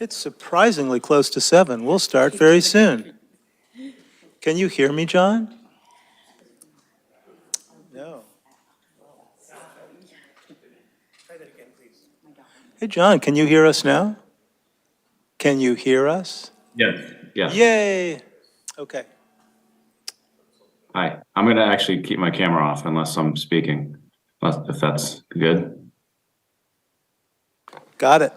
It's surprisingly close to 7. We'll start very soon. Can you hear me, John? No. Try that again, please. Hey, John, can you hear us now? Can you hear us? Yes. Yes. Yay. Okay. Hi. I'm going to actually keep my camera off unless I'm speaking, if that's good. Got it.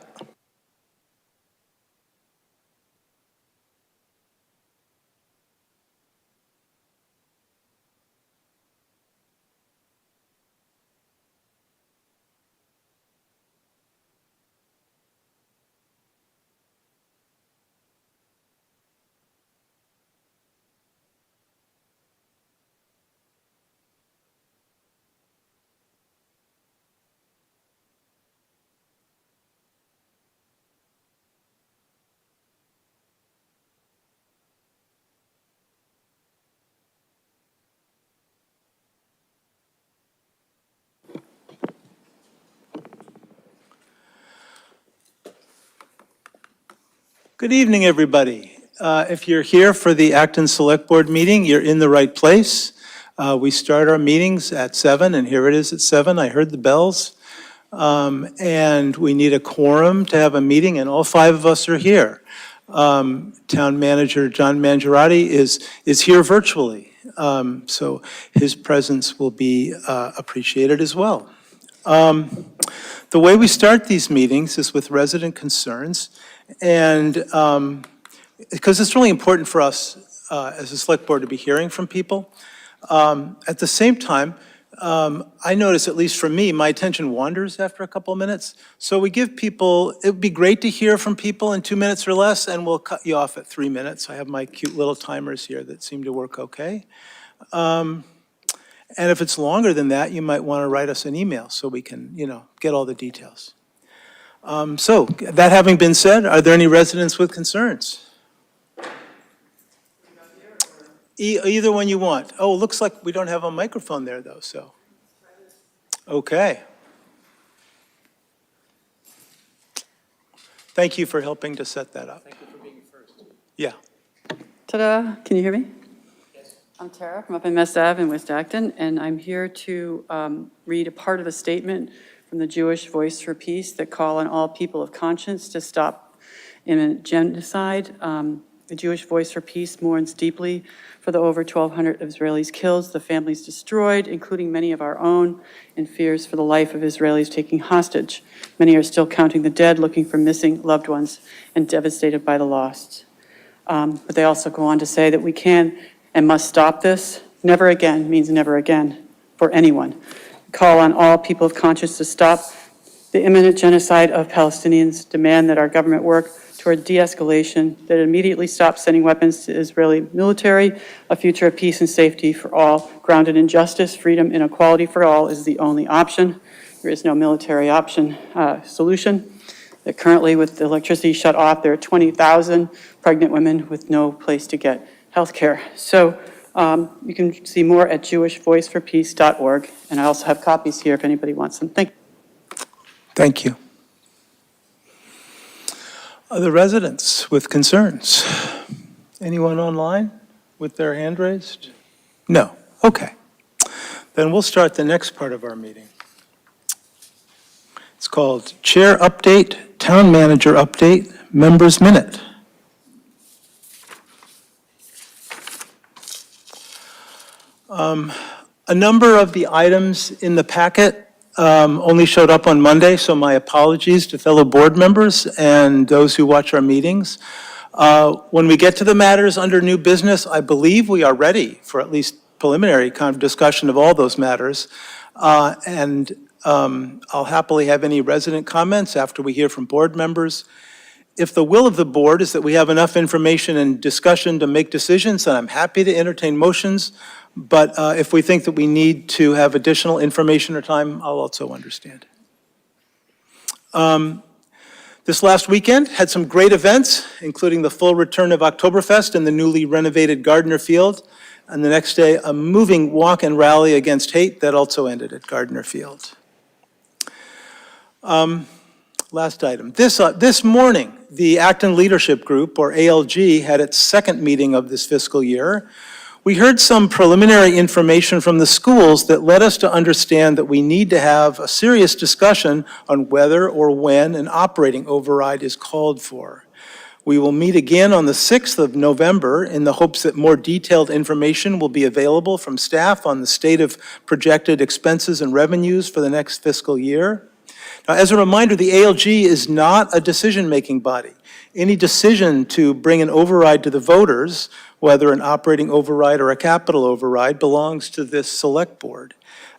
Good evening, everybody. If you're here for the Acton Select Board meeting, you're in the right place. We start our meetings at 7, and here it is at 7. I heard the bells. And we need a quorum to have a meeting, and all 5 of us are here. Town Manager John Mangiarotti is here virtually, so his presence will be appreciated as well. The way we start these meetings is with resident concerns, and because it's really important for us as a select board to be hearing from people. At the same time, I notice, at least for me, my attention wanders after a couple of minutes. So we give people, it would be great to hear from people in 2 minutes or less, and we'll cut you off at 3 minutes. I have my cute little timers here that seem to work okay. And if it's longer than that, you might want to write us an email so we can, get all the details. So that having been said, are there any residents with concerns? Either one you want. Oh, it looks like we don't have a microphone there, though, so. Okay. Thank you for helping to set that up. Thank you for being first. Yeah. Ta-da, can you hear me? Yes. I'm Tara from up in West Ave in West Acton, and I'm here to read a part of a statement from the Jewish Voice for Peace that call on all people of conscience to stop imminent genocide. The Jewish Voice for Peace mourns deeply for the over 1,200 Israelis killed, the families destroyed, including many of our own, and fears for the life of Israelis taken hostage. Many are still counting the dead, looking for missing loved ones, and devastated by the loss. But they also go on to say that we can and must stop this. Never again means never again for anyone. Call on all people of conscience to stop the imminent genocide of Palestinians, demand that our government work toward de-escalation, that immediately stop sending weapons to Israeli military. A future of peace and safety for all, grounded in justice, freedom, and equality for all is the only option. There is no military solution. That currently, with the electricity shut off, there are 20,000 pregnant women with no place to get health care. So you can see more at jewishvoiceforpeace.org, and I also have copies here if anybody wants them. Thank you. Thank you. Other residents with concerns? Anyone online with their hand raised? No. Okay. Then we'll start the next part of our meeting. It's called Chair Update, Town Manager Update, Members Minute. A number of the items in the packet only showed up on Monday, so my apologies to fellow board members and those who watch our meetings. When we get to the matters under new business, I believe we are ready for at least preliminary kind of discussion of all those matters. I'll happily have any resident comments after we hear from board members. If the will of the board is that we have enough information and discussion to make decisions, then I'm happy to entertain motions. But if we think that we need to have additional information or time, I'll also understand. This last weekend had some great events, including the full return of Oktoberfest in the newly renovated Gardner Field, and the next day, a moving walk and rally against hate that also ended at Gardner Field. Last item. This morning, the Acton Leadership Group, or ALG, had its second meeting of this fiscal year. We heard some preliminary information from the schools that led us to understand that we need to have a serious discussion on whether or when an operating override is called for. We will meet again on the 6th of November in the hopes that more detailed information will be available from staff on the state of projected expenses and revenues for the next fiscal year. Now, as a reminder, the ALG is not a decision-making body. Any decision to bring an override to the voters, whether an operating override or a capital override, belongs to this select board.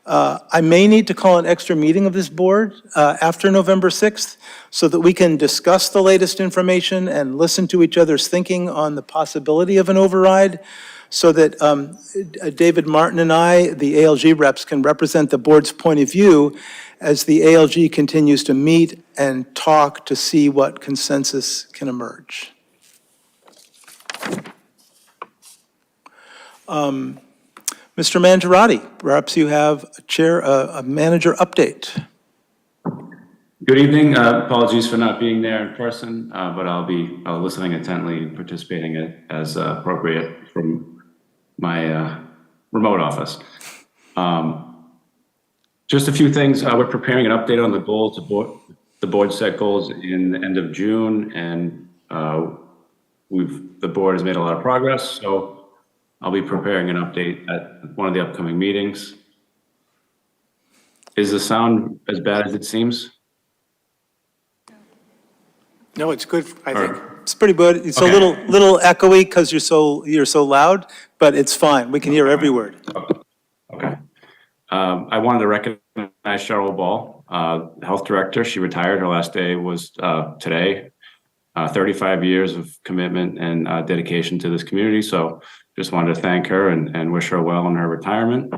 I may need to call an extra meeting of this board after November 6th so that we can discuss the latest information and listen to each other's thinking on the possibility of an override, so that David Martin and I, the ALG reps, can represent the board's point of view as the ALG continues to meet and talk to see what consensus can emerge. Mr. Mangiarotti, perhaps you have a manager update. Good evening. Apologies for not being there in person, but I'll be listening intently and participating as appropriate from my remote office. Just a few things. We're preparing an update on the goals. The board set goals in the end of June, and the board has made a lot of progress. So I'll be preparing an update at one of the upcoming meetings. Is the sound as bad as it seems? No, it's good, I think. It's pretty good. It's okay. A little echoey because you're so loud, but it's fine. We can hear every word. Okay. I wanted to recognize Cheryl Ball, health director. She retired. Her last day was today. 35 years of commitment and dedication to this community. So just wanted to thank her and wish her well in her retirement.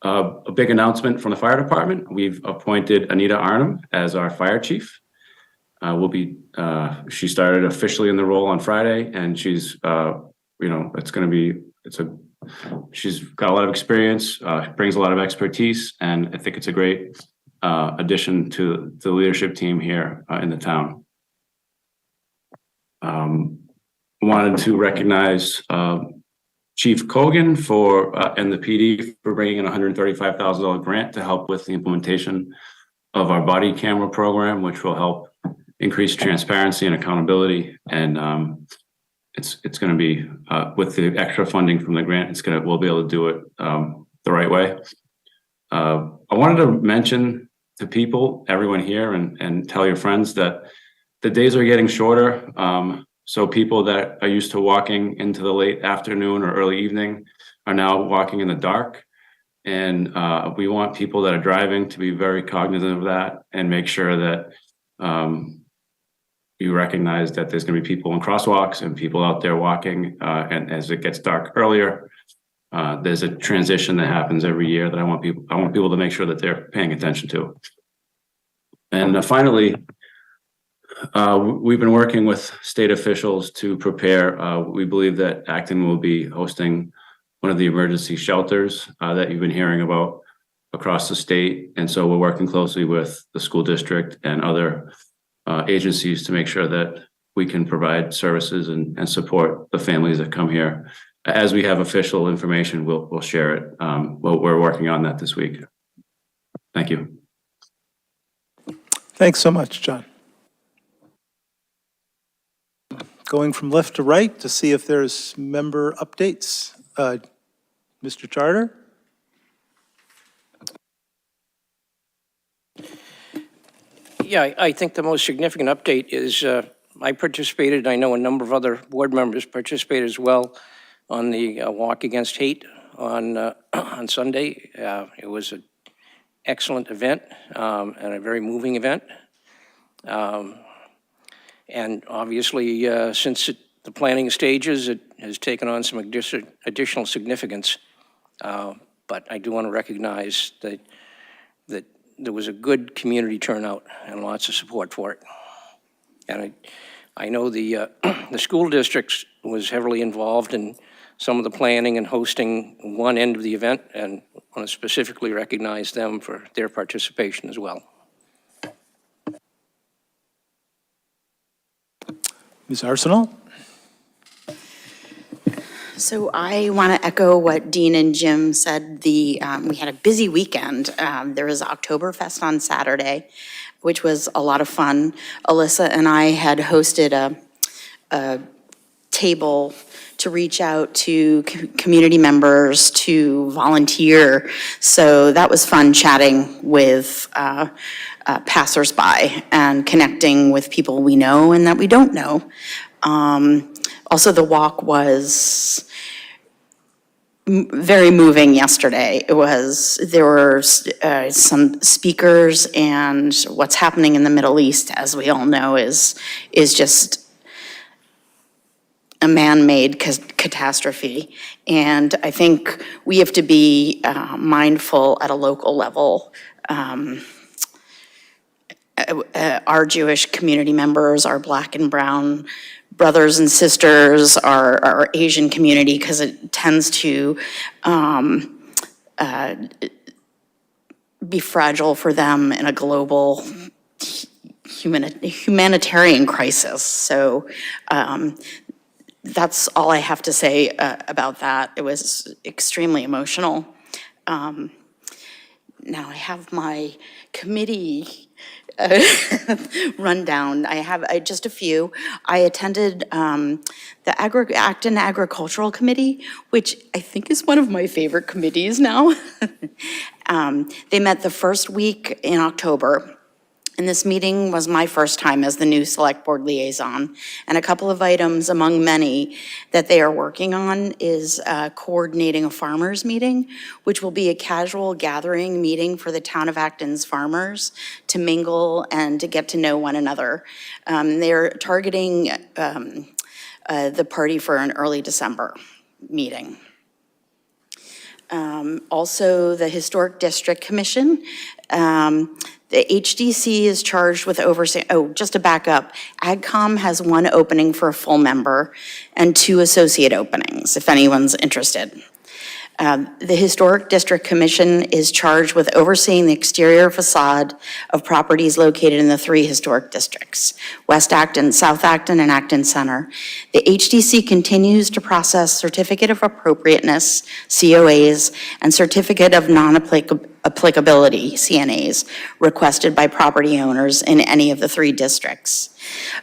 A big announcement from the fire department. We've appointed Anita Arnhem as our fire chief. She started officially in the role on Friday, and she's, she's got a lot of experience, brings a lot of expertise, and I think it's a great addition to the leadership team here in the town. Wanted to recognize Chief Cogan and the PD for bringing in a $135,000 grant to help with the implementation of our body camera program, which will help increase transparency and accountability. And it's going to be with the extra funding from the grant, we'll be able to do it the right way. I wanted to mention to people, everyone here, and tell your friends that the days are getting shorter. So people that are used to walking into the late afternoon or early evening are now walking in the dark. And we want people that are driving to be very cognizant of that and make sure that you recognize that there's going to be people in crosswalks and people out there walking. And as it gets dark earlier, there's a transition that happens every year that I want people to make sure that they're paying attention to. And finally, we've been working with state officials to prepare. We believe that Acton will be hosting one of the emergency shelters that you've been hearing about across the state. And so we're working closely with the school district and other agencies to make sure that we can provide services and support the families that come here. As we have official information, we'll share it. We're working on that this week. Thank you. Thanks so much, John. Going from left to right to see if there's member updates. Mr. Charter? Yeah, I think the most significant update is I participated, I know a number of other board members participated as well on the Walk Against Hate on Sunday. It was an excellent event and a very moving event. And obviously, since the planning stages, it has taken on some additional significance. But I do want to recognize that there was a good community turnout and lots of support for it. And I know the school district was heavily involved in some of the planning and hosting one end of the event, and I want to specifically recognize them for their participation as well. Ms. Arsenal? So I want to echo what Dean and Jim said. We had a busy weekend. There was Oktoberfest on Saturday, which was a lot of fun. Alyssa and I had hosted a table to reach out to community members to volunteer. So that was fun chatting with passersby and connecting with people we know and that we don't know. Also, the walk was very moving yesterday. There were some speakers, and what's happening in the Middle East, as we all know, is just a man-made catastrophe. And I think we have to be mindful at a local level. Our Jewish community members, our Black and brown brothers and sisters, our Asian community, because it tends to be fragile for them in a global humanitarian crisis. So that's all I have to say about that. It was extremely emotional. Now I have my committee rundown. I have just a few. I attended the Acton Agricultural Committee, which I think is one of my favorite committees now. They met the first week in October. And this meeting was my first time as the new select board liaison. And a couple of items among many that they are working on is coordinating a farmers meeting, which will be a casual gathering meeting for the town of Acton's farmers to mingle and to get to know one another. They're targeting the party for an early December meeting. Also, the Historic District Commission. The HDC is charged with overseeing, just to back up, AgCom has one opening for a full member and 2 associate openings, if anyone's interested. The Historic District Commission is charged with overseeing the exterior facade of properties located in the 3 historic districts, West Acton, South Acton, and Acton Center. The HDC continues to process Certificate of Appropriateness, COAs, and Certificate of Non-Applicability, CNAs, requested by property owners in any of the 3 districts.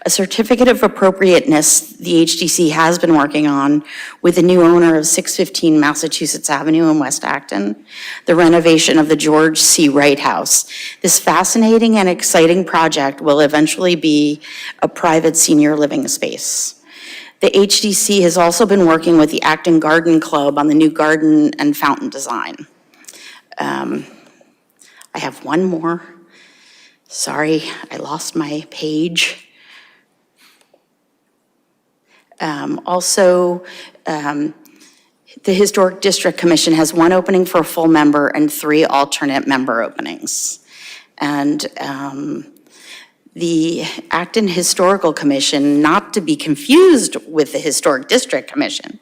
A Certificate of Appropriateness the HDC has been working on with the new owner of 615 Massachusetts Avenue in West Acton, the renovation of the George C. Wright House. This fascinating and exciting project will eventually be a private senior living space. The HDC has also been working with the Acton Garden Club on the new garden and fountain design. I have one more. Sorry, I lost my page. The Historic District Commission has 1 opening for a full member and 3 alternate member openings. And the Acton Historical Commission, not to be confused with the Historic District Commission,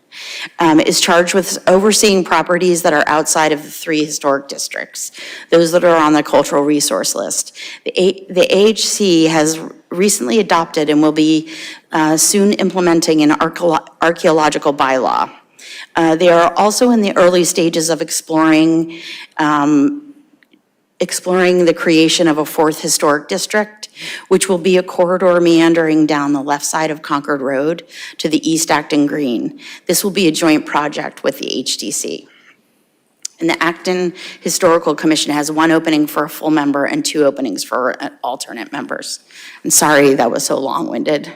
is charged with overseeing properties that are outside of the 3 historic districts, those that are on the cultural resource list. The AHC has recently adopted and will be soon implementing an archaeological bylaw. They are also in the early stages of exploring the creation of a 4th historic district, which will be a corridor meandering down the left side of Concord Road to the East Acton Green. This will be a joint project with the HDC. And the Acton Historical Commission has 1 opening for a full member and 2 openings for alternate members. I'm sorry that was so long-winded.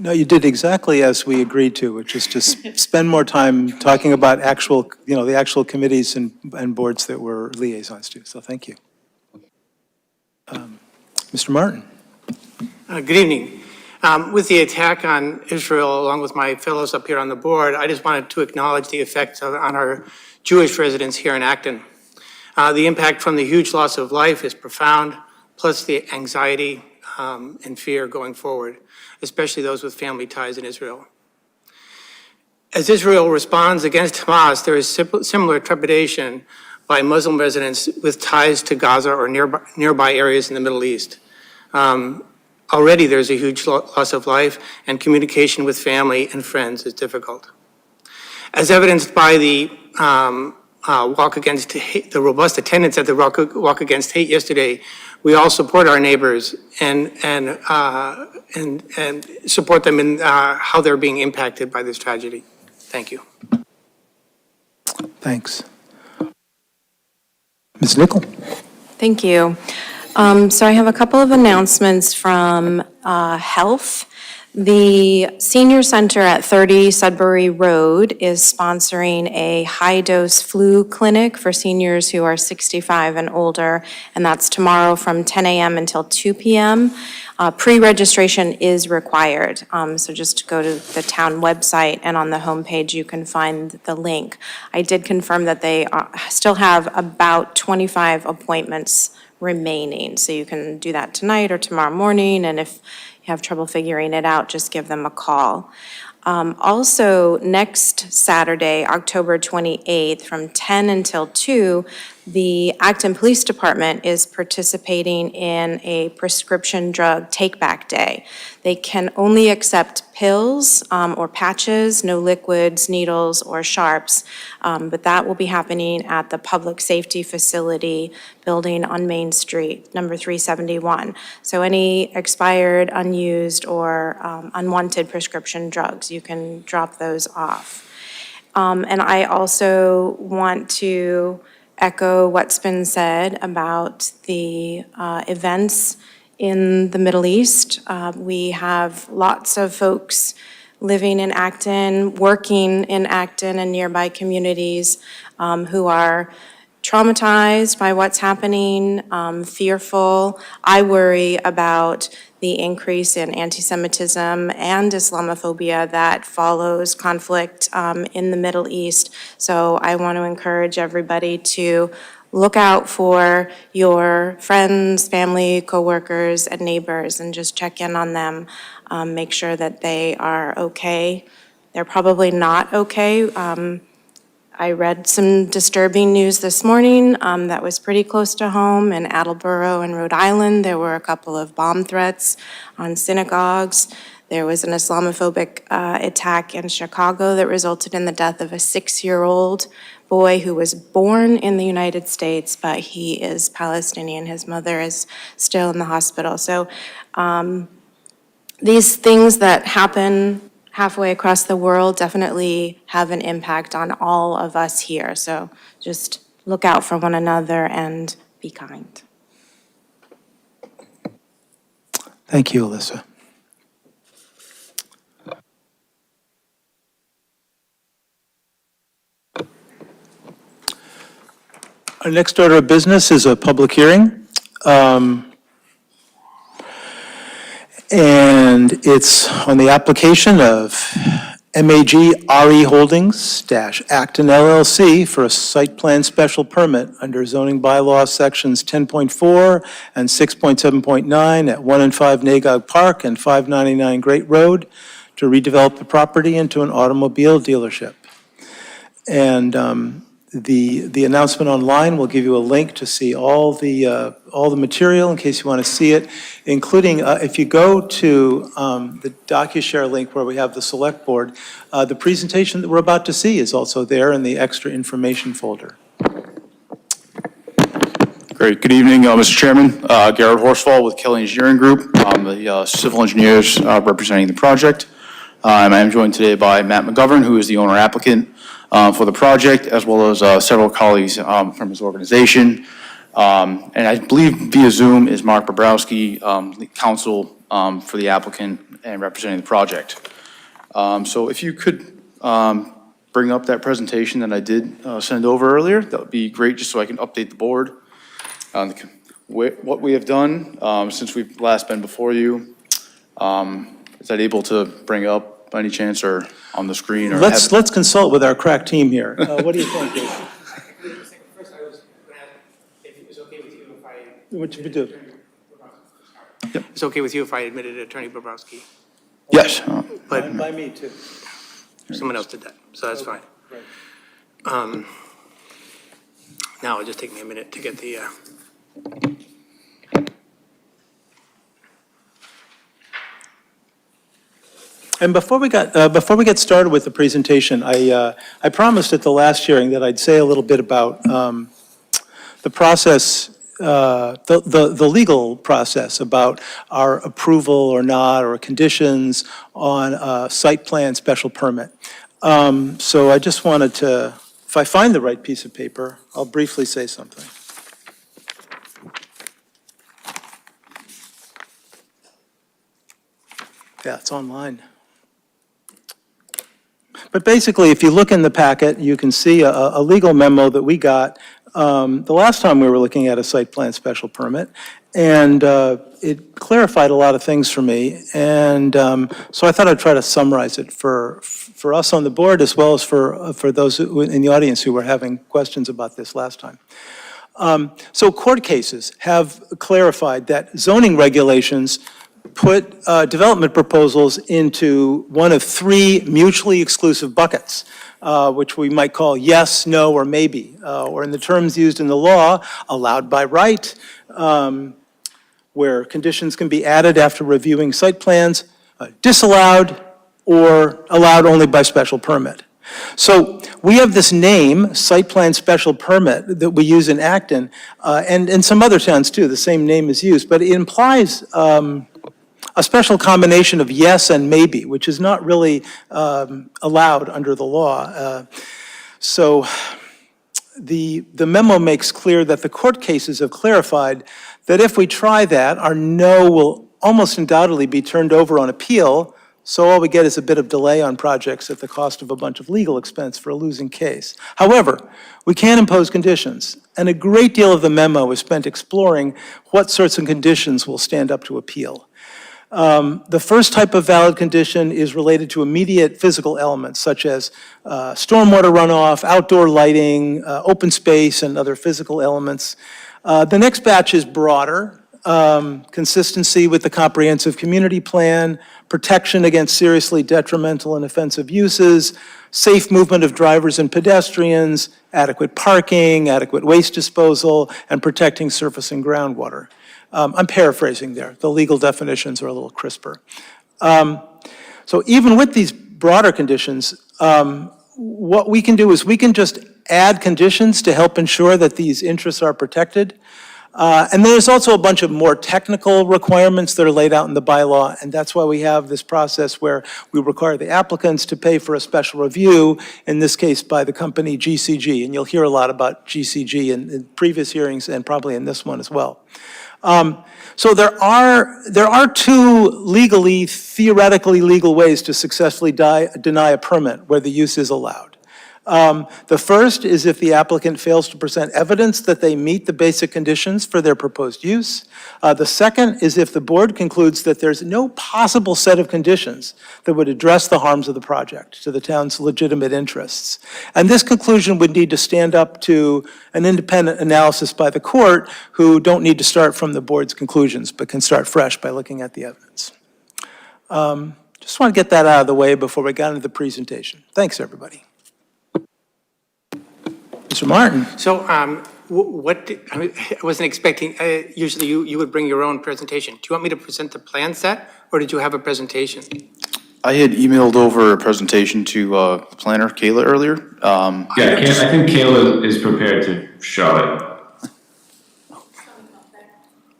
No, you did exactly as we agreed to, which is to spend more time talking about the actual committees and boards that we're liaisons to. So thank you. Mr. Martin. Good evening. With the attack on Israel, along with my fellows up here on the board, I just wanted to acknowledge the effects on our Jewish residents here in Acton. The impact from the huge loss of life is profound, plus the anxiety and fear going forward, especially those with family ties in Israel. As Israel responds against Hamas, there is similar trepidation by Muslim residents with ties to Gaza or nearby areas in the Middle East. Already, there's a huge loss of life, and communication with family and friends is difficult. As evidenced by the walk against hate, the robust attendance at the walk against hate yesterday, we all support our neighbors and support them in how they're being impacted by this tragedy. Thank you. Thanks. Ms. Nichol? Thank you. So I have a couple of announcements from Health. The Senior Center at 30 Sudbury Road is sponsoring a high-dose flu clinic for seniors who are 65 and older, and that's tomorrow from 10 a.m. until 2 p.m. Pre-registration is required, so just go to the town website, and on the homepage you can find the link. I did confirm that they still have about 25 appointments remaining, so you can do that tonight or tomorrow morning, and if you have trouble figuring it out, just give them a call. Also, next Saturday, October 28th, from 10 until 2, the Acton Police Department is participating in a prescription drug take-back day. They can only accept pills or patches, no liquids, needles, or sharps, but that will be happening at the Public Safety Facility building on Main Street, number 371. So any expired, unused, or unwanted prescription drugs, you can drop those off. And I also want to echo what's been said about the events in the Middle East. We have lots of folks living in Acton, working in Acton and nearby communities who are traumatized by what's happening, fearful. I worry about the increase in anti-Semitism and Islamophobia that follows conflict in the Middle East. So I want to encourage everybody to look out for your friends, family, coworkers, and neighbors, and just check in on them. Make sure that they are okay. They're probably not okay. I read some disturbing news this morning that was pretty close to home in Attleboro and Rhode Island. There were a couple of bomb threats on synagogues. There was an Islamophobic attack in Chicago that resulted in the death of a 6-year-old boy who was born in the United States, but he is Palestinian. His mother is still in the hospital. So these things that happen halfway across the world definitely have an impact on all of us here. So just look out for one another and be kind. Thank you, Alyssa. Our next order of business is a public hearing. And it's on the application of MAG RE Holdings Acton LLC for a site plan special permit under zoning bylaw sections 10.4 and 6.7.9 at 1 and 5 Nagog Park and 599 Great Road to redevelop the property into an automobile dealership. And the announcement online will give you a link to see all the material in case you want to see it, including if you go to the DocuShare link where we have the select board, the presentation that we're about to see is also there in the extra information folder. Great. Good evening, Mr. Chairman. Garrett Horsfall with Kelly Engineering Group. I'm the civil engineers representing the project. I am joined today by Matt McGovern, who is the owner applicant for the project, as well as several colleagues from his organization. And I believe via Zoom is Mark Bobrowski, counsel for the applicant and representing the project. So if you could bring up that presentation that I did send over earlier, that would be great, just so I can update the board on what we have done since we've last been before you. Is that able to bring up by any chance, or on the screen? Or Let's consult with our crack team here. What do you think? First, I was going to ask if it was okay with you if I... What should we do? Yep. It's okay with you if I admitted Attorney Bobrowski? Yes. But By me, too. someone else did that, so that's fine. Now it'll just take me a minute to get the... And before we get started with the presentation, I promised at the last hearing that I'd say a little bit about the process, the legal process about our approval or not, or conditions on a site plan special permit. So I just wanted to, if I find the right piece of paper, I'll briefly say something. Yeah, it's online. But basically, if you look in the packet, you can see a legal memo that we got the last time we were looking at a site plan special permit. And it clarified a lot of things for me. And so I thought I'd try to summarize it for us on the board, as well as for those in the audience who were having questions about this last time. So court cases have clarified that zoning regulations put development proposals into one of three mutually exclusive buckets, which we might call yes, no, or maybe, or in the terms used in the law, allowed by right, where conditions can be added after reviewing site plans, disallowed, or allowed only by special permit. So we have this name, site plan special permit, that we use in Acton, and in some other towns too, the same name is used, but it implies a special combination of yes and maybe, which is not really allowed under the law. So the memo makes clear that the court cases have clarified that if we try that, our no will almost undoubtedly be turned over on appeal, so all we get is a bit of delay on projects at the cost of a bunch of legal expense for a losing case. However, we can impose conditions, and a great deal of the memo is spent exploring what sorts of conditions will stand up to appeal. The first type of valid condition is related to immediate physical elements, such as stormwater runoff, outdoor lighting, open space, and other physical elements. The next batch is broader, consistency with the comprehensive community plan, protection against seriously detrimental and offensive uses, safe movement of drivers and pedestrians, adequate parking, adequate waste disposal, and protecting surface and groundwater. I'm paraphrasing there. The legal definitions are a little crisper. So even with these broader conditions, what we can do is we can just add conditions to help ensure that these interests are protected. And there's also a bunch of more technical requirements that are laid out in the bylaw, and that's why we have this process where we require the applicants to pay for a special review, in this case by the company GCG, and you'll hear a lot about GCG in previous hearings and probably in this one as well. So there are two legally, theoretically legal ways to successfully deny a permit where the use is allowed. The first is if the applicant fails to present evidence that they meet the basic conditions for their proposed use. The second is if the board concludes that there's no possible set of conditions that would address the harms of the project to the town's legitimate interests. And this conclusion would need to stand up to an independent analysis by the court, who don't need to start from the board's conclusions, but can start fresh by looking at the evidence. Just want to get that out of the way before we got into the presentation. Thanks, everybody. Mr. Martin. So I wasn't expecting, usually you would bring your own presentation. Do you want me to present the plan set, or did you have a presentation? I had emailed over a presentation to the planner, Kayla, earlier. Yeah, I think Kayla is prepared to show it.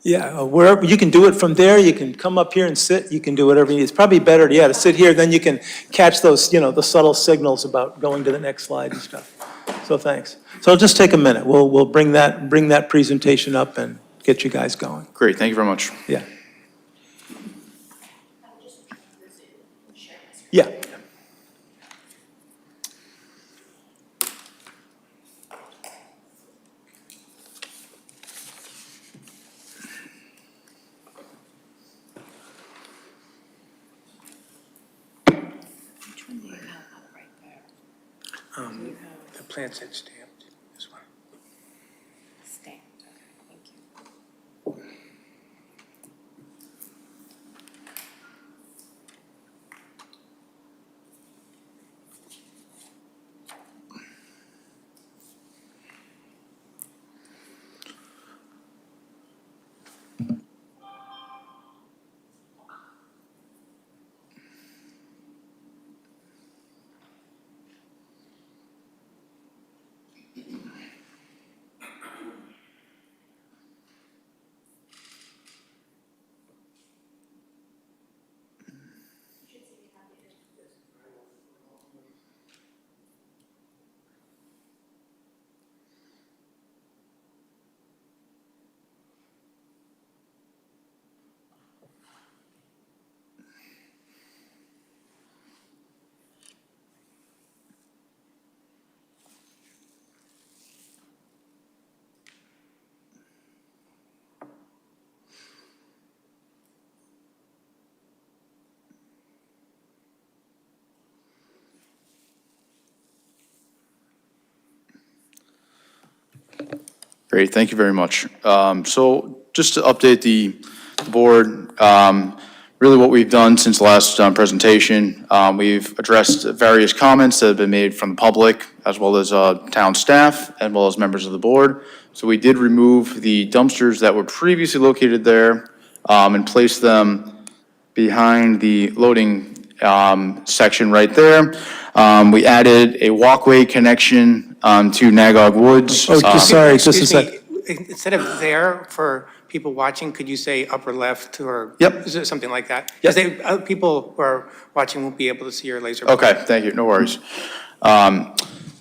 Yeah, wherever, you can do it from there, you can come up here and sit, you can do whatever you need. It's probably better, yeah, to sit here, then you can catch those, the subtle signals about going to the next slide and stuff. So thanks. So it'll just take a minute. We'll bring that presentation up and get you guys going. Great, thank you very much. Yeah. Yeah. The plan set stamped, this one. Stamped, okay, thank you. Great, thank you very much. So just to update the board, really what we've done since the last presentation, we've addressed various comments that have been made from the public, as well as town staff, as well as members of the board. So we did remove the dumpsters that were previously located there and place them behind the loading section right there. We added a walkway connection to Nagog Woods. Oh, just sorry, just a Excuse sec. me, instead of there, for people watching, could you say upper left or? Yep. Is it something like that? Yep. Because people who are watching won't be able to see your laser. Okay, thank you, no worries.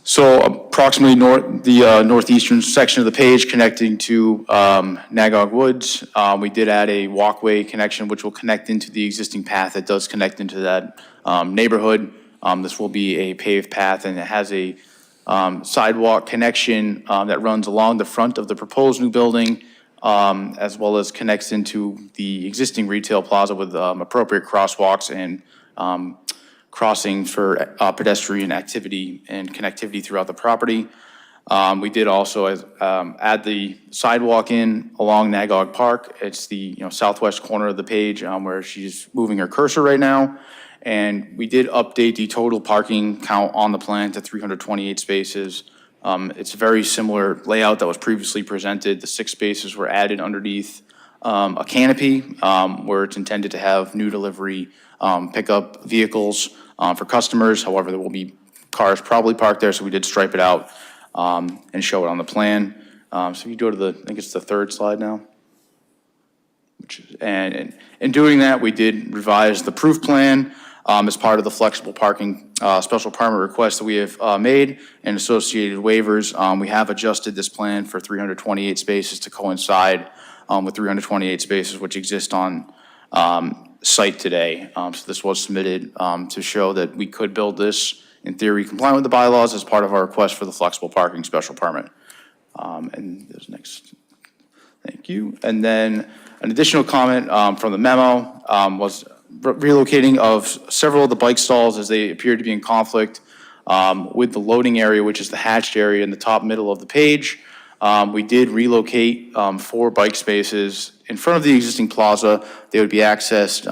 So approximately the northeastern section of the page connecting to Nagog Woods, we did add a walkway connection which will connect into the existing path that does connect into that neighborhood. This will be a paved path, and it has a sidewalk connection that runs along the front of the proposed new building, as well as connects into the existing retail plaza with appropriate crosswalks and crossing for pedestrian activity and connectivity throughout the property. We did also add the sidewalk in along Nagog Park. It's the southwest corner of the page where she's moving her cursor right now. And we did update the total parking count on the plan to 328 spaces. It's a very similar layout that was previously presented. The 6 spaces were added underneath a canopy where it's intended to have new delivery pickup vehicles for customers. However, there will be cars probably parked there, so we did stripe it out and show it on the plan. So if you go to I think it's the 3rd slide now. And in doing that, we did revise the proof plan as part of the flexible parking special permit request that we have made and associated waivers. We have adjusted this plan for 328 spaces to coincide with 328 spaces which exist on site today. So this was submitted to show that we could build this in theory compliant with the bylaws as part of our request for the flexible parking special permit. And there's next. Thank you. And then an additional comment from the memo was relocating of several of the bike stalls as they appear to be in conflict with the loading area, which is the hatched area in the top middle of the page. We did relocate 4 bike spaces in front of the existing plaza. They would be accessed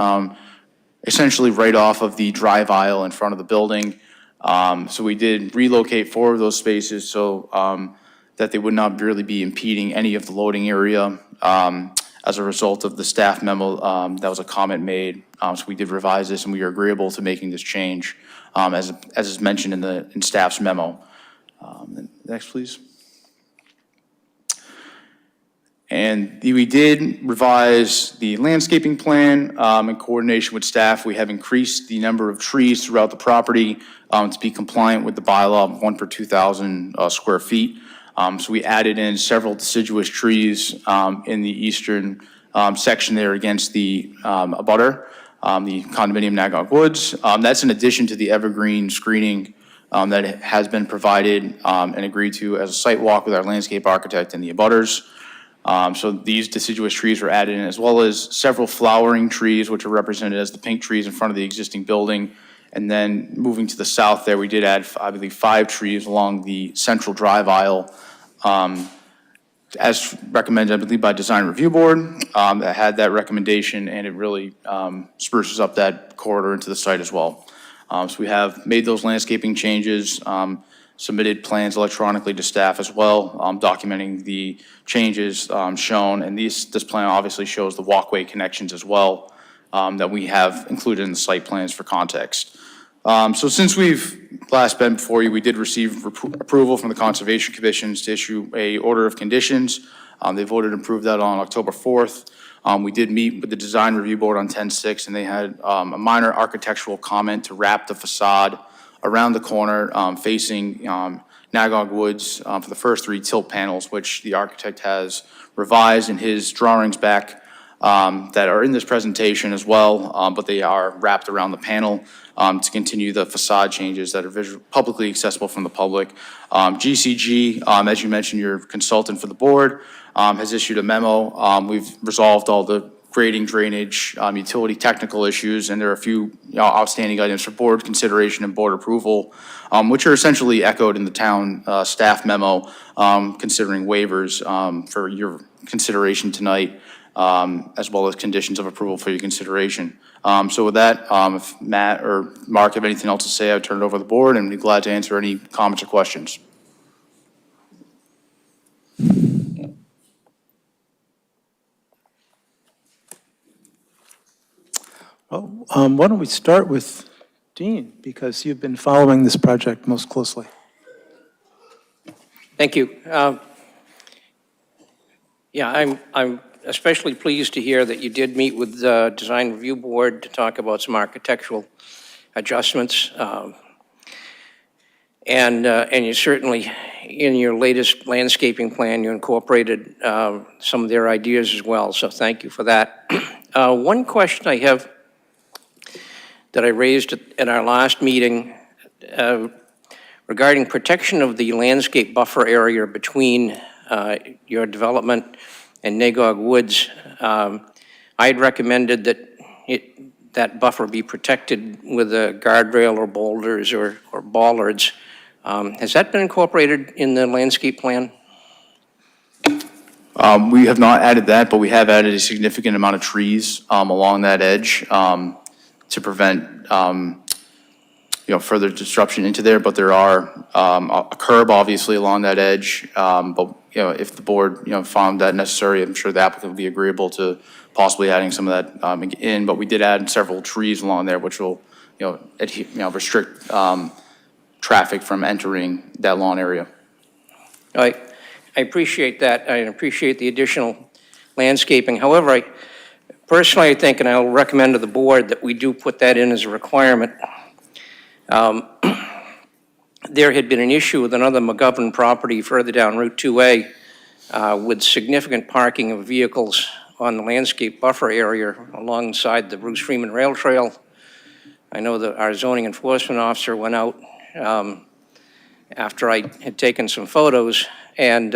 essentially right off of the drive aisle in front of the building. So we did relocate 4 of those spaces so that they would not really be impeding any of the loading area. As a result of the staff memo, that was a comment made. So we did revise this, and we are agreeable to making this change, as is mentioned in staff's memo. Next, please. And we did revise the landscaping plan in coordination with staff. We have increased the number of trees throughout the property to be compliant with the bylaw of 1 per 2,000 square feet. So we added in several deciduous trees in the eastern section there against the abutter, the condominium Nagog Woods. That's in addition to the evergreen screening that has been provided and agreed to as a site walk with our landscape architect and the abutters. So these deciduous trees were added in, as well as several flowering trees, which are represented as the pink trees in front of the existing building. And then moving to the south there, we did add, I believe, 5 trees along the central drive aisle, as recommended, I believe, by Design Review Board, that had that recommendation, and it really spruces up that corridor into the site as well. So we have made those landscaping changes, submitted plans electronically to staff as well, documenting the changes shown, and this plan obviously shows the walkway connections as well that we have included in the site plans for context. So since we've last been before you, we did receive approval from the Conservation Commissions to issue a order of conditions. They voted and approved that on October 4th. We did meet with the Design Review Board on 10/6, and they had a minor architectural comment to wrap the facade around the corner facing Nagog Woods for the first 3 tilt panels, which the architect has revised in his drawings back that are in this presentation as well, but they are wrapped around the panel to continue the facade changes that are publicly accessible from the public. GCG, as you mentioned, your consultant for the board, has issued a memo. We've resolved all the grading, drainage, utility technical issues, and there are a few outstanding items for board consideration and board approval, which are essentially echoed in the town staff memo, considering waivers for your consideration tonight, as well as conditions of approval for your consideration. So with that, if Matt or Mark have anything else to say, I would turn it over to the board and be glad to answer any comments or questions. Well, why don't we start with Dean, because you've been following this project most closely. Thank you. Yeah, I'm especially pleased to hear that you did meet with the Design Review Board to talk about some architectural adjustments. And you certainly, in your latest landscaping plan, you incorporated some of their ideas as well, so thank you for that. One question I have that I raised at our last meeting regarding protection of the landscape buffer area between your development and Nagog Woods. I had recommended that that buffer be protected with a guardrail or boulders or bollards. Has that been incorporated in the landscape plan? We have not added that, but we have added a significant amount of trees along that edge to prevent further disruption into there. But there are a curb obviously along that edge. But if the board found that necessary, I'm sure the applicant would be agreeable to possibly adding some of that in. But we did add several trees along there, which will restrict traffic from entering that lawn area. I appreciate that. I appreciate the additional landscaping. However, I think, and I'll recommend to the board that we do put that in as a requirement. There had been an issue with another McGovern property further down Route 2A with significant parking of vehicles on the landscape buffer area alongside the Bruce Freeman Rail Trail. I know that our zoning enforcement officer went out after I had taken some photos and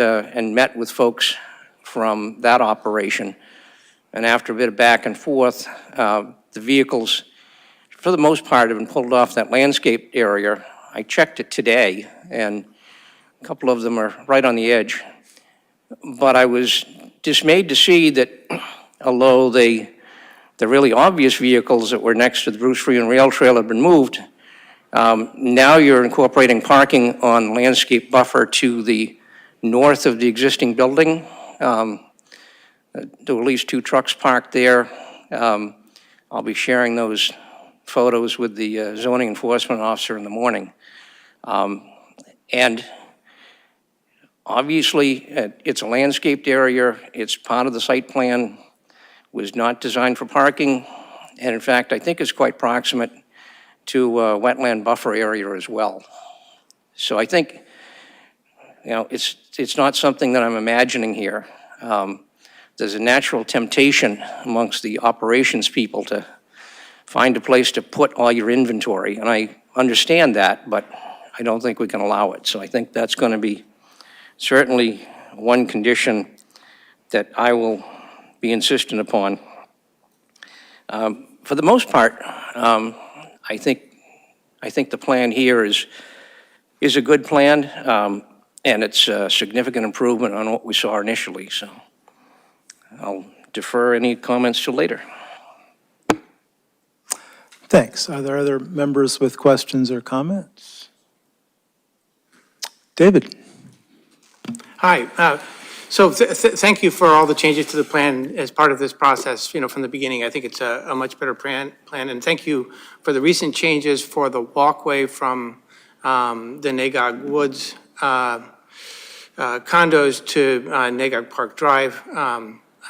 met with folks from that operation. And after a bit of back and forth, the vehicles, for the most part, have been pulled off that landscape area. I checked it today, and a couple of them are right on the edge. But I was dismayed to see that although the really obvious vehicles that were next to the Bruce Freeman Rail Trail have been moved, now you're incorporating parking on landscape buffer to the north of the existing building. There were at least 2 trucks parked there. I'll be sharing those photos with the zoning enforcement officer in the morning. And obviously, it's a landscaped area. It's part of the site plan, was not designed for parking. And in fact, I think it's quite proximate to a wetland buffer area as well. So I think, it's not something that I'm imagining here. There's a natural temptation amongst the operations people to find a place to put all your inventory, and I understand that, but I don't think we can allow it. So I think that's going to be certainly one condition that I will be insistent upon. For the most part, I think the plan here is a good plan, and it's a significant improvement on what we saw initially. So I'll defer any comments till later. Thanks. Are there other members with questions or comments? David. Hi. So thank you for all the changes to the plan as part of this process, from the beginning. I think it's a much better plan. And thank you for the recent changes for the walkway from the Nagog Woods condos to Nagog Park Drive.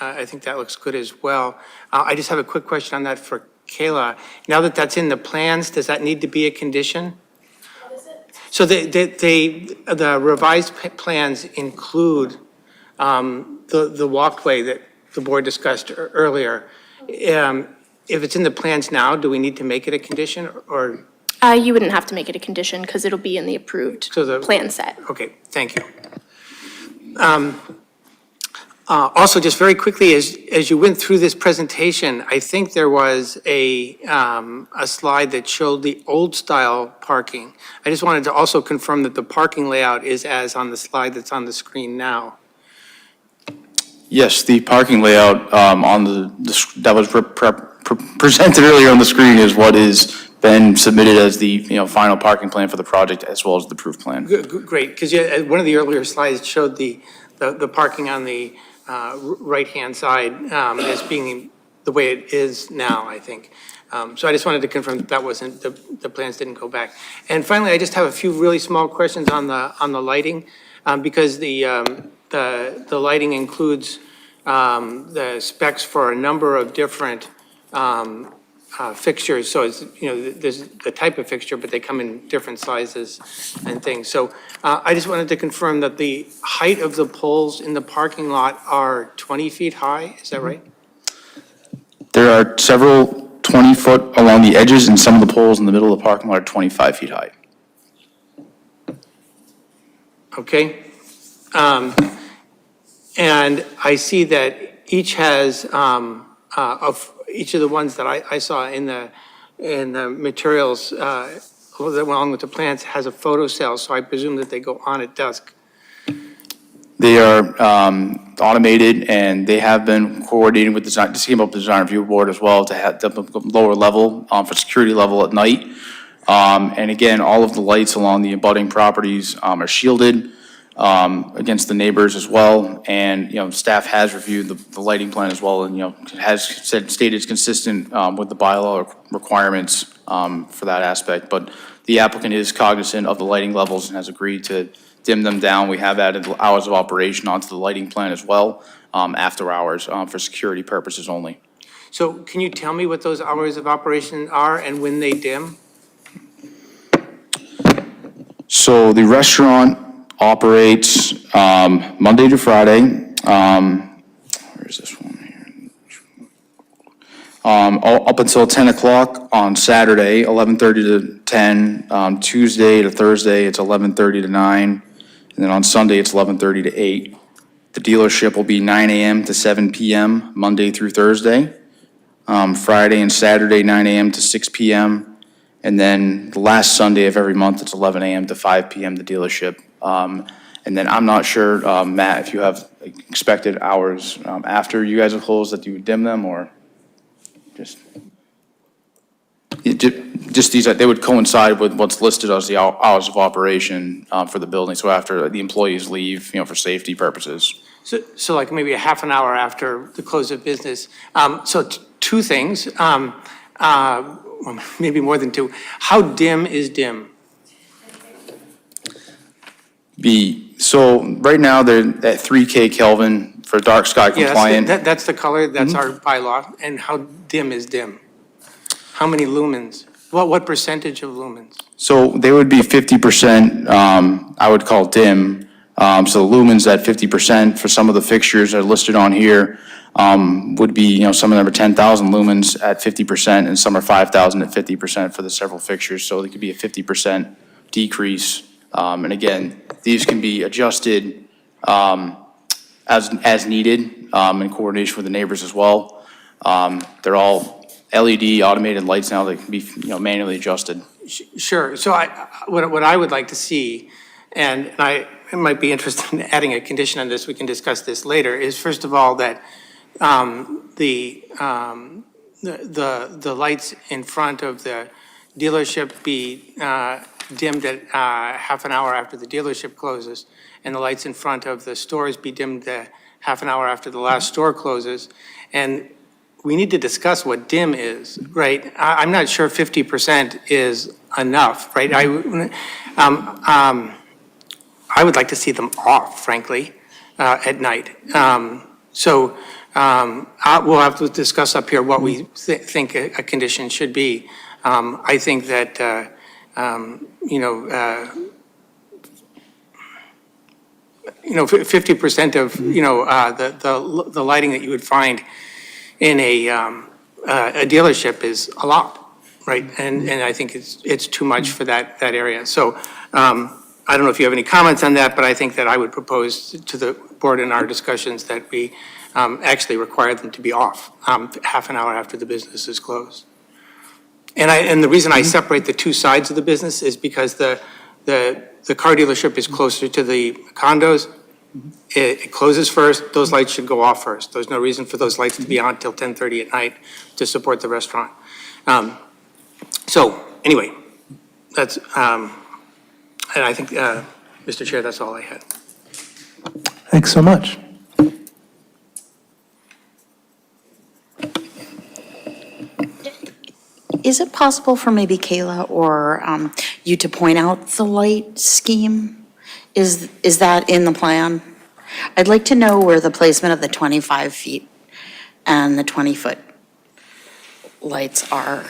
I think that looks good as well. I just have a quick question on that for Kayla. Now that that's in the plans, does that need to be a condition? What is it? So the revised plans include the walkway that the board discussed earlier. If it's in the plans now, do we need to make it a condition or? You wouldn't have to make it a condition because it'll be in the approved So the plan set. Okay, thank you. Also, just very quickly, as you went through this presentation, I think there was a slide that showed the old-style parking. I just wanted to also confirm that the parking layout is as on the slide that's on the screen now. Yes, the parking layout that was presented earlier on the screen is what has been submitted as the, final parking plan for the project, as well as the proof plan. Great, because one of the earlier slides showed the parking on the right-hand side as being the way it is now, I think. So I just wanted to confirm that wasn't, the plans didn't go back. And finally, I just have a few really small questions on the lighting, because the lighting includes the specs for a number of different fixtures. So it's, there's the type of fixture, but they come in different sizes and things. So I just wanted to confirm that the height of the poles in the parking lot are 20 feet high, is that right? There are several 20-foot along the edges, and some of the poles in the middle of the parking lot are 25 feet high. Okay. And I see that each has, of each of the ones that I saw in the materials, along with the plans, has a photo cell, so I presume that they go on at dusk. They are automated, and they have been coordinating with design, just came up with the design review board as well to have the lower level for security level at night. And again, all of the lights along the abutting properties are shielded against the neighbors as well. And, staff has reviewed the lighting plan as well, and, has stated it's consistent with the bylaw requirements for that aspect. But the applicant is cognizant of the lighting levels and has agreed to dim them down. We have added hours of operation onto the lighting plan as well, after hours, for security purposes only. So can you tell me what those hours of operation are and when they dim? So the restaurant operates Monday to Friday. Where's this one here? Up until 10 o'clock on Saturday, 11:30 to 10. Tuesday to Thursday, it's 11:30 to 9. And then on Sunday, it's 11:30 to 8. The dealership will be 9 a.m. to 7 p.m. Monday through Thursday. Friday and Saturday, 9 a.m. to 6 p.m. And then the last Sunday of every month, it's 11 a.m. to 5 p.m. the dealership. And then I'm not sure, Matt, if you have expected hours after you guys are closed that you would dim them, or just these, they would coincide with what's listed as the hours of operation for the building. So after the employees leave, for safety purposes. So like maybe a half an hour after the close of business. So two things, well, maybe more than two. How dim is dim? So right now they're at 3K Kelvin for dark sky compliant. Yeah, that's the color, that's our bylaw. And how dim is dim? How many lumens? What percentage of lumens? So they would be 50%, I would call dim. So the lumens at 50% for some of the fixtures that are listed on here would be, some of them are 10,000 lumens at 50%, and some are 5,000 at 50% for the several fixtures. So it could be a 50% decrease. And again, these can be adjusted as needed in coordination with the neighbors as well. They're all LED automated lights now that can be, manually adjusted. Sure. So what I would like to see, and I might be interested in adding a condition on this, we can discuss this later, is first of all that the lights in front of the dealership be dimmed at half an hour after the dealership closes, and the lights in front of the stores be dimmed half an hour after the last store closes. And we need to discuss what dim is, right? I'm not sure 50% is enough, right? I would like to see them off, frankly, at night. So we'll have to discuss up here what we think a condition should be. I think that, 50% of, the lighting that you would find in a dealership is a lot, right? And I think it's too much for that area. So I don't know if you have any comments on that, but I think that I would propose to the board in our discussions that we actually require them to be off half an hour after the business is closed. And the reason I separate the two sides of the business is because the car dealership is closer to the condos. It closes first, those lights should go off first. There's no reason for those lights to be on till 10:30 at night to support the restaurant. So, anyway, that's, and I think, Mr. Chair, that's all I had. Thanks so much. Is it possible for maybe Kayla or you to point out the light scheme? Is that in the plan? I'd like to know where the placement of the 25 feet and the 20-foot lights are.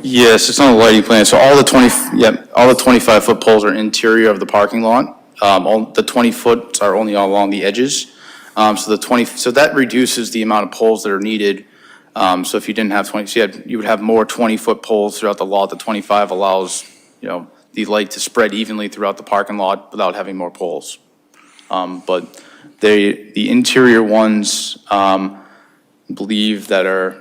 Yes, it's on the lighting plan. So all the 25-foot poles are interior of the parking lot. All the 20-foot are only along the edges. So that reduces the amount of poles that are needed. So if you didn't have 20, so you would have more 20-foot poles throughout the lot. The 25 allows, the light to spread evenly throughout the parking lot without having more poles. But the interior ones, believe that are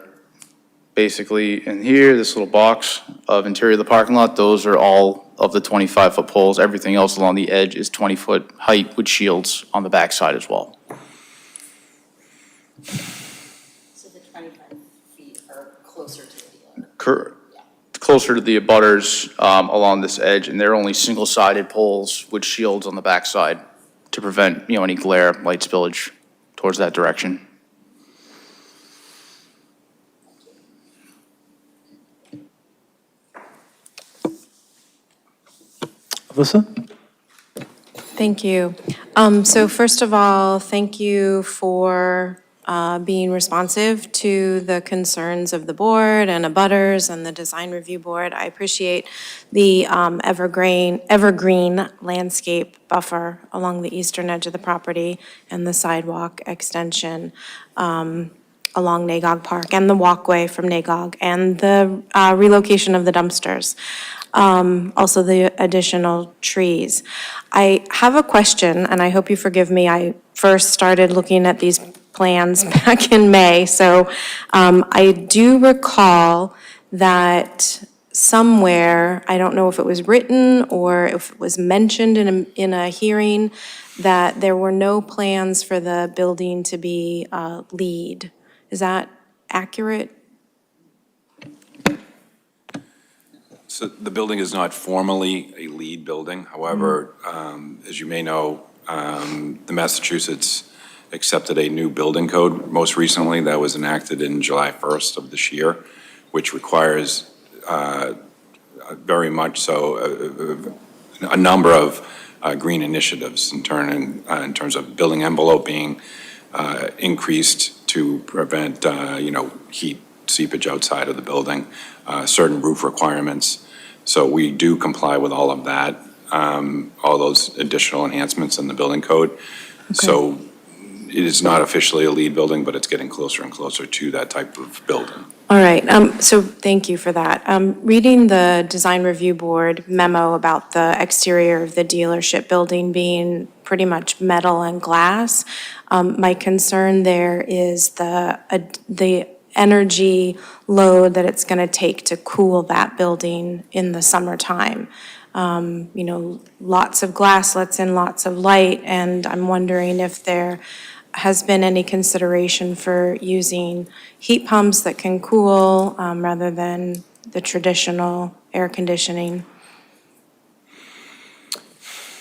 basically in here, this little box of interior of the parking lot, those are all of the 25-foot poles. Everything else along the edge is 20-foot height with shields on the backside as well. So the 25 feet are closer to the dealer? Closer to the abutters along this edge, and they're only single-sided poles with shields on the backside to prevent, any glare, light spillage towards that direction. Alyssa? Thank you. So first of all, thank you for being responsive to the concerns of the board and abutters and the design review board. I appreciate the evergreen landscape buffer along the eastern edge of the property and the sidewalk extension along Nagog Park and the walkway from Nagog and the relocation of the dumpsters. Also the additional trees. I have a question, and I hope you forgive me. I first started looking at these plans back in May, so I do recall that somewhere, I don't know if it was written or if it was mentioned in a hearing, that there were no plans for the building to be LEED. Is that accurate? So the building is not formally a LEED building. However, as you may know, the Massachusetts accepted a new building code most recently that was enacted in July 1st of this year, which requires very much so a number of green initiatives in terms of building envelope being increased to prevent, heat seepage outside of the building, certain roof requirements. So we do comply with all of that, all those additional enhancements in the building code. Okay. So it is not officially a LEED building, but it's getting closer and closer to that type of building. All right, so thank you for that. Reading the design review board memo about the exterior of the dealership building being pretty much metal and glass, my concern there is the energy load that it's going to take to cool that building in the summertime. Lots of glass lets in lots of light, and I'm wondering if there has been any consideration for using heat pumps that can cool rather than the traditional air conditioning.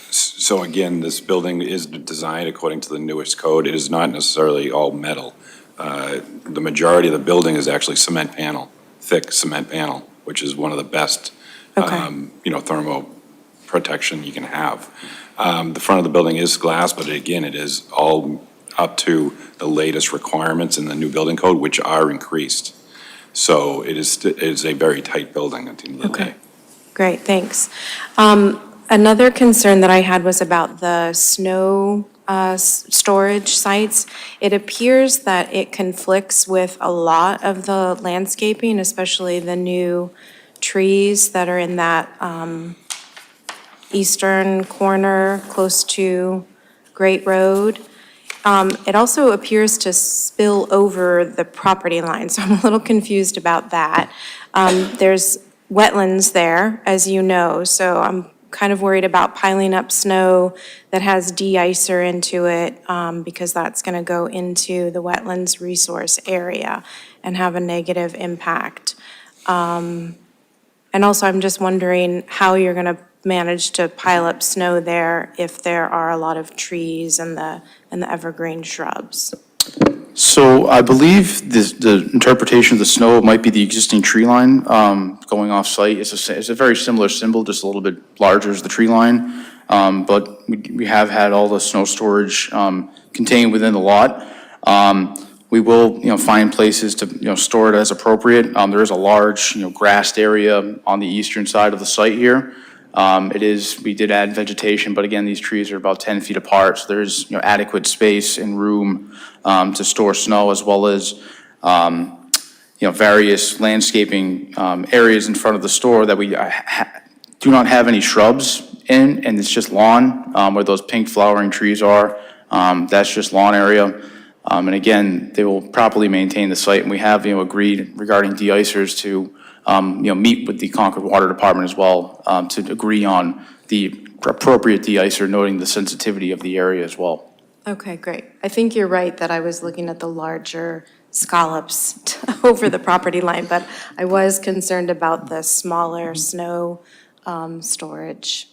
So again, this building is designed according to the newest code. It is not necessarily all metal. The majority of the building is actually cement panel, thick cement panel, which is one of the best, thermal protection you can have. The front of the building is glass, but again, it is all up to the latest requirements in the new building code, which are increased. So it is a very tight building at the end of the day. Great, thanks. Another concern that I had was about the snow storage sites. It appears that it conflicts with a lot of the landscaping, especially the new trees that are in that eastern corner, close to Great Road. It also appears to spill over the property line, so I'm a little confused about that. There's wetlands there, as you know, so I'm kind of worried about piling up snow that has de-icer into it, because that's going to go into the wetlands resource area and have a negative impact. And also, I'm just wondering how you're going to manage to pile up snow there if there are a lot of trees and the evergreen shrubs. So I believe the interpretation of the snow might be the existing tree line going off-site. It's a very similar symbol, just a little bit larger as the tree line. But we have had all the snow storage contained within the lot. We will, find places to, store it as appropriate. There is a large, grassed area on the eastern side of the site here. We did add vegetation, but again, these trees are about 10 feet apart, so there's, adequate space and room to store snow, as well as, various landscaping areas in front of the store that we do not have any shrubs in, and it's just lawn where those pink flowering trees are. That's just lawn area. And again, they will properly maintain the site, and we have, agreed regarding de-icers to, meet with the Concord Water Department as well, to agree on the appropriate de-icer, noting the sensitivity of the area as well. Okay, great. I think you're right that I was looking at the larger scallops over the property line, but I was concerned about the smaller snow storage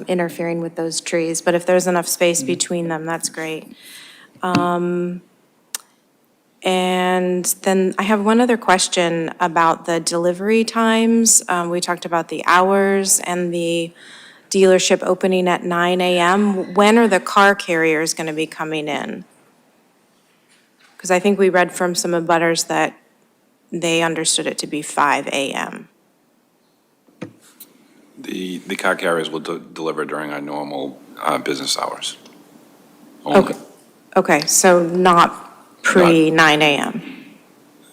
interfering with those trees. But if there's enough space between them, that's great. And then I have one other question about the delivery times. We talked about the hours and the dealership opening at 9 a.m. When are the car carriers going to be coming in? Because I think we read from some abutters that they understood it to be 5 a.m. The car carriers will deliver during our normal business hours. Only. Okay. Okay, so not pre-9 a.m.?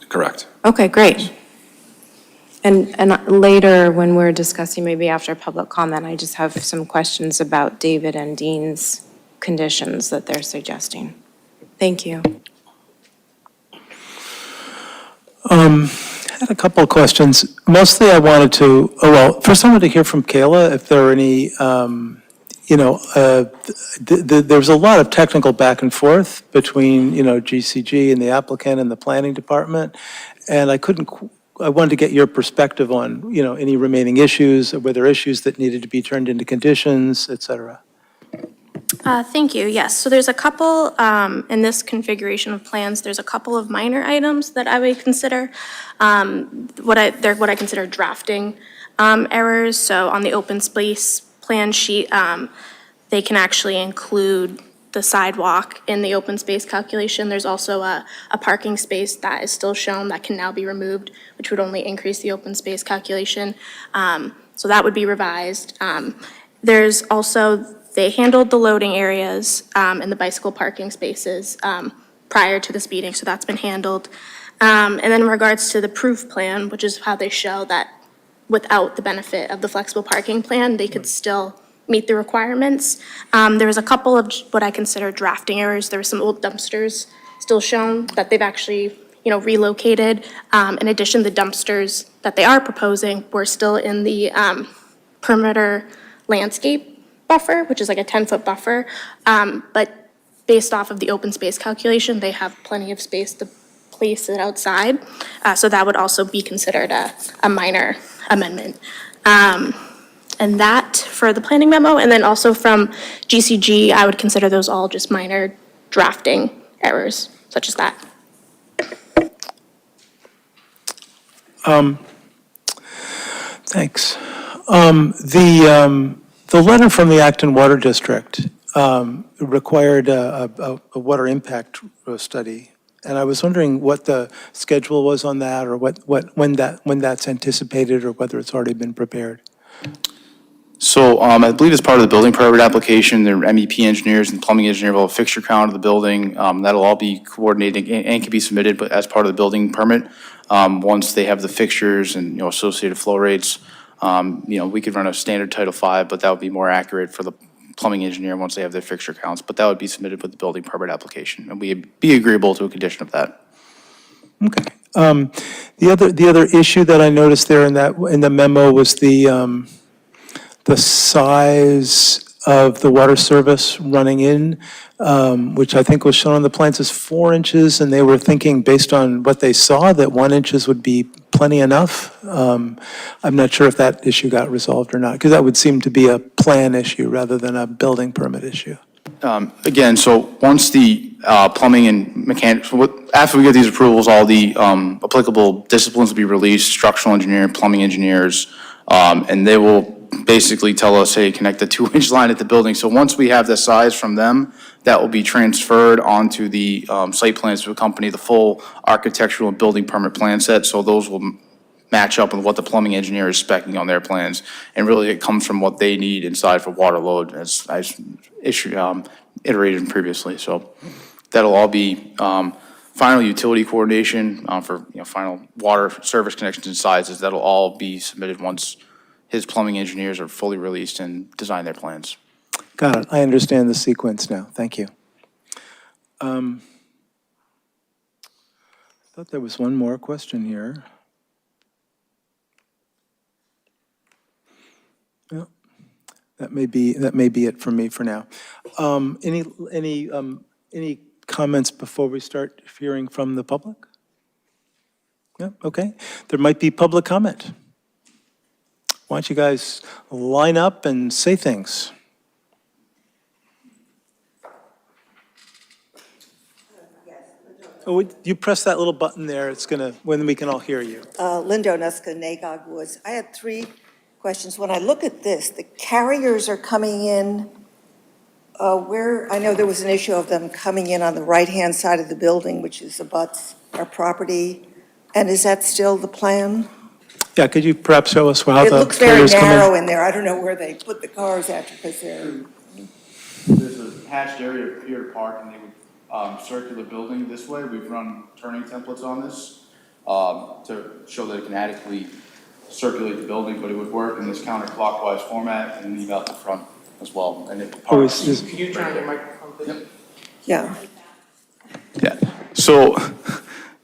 Correct. Okay, great. And later, when we're discussing, maybe after public comment, I just have some questions about David and Dean's conditions that they're suggesting. Thank you. I had a couple of questions. Mostly I wanted to, first I wanted to hear from Kayla if there are any, there's a lot of technical back and forth between, GCG and the applicant and the planning department. And I wanted to get your perspective on, any remaining issues, or whether issues that needed to be turned into conditions, et cetera. Thank you. Yes, so there's a couple, in this configuration of plans, there's a couple of minor items that I would consider, what I consider drafting errors. So on the open space plan sheet, they can actually include the sidewalk in the open space calculation. There's also a parking space that is still shown that can now be removed, which would only increase the open space calculation. So that would be revised. There's also, they handled the loading areas and the bicycle parking spaces prior to this meeting, so that's been handled. And then in regards to the proof plan, which is how they show that without the benefit of the flexible parking plan, they could still meet the requirements. There was a couple of what I consider drafting errors. There were some old dumpsters still shown that they've actually, relocated. In addition, the dumpsters that they are proposing were still in the perimeter landscape buffer, which is like a 10-foot buffer. But based off of the open space calculation, they have plenty of space to place it outside. So that would also be considered a minor amendment. And that for the planning memo, and then also from GCG, I would consider those all just minor drafting errors, such as that. Thanks. The letter from the Acton Water District required a water impact study. And I was wondering what the schedule was on that, or when that's anticipated, or whether it's already been prepared. So I believe as part of the building permit application, their MEP engineers and plumbing engineer will have a fixture count of the building. That'll all be coordinated and can be submitted, but as part of the building permit, once they have the fixtures and, associated flow rates. We could run a standard Title V, but that would be more accurate for the plumbing engineer once they have their fixture counts, but that would be submitted with the building permit application, and we'd be agreeable to a condition of that. Okay. The other issue that I noticed there in the memo was the size of the water service running in, which I think was shown on the plans as 4 inches, and they were thinking, based on what they saw, that 1 inches would be plenty enough. I'm not sure if that issue got resolved or not, because that would seem to be a plan issue rather than a building permit issue. Again, so once the plumbing and mechanics, after we get these approvals, all the applicable disciplines will be released, structural engineer, plumbing engineers, and they will basically tell us, hey, connect the 2-inch line at the building. So once we have the size from them, that will be transferred onto the site plans to accompany the full architectural and building permit plan set. So those will match up with what the plumbing engineer is specing on their plans. And really, it comes from what they need inside for water load, as I iterated previously. So that'll all be final utility coordination for final water service connections and sizes. That'll all be submitted once his plumbing engineers are fully released and design their plans. Got it. I understand the sequence now. Thank you. I thought there was one more question here. Well, that may be it for me for now. Any comments before we start hearing from the public? Yeah, okay. There might be public comment. Why don't you guys line up and say things? Oh, you press that little button there, it's gonna, when we can all hear you. Lindo Nuska, Nagog Woods. I had 3 questions. When I look at this, the carriers are coming in where, I know there was an issue of them coming in on the right-hand side of the building, which is abuts our property. And is that still the plan? Yeah, could you perhaps show us how It the looks very carriers come in? narrow in there. I don't know where they put the cars at because they're, There's a hatched area here to park, and they would circular building this way. We've run turning templates on this to show that it can adequately circulate the building, but it would work in this counterclockwise format and leave out the front as well. And it Oh, parks. Can you turn on your microphone, please? Yep. yeah. Yeah, so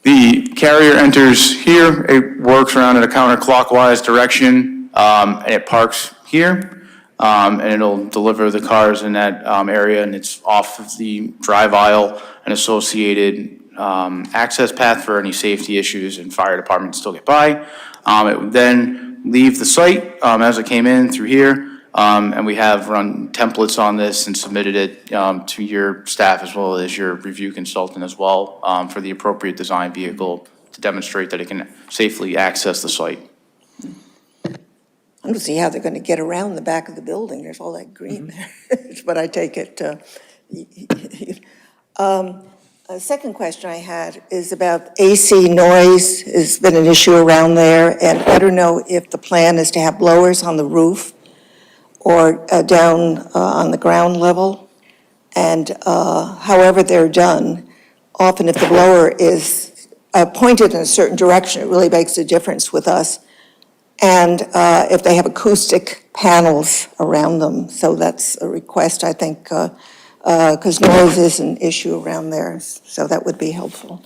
the carrier enters here, it works around in a counterclockwise direction, and it parks here. And it'll deliver the cars in that area, and it's off of the drive aisle and associated access path for any safety issues and fire department still get by. It would then leave the site as it came in through here. And we have run templates on this and submitted it to your staff as well as your review consultant as well for the appropriate design vehicle to demonstrate that it can safely access the site. I don't see how they're going to get around the back of the building. There's all that green there. But I take it. A second question I had is about AC noise. Has been an issue around there, and I don't know if the plan is to have blowers on the roof or down on the ground level. And however they're done, often if the blower is pointed in a certain direction, it really makes a difference with us. And if they have acoustic panels around them. So that's a request, I think, because noise is an issue around there, so that would be helpful.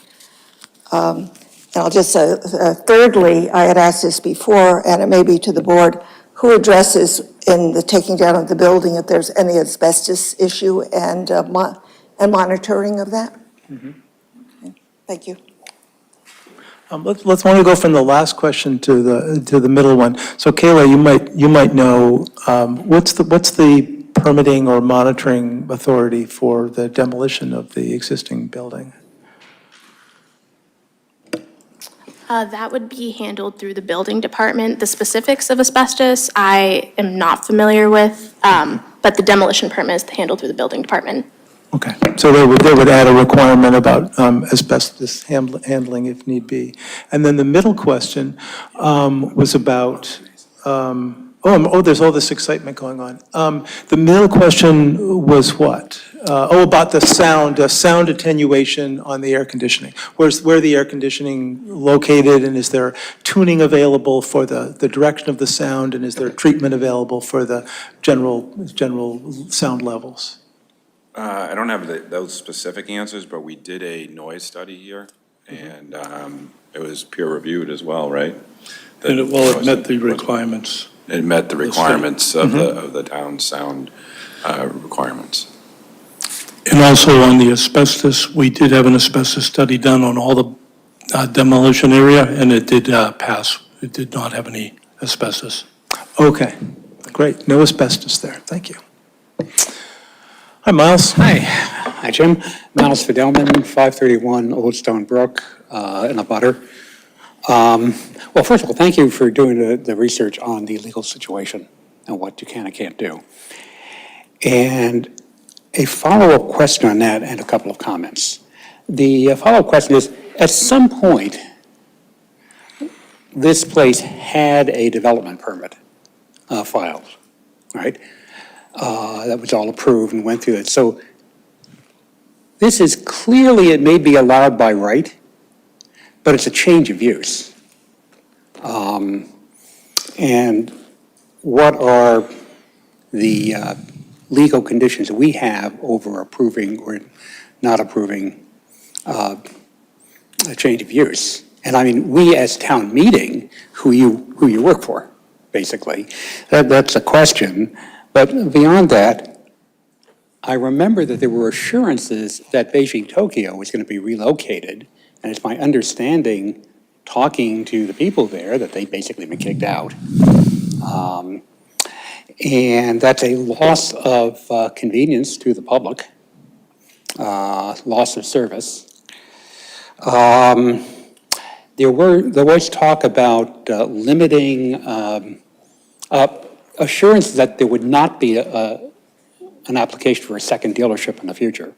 And I'll just, thirdly, I had asked this before, and it may be to the board, who addresses in the taking down of the building if there's any asbestos issue and monitoring of that? Okay. Thank you. Let's want to go from the last question to the middle one. So Kayla, you might know, what's the permitting or monitoring authority for the demolition of the existing building? That would be handled through the building department. The specifics of asbestos, I am not familiar with, but the demolition permit is handled through the building department. Okay, so they would add a requirement about asbestos handling if need be. And then the middle question was about There's all this excitement going on. The middle question was what? About the sound attenuation on the air conditioning. Where the air conditioning located, and is there tuning available for the direction of the sound, and is there treatment available for the general sound levels? I don't have those specific answers, but we did a noise study here, and it was peer-reviewed as well, right? And it met the requirements. It met the requirements of the town sound requirements. And also on the asbestos, we did have an asbestos study done on all the demolition area, and it did pass. It did not have any asbestos. Okay, great. No asbestos there. Thank you. Hi, Miles. Hi, Jim. Miles Fidelman, 531 Old Stone Brook, in a butter. Well, first of all, thank you for doing the research on the legal situation and what you can and can't do. And a follow-up question on that and a couple of comments. The follow-up question is, at some point, this place had a development permit filed, right? That was all approved and went through it. So this is clearly, it may be allowed by right, but it's a change of use. And what are the legal conditions we have over approving or not approving a change of use? And I mean, we as town meeting, who you work for, basically, that's a question. But beyond that, I remember that there were assurances that Beijing Tokyo was going to be relocated, and it's my understanding, talking to the people there, that they basically been kicked out. And that's a loss of convenience to the public, loss of service. There was talk about limiting assurance that there would not be an application for a second dealership in the future.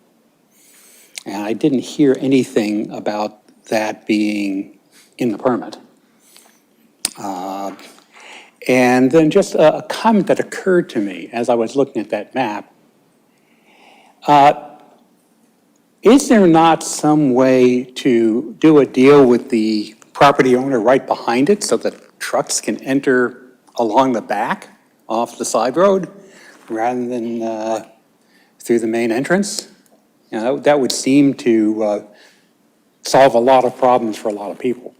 And I didn't hear anything about that being in the permit. And then just a comment that occurred to me as I was looking at that map. Is there not some way to do a deal with the property owner right behind it so that trucks can enter along the back off the side road rather than through the main entrance? You know, that would seem to solve a lot of problems for a lot of people.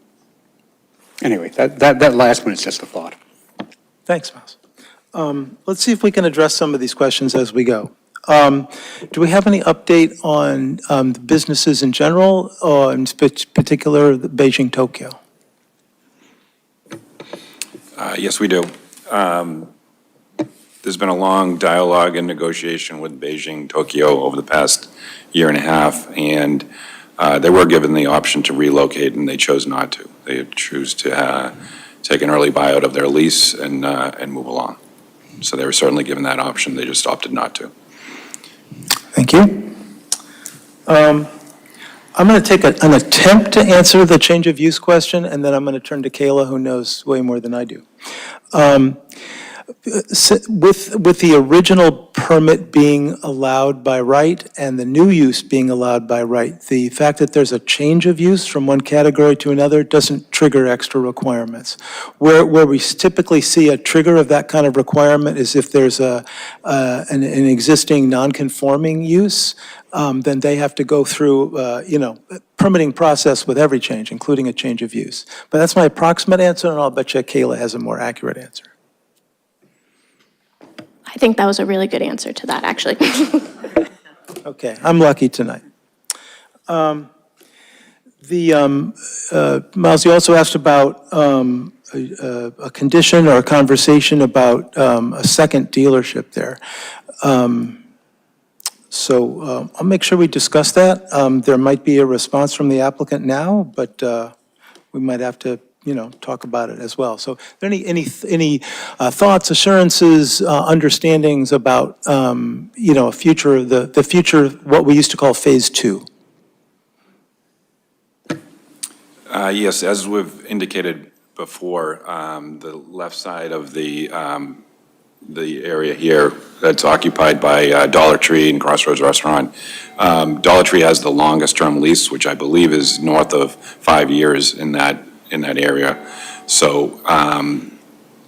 Anyway, that last one is just a thought. Thanks, Miles. Let's see if we can address some of these questions as we go. Do we have any update on the businesses in general, or in particular, the Beijing Tokyo? Yes, we do. There's been a long dialogue and negotiation with Beijing Tokyo over the past year and a half, and they were given the option to relocate, and they chose not to. They choose to take an early buyout of their lease and move along. So they were certainly given that option. They just opted not to. Thank you. I'm going to take an attempt to answer the change of use question, and then I'm going to turn to Kayla, who knows way more than I do. With the original permit being allowed by right and the new use being allowed by right, the fact that there's a change of use from one category to another doesn't trigger extra requirements. Where we typically see a trigger of that kind of requirement is if there's an existing non-conforming use, then they have to go through, permitting process with every change, including a change of use. But that's my approximate answer, and I'll bet you Kayla has a more accurate answer. I think that was a really good answer to that, actually. Okay, I'm lucky tonight. Miles, you also asked about a condition or a conversation about a second dealership there. So I'll make sure we discuss that. There might be a response from the applicant now, but we might have to talk about it as well. So, are there any thoughts, assurances, understandings about, future, the future, what we used to call phase 2? Yes, as we've indicated before, the left side of the area here that's occupied by Dollar Tree and Crossroads Restaurant. Dollar Tree has the longest term lease, which I believe is north of 5 years in that area. So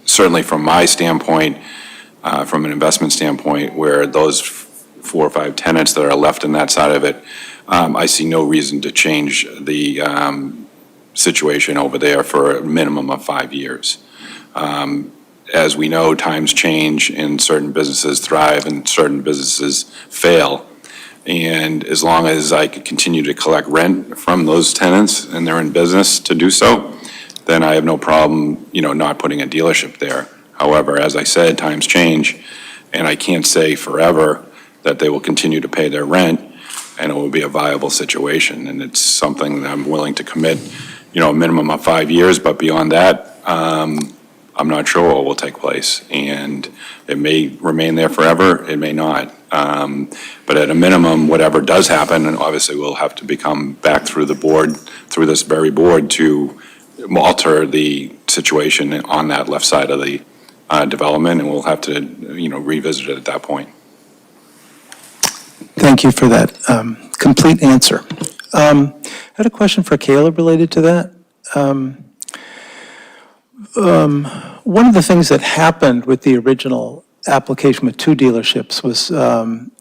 certainly from my standpoint, from an investment standpoint, where those 4 or 5 tenants that are left in that side of it, I see no reason to change the situation over there for a minimum of 5 years. As we know, times change and certain businesses thrive and certain businesses fail. And as long as I could continue to collect rent from those tenants and they're in business to do so, then I have no problem, not putting a dealership there. However, as I said, times change, and I can't say forever that they will continue to pay their rent and it will be a viable situation. And it's something that I'm willing to commit, a minimum of 5 years, but beyond that, I'm not sure what will take place. And it may remain there forever, it may not. But at a minimum, whatever does happen, and obviously we'll have to come back through the board, through this very board, to alter the situation on that left side of the development, and we'll have to, revisit it at that point. Thank you for that complete answer. I had a question for Kayla related to that. One of the things that happened with the original application with 2 dealerships was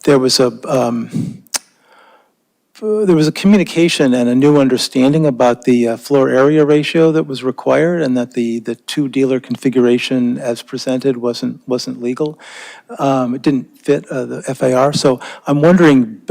there was a communication and a new understanding about the floor area ratio that was required, and that the 2-dealer configuration as presented wasn't legal. It didn't fit the FAR. So I'm wondering,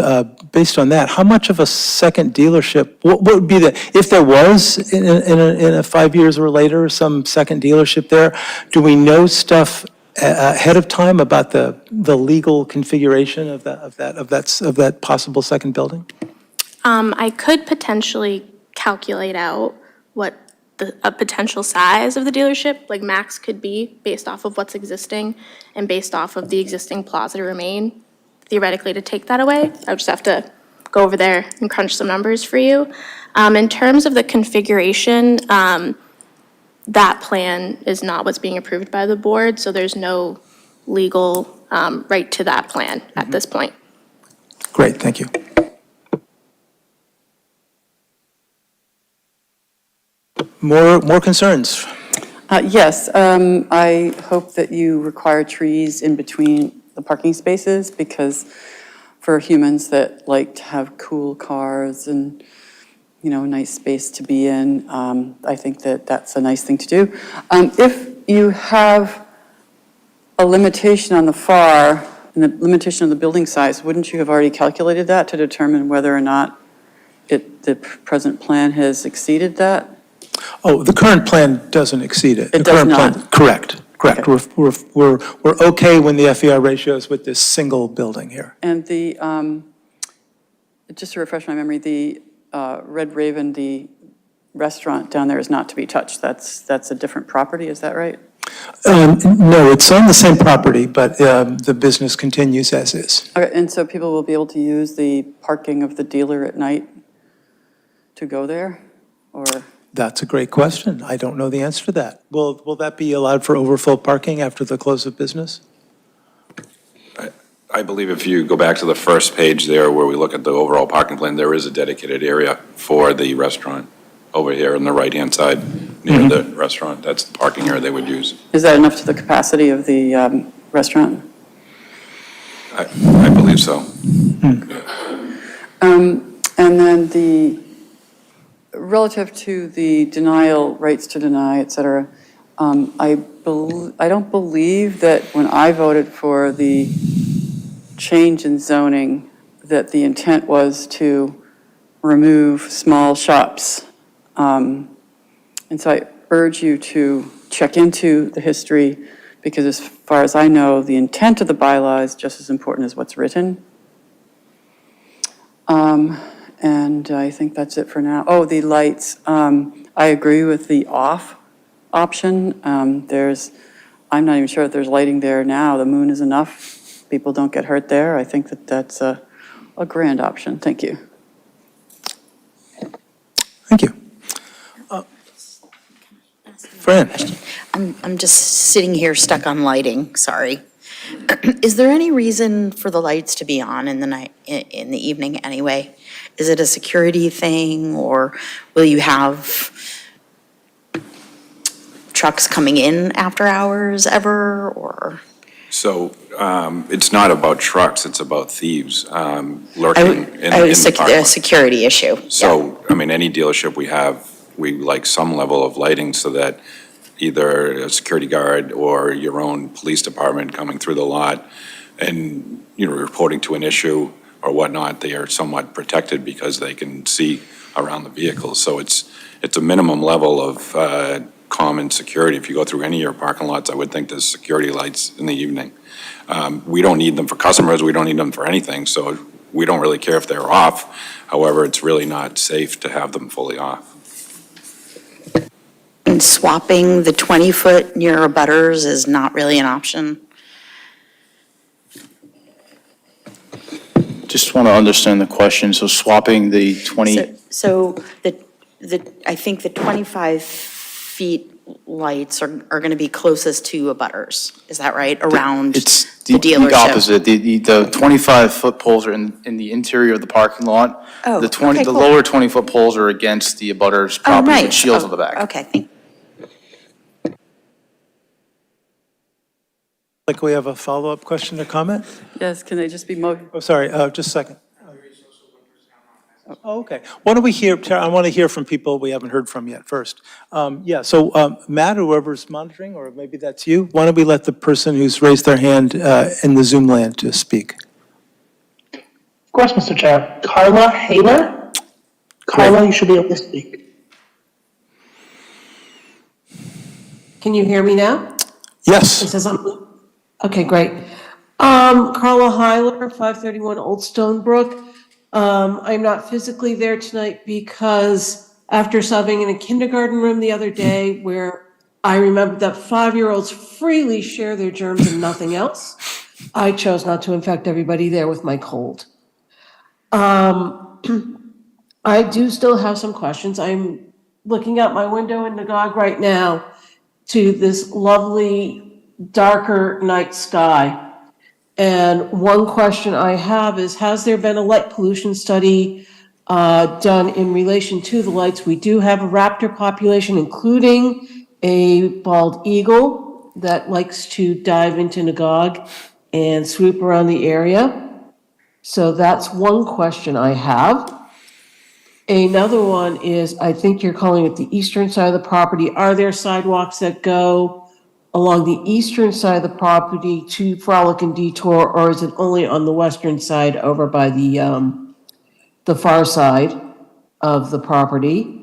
based on that, how much of a second dealership, what would be if there was in a 5 years or later some second dealership there, do we know stuff ahead of time about the legal configuration of that possible second building? I could potentially calculate out what a potential size of the dealership, like max, could be based off of what's existing and based off of the existing plaza to remain, theoretically, to take that away. I would just have to go over there and crunch some numbers for you. In terms of the configuration, that plan is not what's being approved by the board, so there's no legal right to that plan at this point. Great, thank you. More concerns? Yes, I hope that you require trees in between the parking spaces, because for humans that like to have cool cars and, a nice space to be in, I think that that's a nice thing to do. If you have a limitation on the FAR and the limitation of the building size, wouldn't you have already calculated that to determine whether or not the present plan has exceeded that? Oh, the current plan doesn't exceed it. It does not? Correct. Okay. We're okay when the FER ratios with this single building here. And just to refresh my memory, the Red Raven, the restaurant down there is not to be touched. That's a different property, is that right? No, it's on the same property, but the business continues as is. Okay, and so people will be able to use the parking of the dealer at night to go there, or? That's a great question. I don't know the answer to that. Will that be allowed for overflow parking after the close of business? I believe if you go back to the first page there where we look at the overall parking plan, there is a dedicated area for the restaurant over here on the right-hand side near the restaurant. That's the parking area they would use. Is that enough to the capacity of the restaurant? I believe so. And then relative to the denial, rights to deny, et cetera, I don't believe that when I voted for the change in zoning, that the intent was to remove small shops. And so I urge you to check into the history, because as far as I know, the intent of the bylaw is just as important as what's written. And I think that's it for now. Oh, the lights. I agree with the off option. I'm not even sure if there's lighting there now. The moon is enough. People don't get hurt there. I think that that's a grand option. Thank you. Thank you. Fran? I'm just sitting here stuck on lighting, sorry. Is there any reason for the lights to be on in the night, in the evening anyway? Is it a security thing, or will you have trucks coming in after hours ever, or? So it's not about trucks, it's about thieves lurking in the A parking lot. security issue. So, I mean, any dealership we have, we like some level of lighting so that either a security guard or your own police department coming through the lot and, you know, reporting to an issue or whatnot, they are somewhat protected because they can see around the vehicles. So it's a minimum level of common security. If you go through any of your parking lots, I would think there's security lights in the evening. We don't need them for customers, we don't need them for anything, so we don't really care if they're off. However, it's really not safe to have them fully off. And swapping the 20-foot near abutters is not really an option? Just want to understand the question. So swapping the 20, So I think the 25 feet lights are going to be closest to abutters, is that right? Around it's the dealership? the opposite. The 25-foot poles are in the interior of the parking lot. Oh, The okay, the cool. lower 20-foot poles are against the abutters Oh, property with nice. shields Oh, on the back. Okay, thank you. Like we have a follow-up question or comment? Yes, can they just be Oh, sorry, just a second. Oh, okay. Why don't we hear, I want to hear from people we haven't heard from yet first. Yeah, so Matt, whoever's monitoring, or maybe that's you, why don't we let the person who's raised their hand in the Zoom land to speak? Of course, Mr. Chair. Carla Haler? Carla, you should be able to speak. Can you hear me now? Yes. It says okay, great. Carla Heiler, 531 Old Stonebrook. I'm not physically there tonight because after subbing in a kindergarten room the other day where I remembered that 5-year-olds freely share their germs and nothing else, I chose not to infect everybody there with my cold. I do still have some questions. I'm looking out my window in Nagog right now to this lovely darker night sky. And one question I have is, has there been a light pollution study done in relation to the lights? We do have a raptor population, including a bald eagle that likes to dive into Nagog and swoop around the area. So that's one question I have. Another one is, I think you're calling it the eastern side of the property. Are there sidewalks that go along the eastern side of the property to Frolic and Detour, or is it only on the western side over by the far side of the property?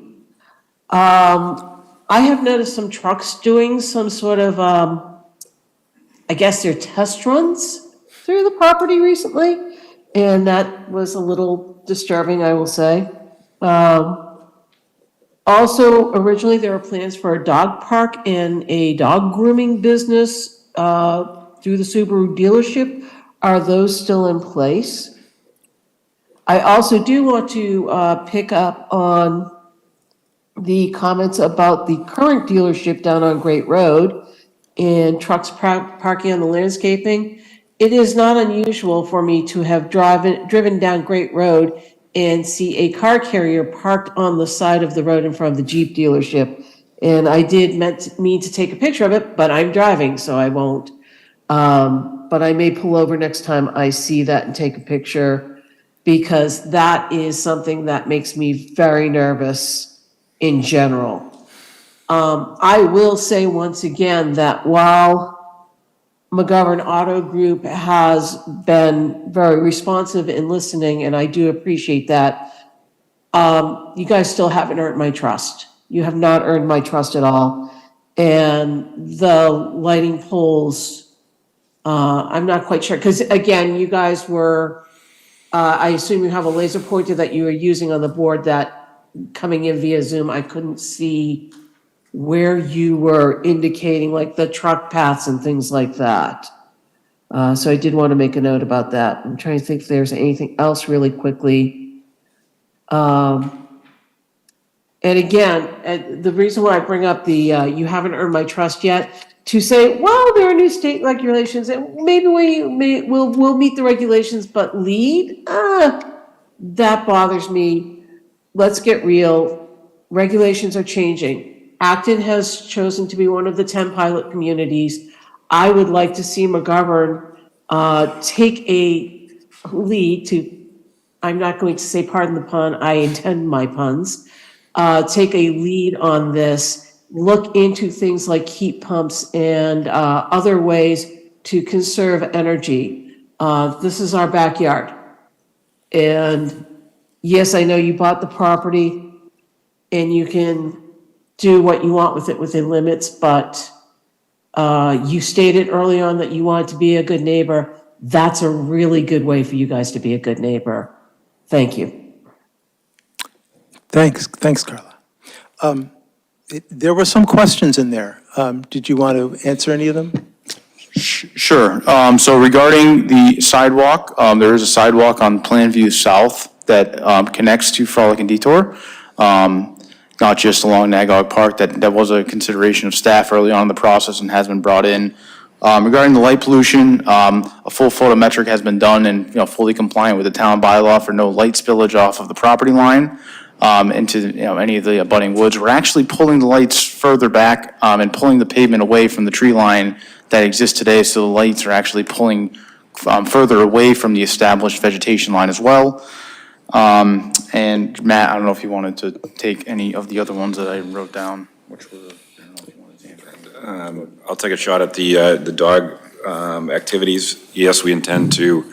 I have noticed some trucks doing some sort of, I guess they're test runs through the property recently, and that was a little disturbing, I will say. Also, originally, there were plans for a dog park and a dog grooming business through the Subaru dealership. Are those still in place? I also do want to pick up on the comments about the current dealership down on Great Road and trucks parking on the landscaping. It is not unusual for me to have driven down Great Road and see a car carrier parked on the side of the road in front of the Jeep dealership. And I did mean to take a picture of it, but I'm driving, so I won't. But I may pull over next time I see that and take a picture, because that is something that makes me very nervous in general. I will say once again that while McGovern Auto Group has been very responsive in listening, and I do appreciate that, you guys still haven't earned my trust. You have not earned my trust at all. And the lighting poles, I'm not quite sure, because again, you guys were, I assume you have a laser pointer that you were using on the board that coming in via Zoom, I couldn't see where you were indicating like the truck paths and things like that. So I did want to make a note about that. I'm trying to think if there's anything else really quickly. And again, the reason why I bring up the, you haven't earned my trust yet, to say, well, there are new state regulations, and maybe we'll meet the regulations, but lead, that bothers me. Let's get real. Regulations are changing. Acton has chosen to be one of the 10 pilot communities. I would like to see McGovern take a lead to, I'm not going to say pardon the pun, I intend my puns, take a lead on this, look into things like heat pumps and other ways to conserve energy. This is our backyard. And yes, I know you bought the property and you can do what you want with it within limits, but you stated early on that you wanted to be a good neighbor. That's a really good way for you guys to be a good neighbor. Thank you. Thanks, Carla. There were some questions in there. Did you want to answer any of them? Sure. So regarding the sidewalk, there is a sidewalk on Plainview South that connects to Frolic and Detour, not just along Nagog Park. That was a consideration of staff early on in the process and has been brought in. Regarding the light pollution, a full photometric has been done and fully compliant with the town bylaw for no light spillage off of the property line into any of the abutting woods. We're actually pulling the lights further back and pulling the pavement away from the tree line that exists today, so the lights are actually pulling further away from the established vegetation line as well. And Matt, I don't know if you wanted to take any of the other ones that I wrote down, which were, I don't know if you wanted to answer. I'll take a shot at the dog activities. Yes, we intend to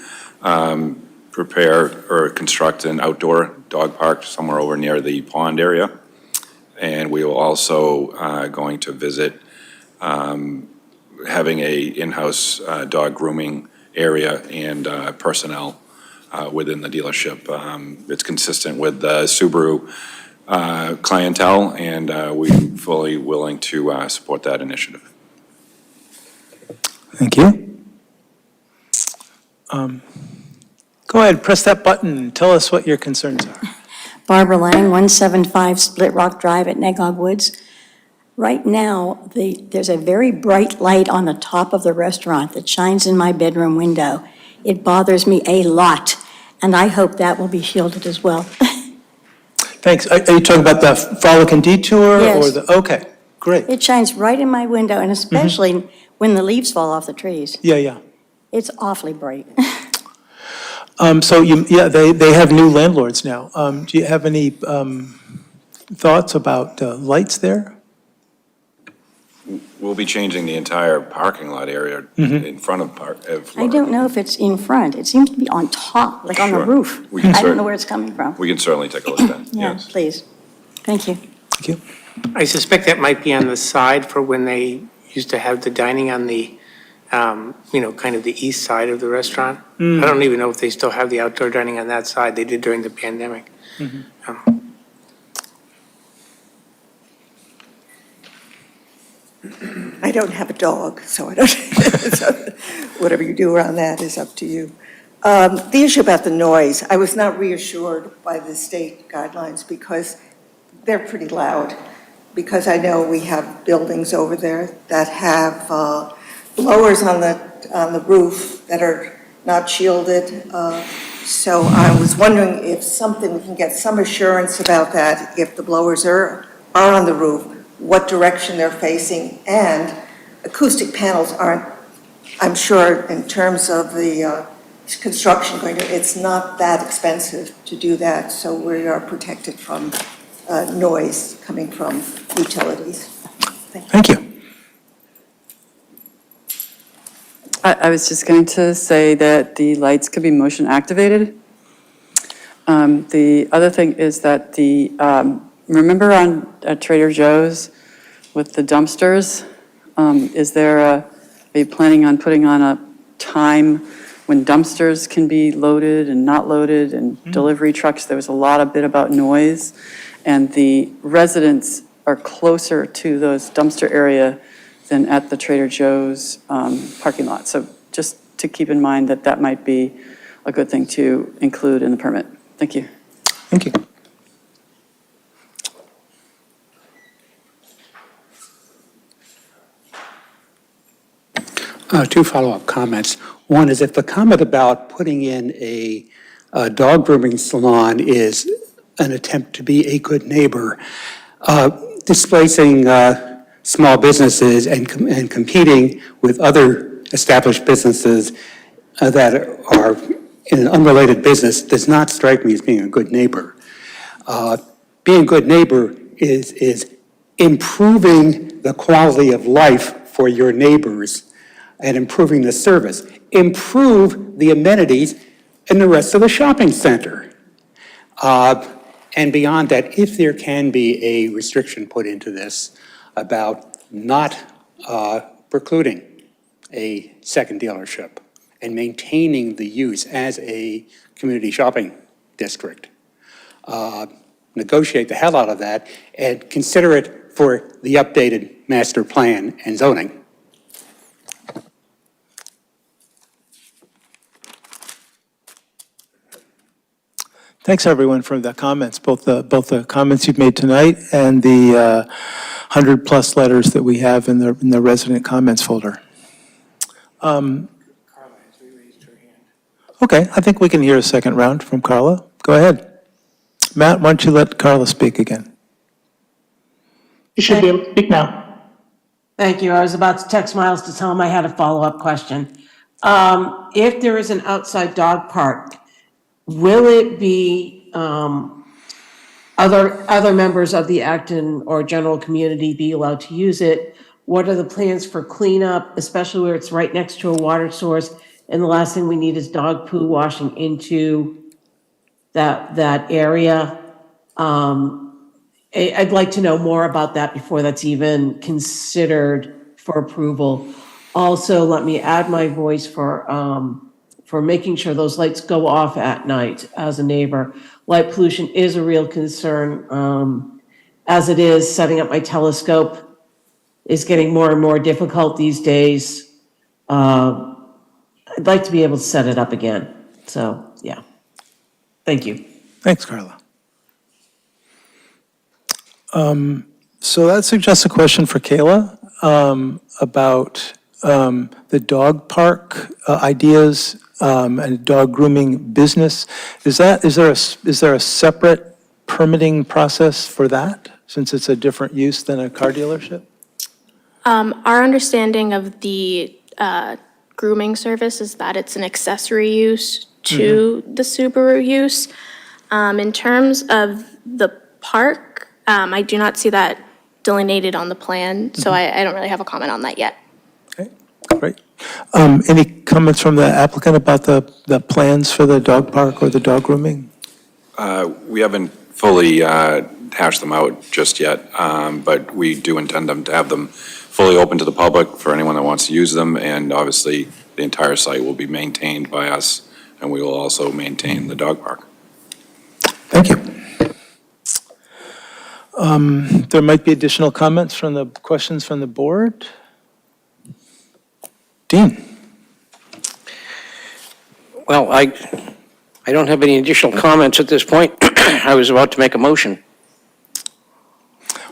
prepare or construct an outdoor dog park somewhere over near the pond area. And we will also going to visit having a in-house dog grooming area and personnel within the dealership. It's consistent with the Subaru clientele, and we're fully willing to support that initiative. Thank you. Go ahead, press that button and tell us what your concerns are. Barbara Lang, 175 Split Rock Drive at Nagog Woods. Right now, there's a very bright light on the top of the restaurant that shines in my bedroom window. It bothers me a lot, and I hope that will be shielded as well. Thanks. Are you talking about the Frolic and Detour? Yes. Or the? Okay, great. It shines right in my window, and especially when the leaves fall off the trees. Yeah. It's awfully bright. So they have new landlords now. Do you have any thoughts about lights there? We'll be changing the entire parking lot area in front of I don't know if it's in front. It seems to be on top, like on the Sure. roof. We can I don't know where it's coming from. We can certainly take a look at that, Yeah, yes. please. Thank you. Thank you. I suspect that might be on the side for when they used to have the dining on the, kind of the east side of the restaurant. I don't even know if they still have the outdoor dining on that side. They did during the pandemic. I don't have a dog, so I don't, so whatever you do around that is up to you. The issue about the noise, I was not reassured by the state guidelines because they're pretty loud. Because I know we have buildings over there that have blowers on the roof that are not shielded. So I was wondering if we can get some assurance about that, if the blowers are on the roof, what direction they're facing, and acoustic panels aren't, I'm sure, in terms of the construction it's not that expensive to do that, so we are protected from noise coming from utilities. Thank you. I was just going to say that the lights could be motion activated. The other thing is that remember at Trader Joe's with the dumpsters? Are you planning on putting on a time when dumpsters can be loaded and not loaded and delivery trucks? There was a lot of bit about noise, and the residents are closer to those dumpster area than at the Trader Joe's parking lot. So just to keep in mind that might be a good thing to include in the permit. Thank you. Thank you. Two follow-up comments. One is if the comment about putting in a dog grooming salon is an attempt to be a good neighbor, displacing small businesses and competing with other established businesses that are in an unrelated business does not strike me as being a good neighbor. Being a good neighbor is improving the quality of life for your neighbors and improving the service. Improve the amenities in the rest of the shopping center. And beyond that, if there can be a restriction put into this about not precluding a second dealership and maintaining the use as a community shopping district, negotiate the hell out of that and consider it for the updated master plan and zoning. Thanks, everyone, for the comments, both the comments you've made tonight and the 100-plus letters that we have in the resident comments folder. Carla has raised her hand. Okay, I think we can hear a second round from Carla. Go ahead. Matt, why don't you let Carla speak again? You should be able to speak now. Thank you. I was about to text Miles to tell him I had a follow-up question. If there is an outside dog park, will it be other members of the Acton or general community be allowed to use it? What are the plans for cleanup, especially where it's right next to a water source? And the last thing we need is dog poo washing into that area. I'd like to know more about that before that's even considered for approval. Also, let me add my voice for making sure those lights go off at night as a neighbor. Light pollution is a real concern. As it is, setting up my telescope is getting more and more difficult these days. I'd like to be able to set it up again. So, yeah. Thank you. Thanks, Carla. So that suggests a question for Kayla about the dog park ideas and dog grooming business. Is there a separate permitting process for that, since it's a different use than a car dealership? Our understanding of the grooming service is that it's an accessory use to the Subaru use. In terms of the park, I do not see that delineated on the plan, so I don't really have a comment on that yet. Okay, great. Any comments from the applicant about the plans for the dog park or the dog grooming? We haven't fully hashed them out just yet, but we do intend to have them fully open to the public for anyone that wants to use them, and obviously the entire site will be maintained by us, and we will also maintain the dog park. Thank you. There might be additional comments from the questions from the board. Dean. Well, I don't have any additional comments at this point. I was about to make a motion.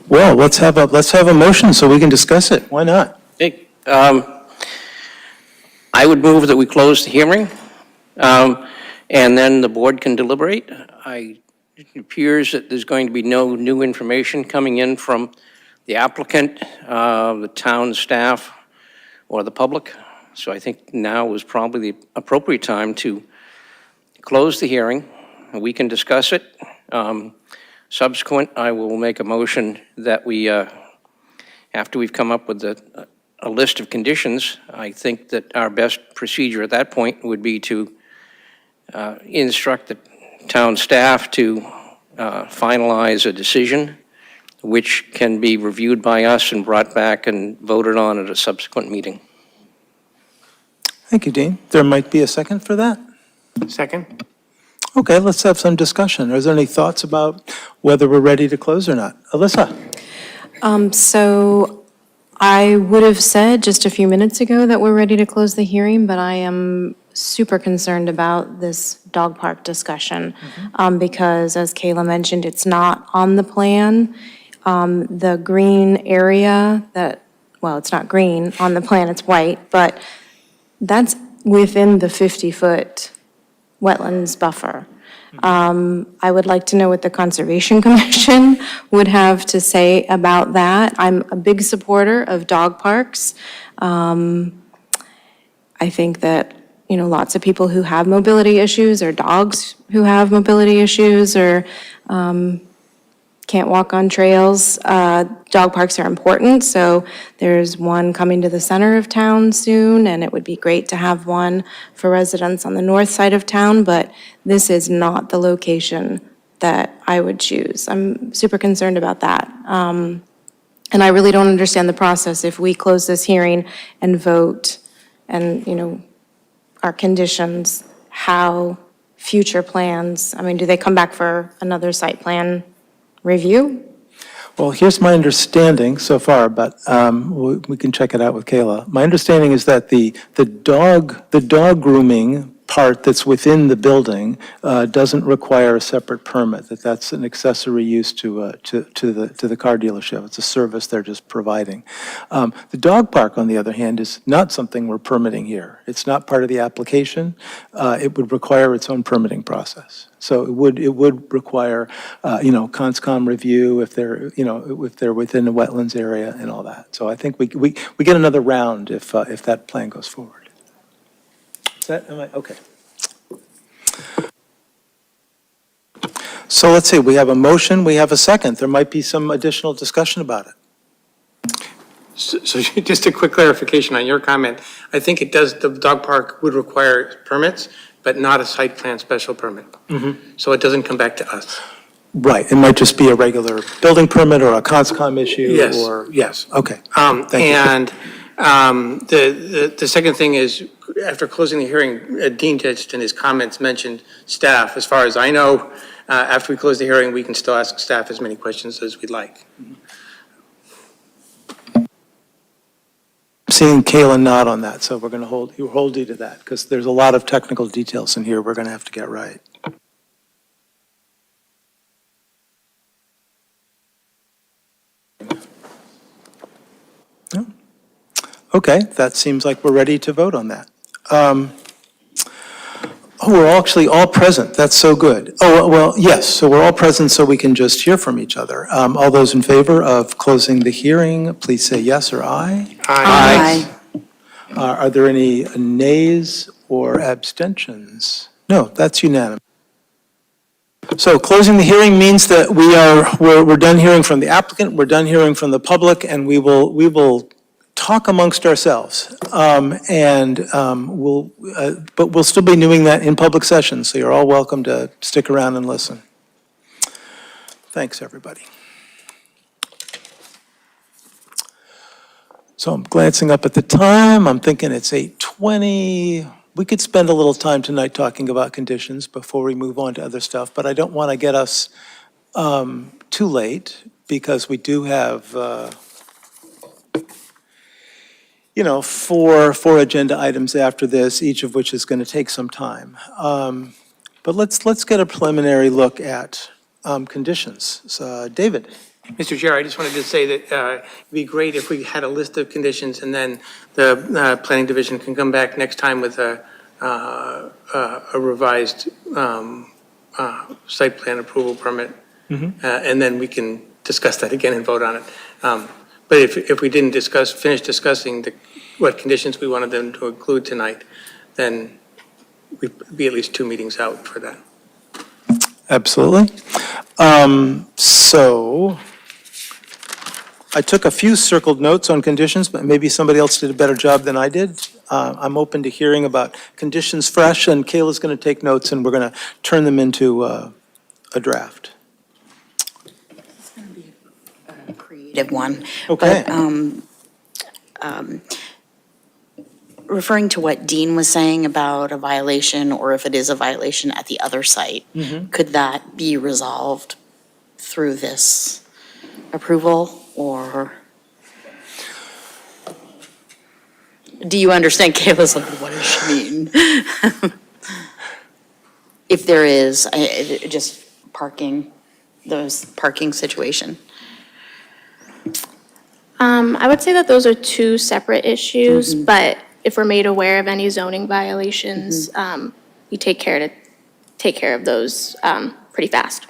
Well, let's have a motion so we can discuss it. Why not? Hey, I would move that we close the hearing, and then the board can deliberate. It appears that there's going to be no new information coming in from the applicant, the town staff, or the public. So I think now is probably the appropriate time to close the hearing, and we can discuss it. Subsequent, I will make a motion that we, after we've come up with a list of conditions, I think that our best procedure at that point would be to instruct the town staff to finalize a decision which can be reviewed by us and brought back and voted on at a subsequent meeting. Thank you, Dean. There might be a second for that? Second? Okay, let's have some discussion. Are there any thoughts about whether we're ready to close or not? Alyssa? So I would have said just a few minutes ago that we're ready to close the hearing, but I am super concerned about this dog park discussion because, as Kayla mentioned, it's not on the plan. The green area well, it's not green on the plan, it's white, but that's within the 50-foot wetlands buffer. I would like to know what the Conservation Commission would have to say about that. I'm a big supporter of dog parks. I think that, lots of people who have mobility issues, or dogs who have mobility issues, or can't walk on trails, dog parks are important. So there's one coming to the center of town soon, and it would be great to have one for residents on the north side of town, but this is not the location that I would choose. I'm super concerned about that. And I really don't understand the process if we close this hearing and vote and, our conditions, how future plans, do they come back for another site plan review? Well, here's my understanding so far, but we can check it out with Kayla. My understanding is that the dog grooming part that's within the building doesn't require a separate permit, that's an accessory use to the car dealership. It's a service they're just providing. The dog park, on the other hand, is not something we're permitting here. It's not part of the application. It would require its own permitting process. So it would require, CONSCOM review if they're within the wetlands area and all that. So I think we get another round if that plan goes forward. Okay. So let's see, we have a motion, we have a second. There might be some additional discussion about it. So just a quick clarification on your comment. I think it does, the dog park would require permits, but not a site plan special permit. So it doesn't come back to us. Right, it might just be a regular building permit or a CONSCOM issue. Yes. Or, yes, okay. Thank you. And the second thing is, after closing the hearing, Dean just in his comments mentioned staff. As far as I know, after we close the hearing, we can still ask staff as many questions as we'd like. Seeing Kayla nod on that, so we're going to hold you to that, because there's a lot of technical details in here we're going to have to get right. Okay, that seems like we're ready to vote on that. We're actually all present. That's so good. Oh, well, yes, so we're all present so we can just hear from each other. All those in favor of closing the hearing, please say yes or aye. Aye. Are there any nays or abstentions? No, that's unanimous. So closing the hearing means that we're done hearing from the applicant, we're done hearing from the public, and we will talk amongst ourselves. But we'll still be doing that in public session, so you're all welcome to stick around and listen. Thanks, everybody. So I'm glancing up at the time. I'm thinking it's 8:20. We could spend a little time tonight talking about conditions before we move on to other stuff, but I don't want to get us too late, because we do have four agenda items after this, each of which is going to take some time. But let's get a preliminary look at conditions. So, David. Mr. Chair, I just wanted to say that it'd be great if we had a list of conditions, and then the Planning Division can come back next time with a revised site plan approval permit. And then we can discuss that again and vote on it. But if we didn't finish discussing what conditions we wanted them to include tonight, then we'd be at least 2 meetings out for that. Absolutely. So I took a few circled notes on conditions, but maybe somebody else did a better job than I did. I'm open to hearing about conditions fresh, and Kayla's going to take notes, and we're going to turn them into a draft. It's going to be a creative one. Okay. But, referring to what Dean was saying about a violation, or if it is a violation at the other site, could that be resolved through this approval, or do you understand? Kayla's like, what does she mean? If there is just those parking situation. I would say that those are two separate issues, but if we're made aware of any zoning violations, we take care of those pretty fast.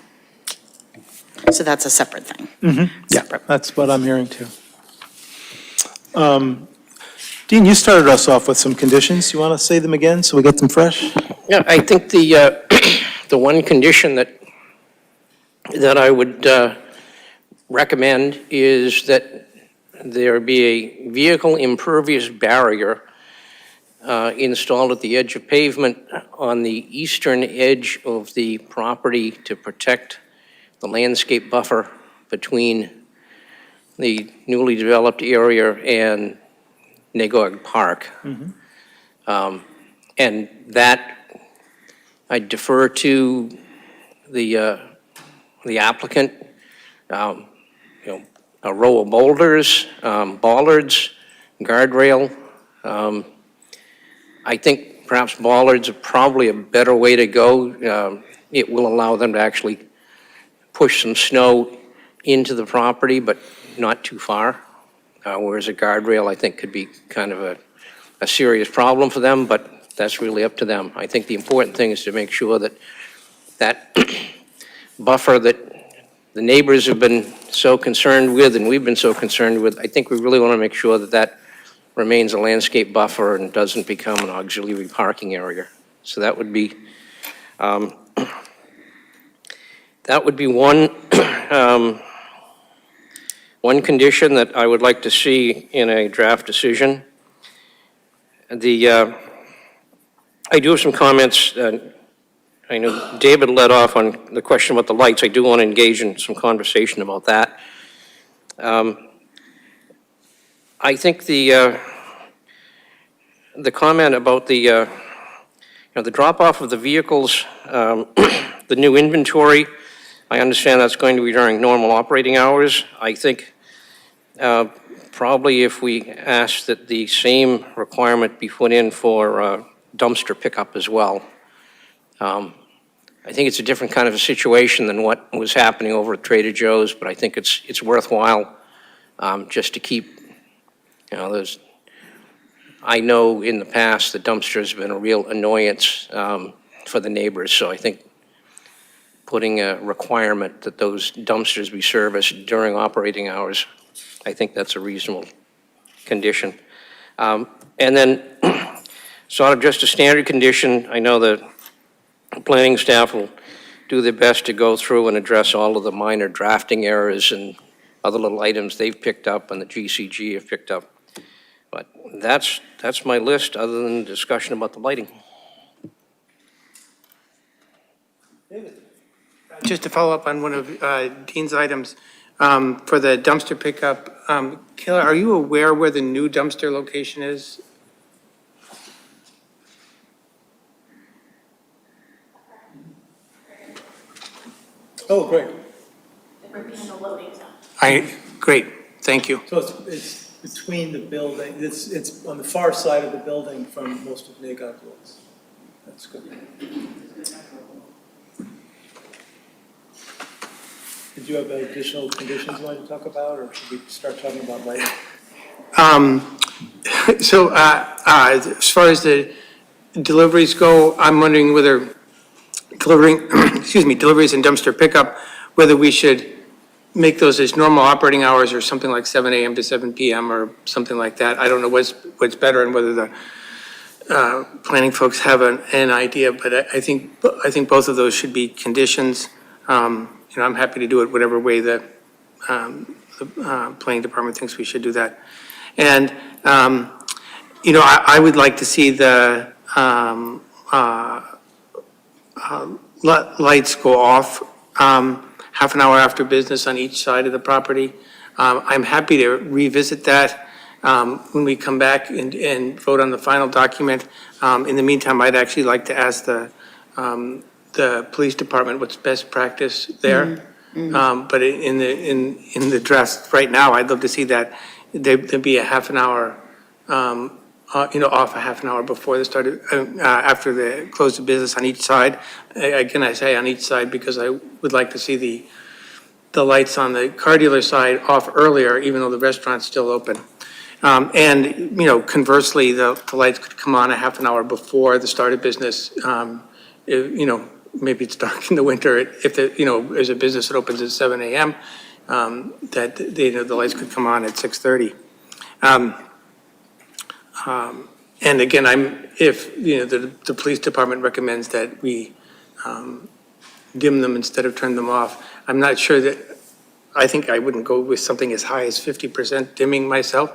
So that's a separate thing. Yeah, that's what I'm hearing too. Dean, you started us off with some conditions. You want to say them again so we get them fresh? Yeah, I think the, the one condition that I would recommend is that there be a vehicle impervious barrier installed at the edge of pavement on the eastern edge of the property to protect the landscape buffer between the newly developed area and Nagog Park. And that, I defer to the applicant. You know, a row of boulders, bollards, guardrail. I think perhaps bollards are probably a better way to go. It will allow them to actually push some snow into the property, but not too far. Whereas a guardrail, I think, could be kind of a serious problem for them, but that's really up to them. I think the important thing is to make sure that that buffer that the neighbors have been so concerned with and we've been so concerned with, I think we really want to make sure that that remains a landscape buffer and doesn't become an auxiliary parking area. So that would be one one condition that I would like to see in a draft decision. I do have some comments. I know David led off on the question about the lights. I do want to engage in some conversation about that. I think the comment about the drop-off of the vehicles, the new inventory, I understand that's going to be during normal operating hours. I think probably if we ask that the same requirement be put in for dumpster pickup as well. I think it's a different kind of a situation than what was happening over at Trader Joe's, but I think it's worthwhile just to keep, I know in the past the dumpsters have been a real annoyance for the neighbors, so I think putting a requirement that those dumpsters be serviced during operating hours, I think that's a reasonable condition. And then sort of just a standard condition, I know the planning staff will do their best to go through and address all of the minor drafting errors and other little items they've picked up and the GCG have picked up. But that's my list, other than discussion about the lighting. Just to follow up on one of Dean's items, for the dumpster pickup, Kayla, are you aware where the new dumpster location is? Oh, great. Great, thank you. So it's between the building, it's on the far side of the building from most of Nagog Woods. That's good. Did you have additional conditions you wanted to talk about, or should we start talking about lighting? So as far as the deliveries go, I'm wondering whether deliveries and dumpster pickup, whether we should make those as normal operating hours or something like 7 a.m. to 7 p.m. or something like that. I don't know what's better and whether the planning folks have an idea, but I think both of those should be conditions. I'm happy to do it whatever way the planning department thinks we should do that. And, I would like to see the lights go off half an hour after business on each side of the property. I'm happy to revisit that when we come back and vote on the final document. In the meantime, I'd actually like to ask the police department what's best practice there. But in the draft right now, I'd love to see that there'd be a half an hour, off a half an hour before the start of, after the close of business on each side. Again, I say on each side because I would like to see the lights on the car dealer side off earlier, even though the restaurant's still open. And, conversely, the lights could come on a half an hour before the start of business. Maybe it's dark in the winter, if there's a business that opens at 7 a.m., that, the lights could come on at 6:30. And again, if, the police department recommends that we dim them instead of turn them off, I'm not sure that, I think I wouldn't go with something as high as 50% dimming myself,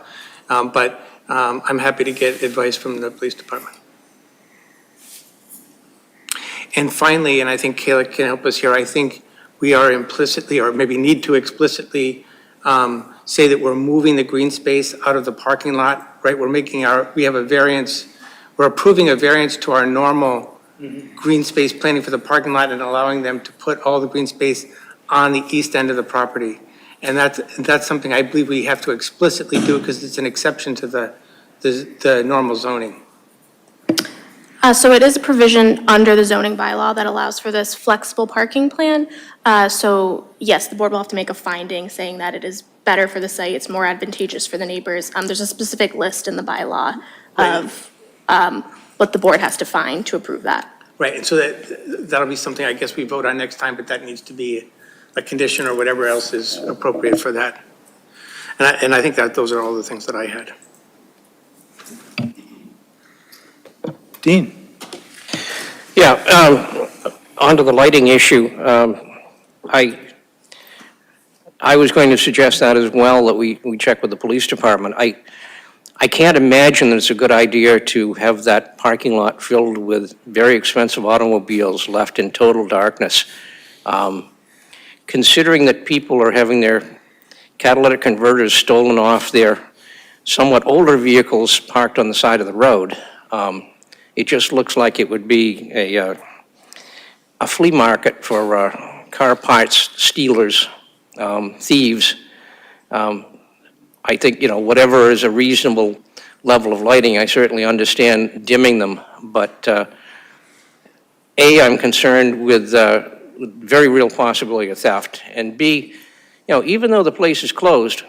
but I'm happy to get advice from the police department. And finally, and I think Kayla can help us here, I think we are implicitly, or maybe need to explicitly say that we're moving the green space out of the parking lot, right? We have a variance, we're approving a variance to our normal green space planning for the parking lot and allowing them to put all the green space on the east end of the property. And that's something I believe we have to explicitly do because it's an exception to the normal zoning. So it is a provision under the zoning bylaw that allows for this flexible parking plan. So yes, the board will have to make a finding saying that it is better for the site, it's more advantageous for the neighbors. There's a specific list in the bylaw of what the board has to find to approve that. Right, and so that'll be something I guess we vote on next time, but that needs to be a condition or whatever else is appropriate for that. And I think that those are all the things that I had. Dean? Yeah, onto the lighting issue. I was going to suggest that as well, that we check with the police department. I can't imagine that it's a good idea to have that parking lot filled with very expensive automobiles left in total darkness. Considering that people are having their catalytic converters stolen off their somewhat older vehicles parked on the side of the road, it just looks like it would be a flea market for car parts stealers, thieves. I think, whatever is a reasonable level of lighting, I certainly understand dimming them, but A, I'm concerned with very real possibility of theft, and B, even though the place is closed,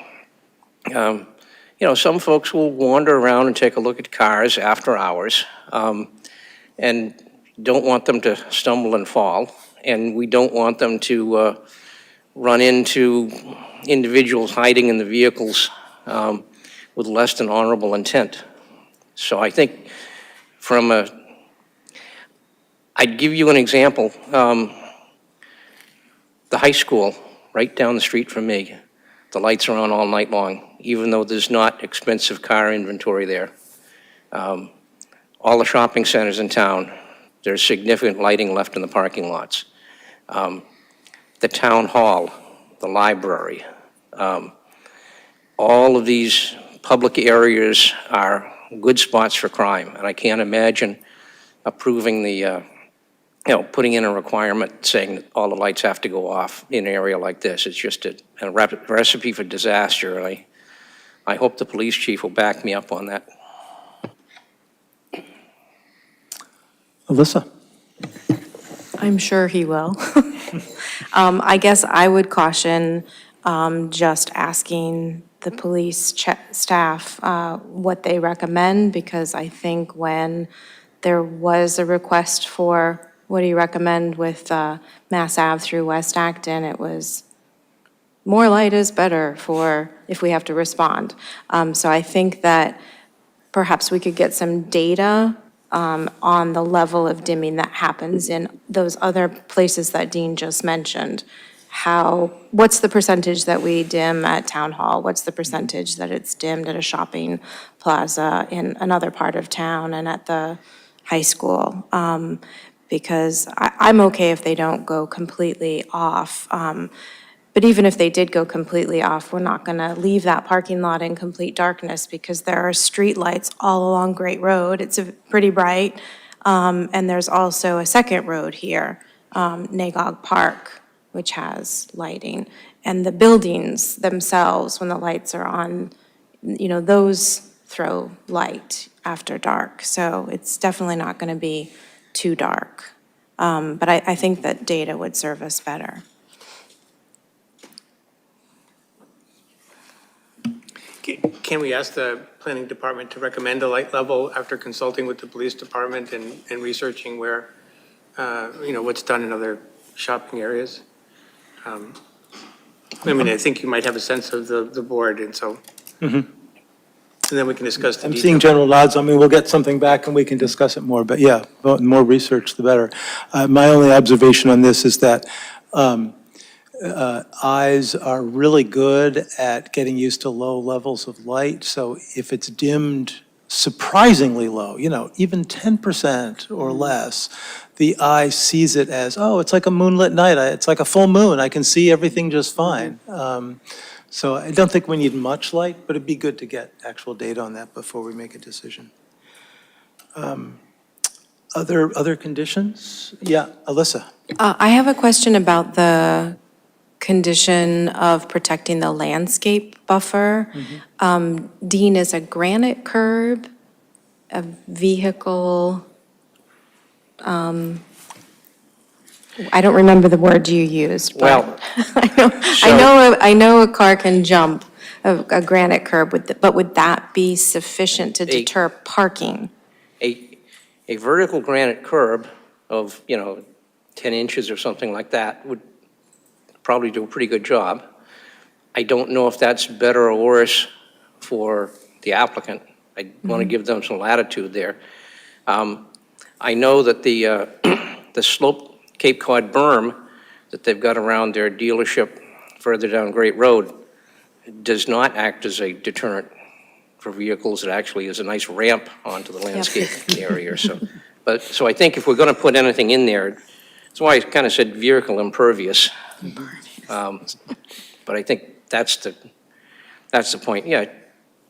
some folks will wander around and take a look at cars after hours, and don't want them to stumble and fall, and we don't want them to run into individuals hiding in the vehicles with less than honorable intent. So I think I'd give you an example. The high school, right down the street from me, the lights are on all night long, even though there's not expensive car inventory there. All the shopping centers in town, there's significant lighting left in the parking lots. The town hall, the library, all of these public areas are good spots for crime, and I can't imagine approving putting in a requirement saying that all the lights have to go off in an area like this. It's just a recipe for disaster, and I hope the police chief will back me up on that. Alyssa? I'm sure he will. I guess I would caution just asking the police staff what they recommend, because I think when there was a request for, what do you recommend with Mass Ave through West Acton, it was more light is better for if we have to respond. So I think that perhaps we could get some data on the level of dimming that happens in those other places that Dean just mentioned. What's the percentage that we dim at Town Hall? What's the percentage that it's dimmed at a shopping plaza in another part of town and at the high school? Because I'm okay if they don't go completely off. But even if they did go completely off, we're not gonna leave that parking lot in complete darkness because there are street lights all along Great Road. It's pretty bright. And there's also a second road here, Nagog Park, which has lighting. And the buildings themselves, when the lights are on, those throw light after dark. So it's definitely not gonna be too dark. But I think that data would serve us better. Can we ask the planning department to recommend a light level after consulting with the police department and researching where, what's done in other shopping areas? I think you might have a sense of the board, and so, and then we can discuss the I'm details. seeing general nods. I mean, we'll get something back and we can discuss it more, but yeah, the more research, the better. My only observation on this is that eyes are really good at getting used to low levels of light. So if it's dimmed surprisingly low, even 10% or less, the eye sees it as, oh, it's like a moonlit night. It's like a full moon. I can see everything just fine. So I don't think we need much light, but it'd be good to get actual data on that before we make a decision. Other conditions? Yeah, Alyssa. I have a question about the condition of protecting the landscape buffer. Dean, is a granite curb a vehicle? I don't remember the word you used, but Well, I know a car can jump a granite curb, but would that be sufficient to deter parking? A vertical granite curb of, 10 inches or something like that would probably do a pretty good job. I don't know if that's better or worse for the applicant. I want to give them some latitude there. I know that the slope Cape Cod berm that they've got around their dealership further down Great Road does not act as a deterrent for vehicles. It actually is a nice ramp onto the landscape area. So I think if we're going to put anything in there, that's why I kind of said vehicle impervious. But I think that's the point. Yeah,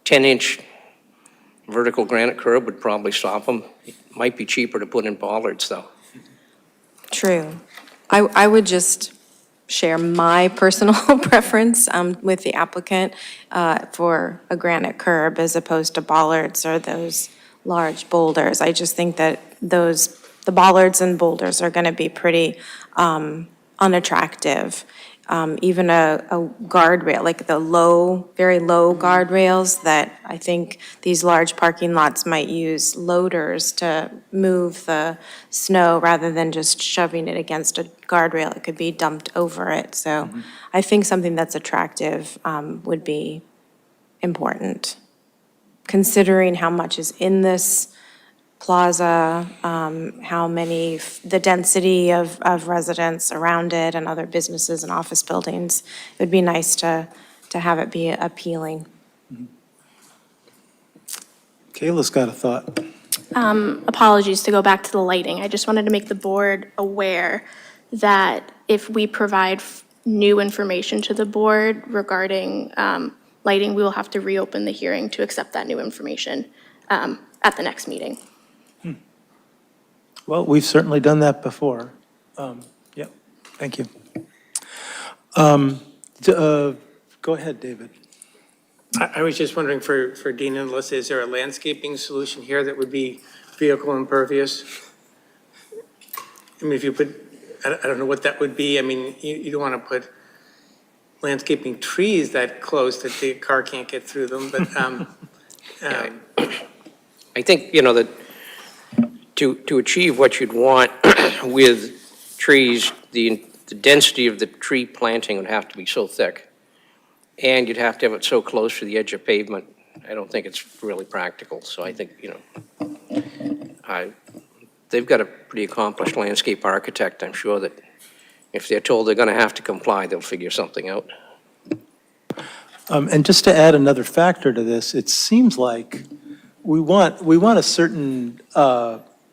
10-inch vertical granite curb would probably stop them. It might be cheaper to put in bollards, though. True. I would just share my personal preference with the applicant for a granite curb as opposed to bollards or those large boulders. I just think that the bollards and boulders are going to be pretty unattractive. Even a guardrail, like the very low guardrails that I think these large parking lots might use loaders to move the snow rather than just shoving it against a guardrail. It could be dumped over it. So I think something that's attractive would be important. Considering how much is in this plaza, the density of residents around it and other businesses and office buildings. It would be nice to have it be appealing. Kayla's got a thought. Apologies to go back to the lighting. I just wanted to make the board aware that if we provide new information to the board regarding lighting, we will have to reopen the hearing to accept that new information at the next meeting. Well, we've certainly done that before. Yep, thank you. Go ahead, David. I was just wondering for Dean and Alyssa, is there a landscaping solution here that would be vehicle impervious? I mean, if you put, I don't know what that would be. I mean, you don't want to put landscaping trees that close that the car can't get through them, but I think, that to achieve what you'd want with trees, the density of the tree planting would have to be so thick, and you'd have to have it so close to the edge of pavement. I don't think it's really practical. So I think, they've got a pretty accomplished landscape architect. I'm sure that if they're told they're going to have to comply, they'll figure something out. And just to add another factor to this, it seems like we want a certain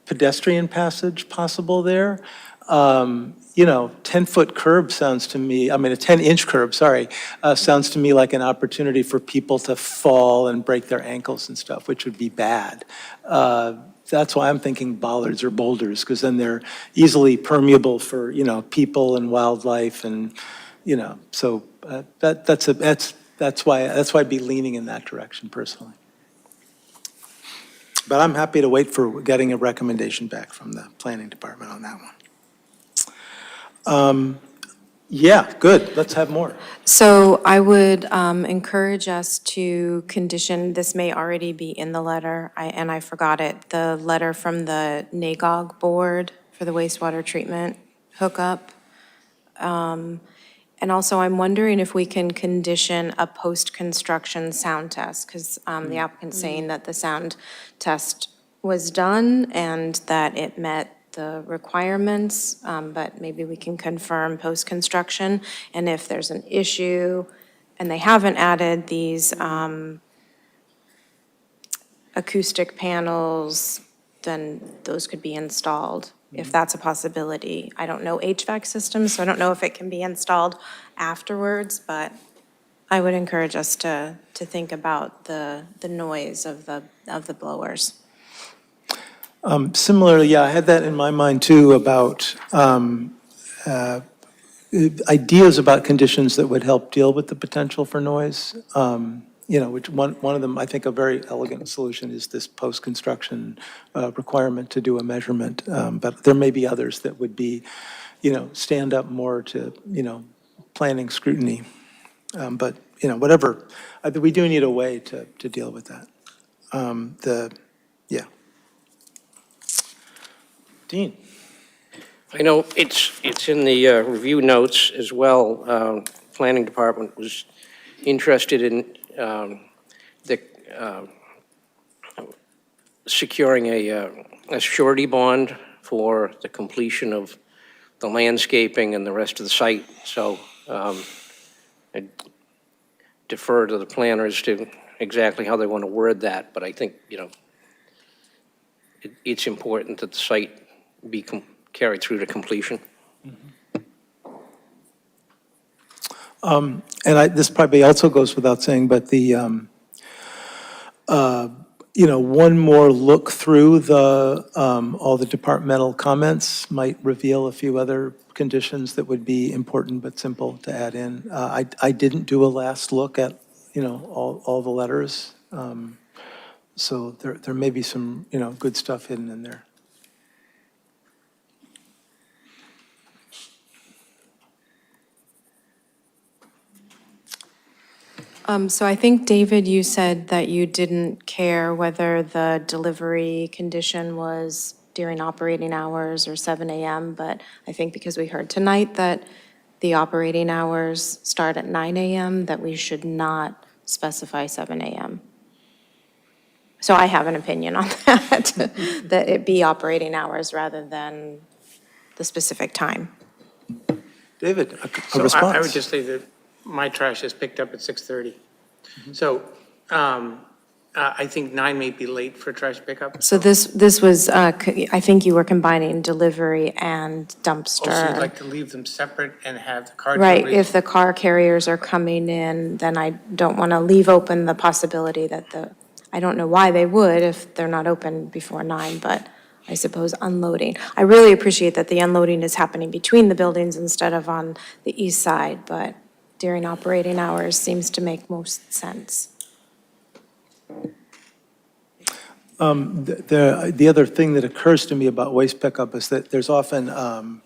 pedestrian passage possible there. 10-foot curb sounds to me, a 10-inch curb, sounds to me like an opportunity for people to fall and break their ankles and stuff, which would be bad. That's why I'm thinking bollards or boulders, because then they're easily permeable for, people and wildlife and, so that's why I'd be leaning in that direction personally. But I'm happy to wait for getting a recommendation back from the planning department on that one. Yeah, good, let's have more. So I would encourage us to condition, this may already be in the letter, and I forgot it, the letter from the NAGOG board for the wastewater treatment hookup. And also, I'm wondering if we can condition a post-construction sound test, because the applicant's saying that the sound test was done and that it met the requirements, but maybe we can confirm post-construction. And if there's an issue and they haven't added these acoustic panels, then those could be installed, if that's a possibility. I don't know HVAC systems, so I don't know if it can be installed afterwards, but I would encourage us to think about the noise of the blowers. Similarly, yeah, I had that in my mind too about ideas about conditions that would help deal with the potential for noise. Which one of them, I think a very elegant solution is this post-construction requirement to do a measurement. But there may be others that would be, stand up more to, planning scrutiny. But, whatever, we do need a way to deal with that. Yeah. Dean? I know it's in the review notes as well. Planning Department was interested in securing a surety bond for the completion of the landscaping and the rest of the site. So I defer to the planners to exactly how they want to word that, but I think, it's important that the site be carried through to completion. This probably also goes without saying, but one more look through all the departmental comments might reveal a few other conditions that would be important but simple to add in. I didn't do a last look at, all the letters. So there may be some, good stuff hidden in there. So I think, David, you said that you didn't care whether the delivery condition was during operating hours or 7 a.m., but I think because we heard tonight that the operating hours start at 9 a.m., that we should not specify 7 a.m. So I have an opinion on that, that it be operating hours rather than the specific time. David, a So response? I would just say that my trash is picked up at 6:30. So I think 9 may be late for trash pickup. So this was, I think you were combining delivery and dumpster. Also, you'd like to leave them separate and have the car Right, deliveries? if the car carriers are coming in, then I don't want to leave open the possibility that I don't know why they would if they're not open before 9, but I suppose unloading. I really appreciate that the unloading is happening between the buildings instead of on the east side, but during operating hours seems to make most sense. The other thing that occurs to me about waste pickup is that there's often, a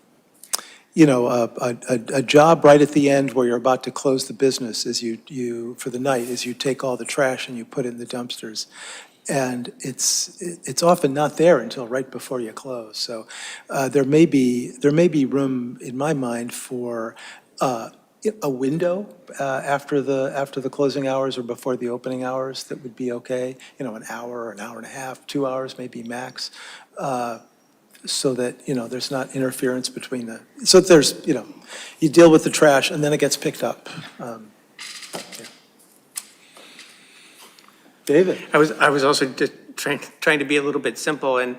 job right at the end where you're about to close the business as you for the night, as you take all the trash and you put it in the dumpsters. And it's often not there until right before you close. So there may be room, in my mind, for a window after the closing hours or before the opening hours that would be okay. An hour and a half, 2 hours maybe max, so that there's not interference between so that there's you deal with the trash and then it gets picked up. Yeah. David. I was also just trying to be a little bit simple, and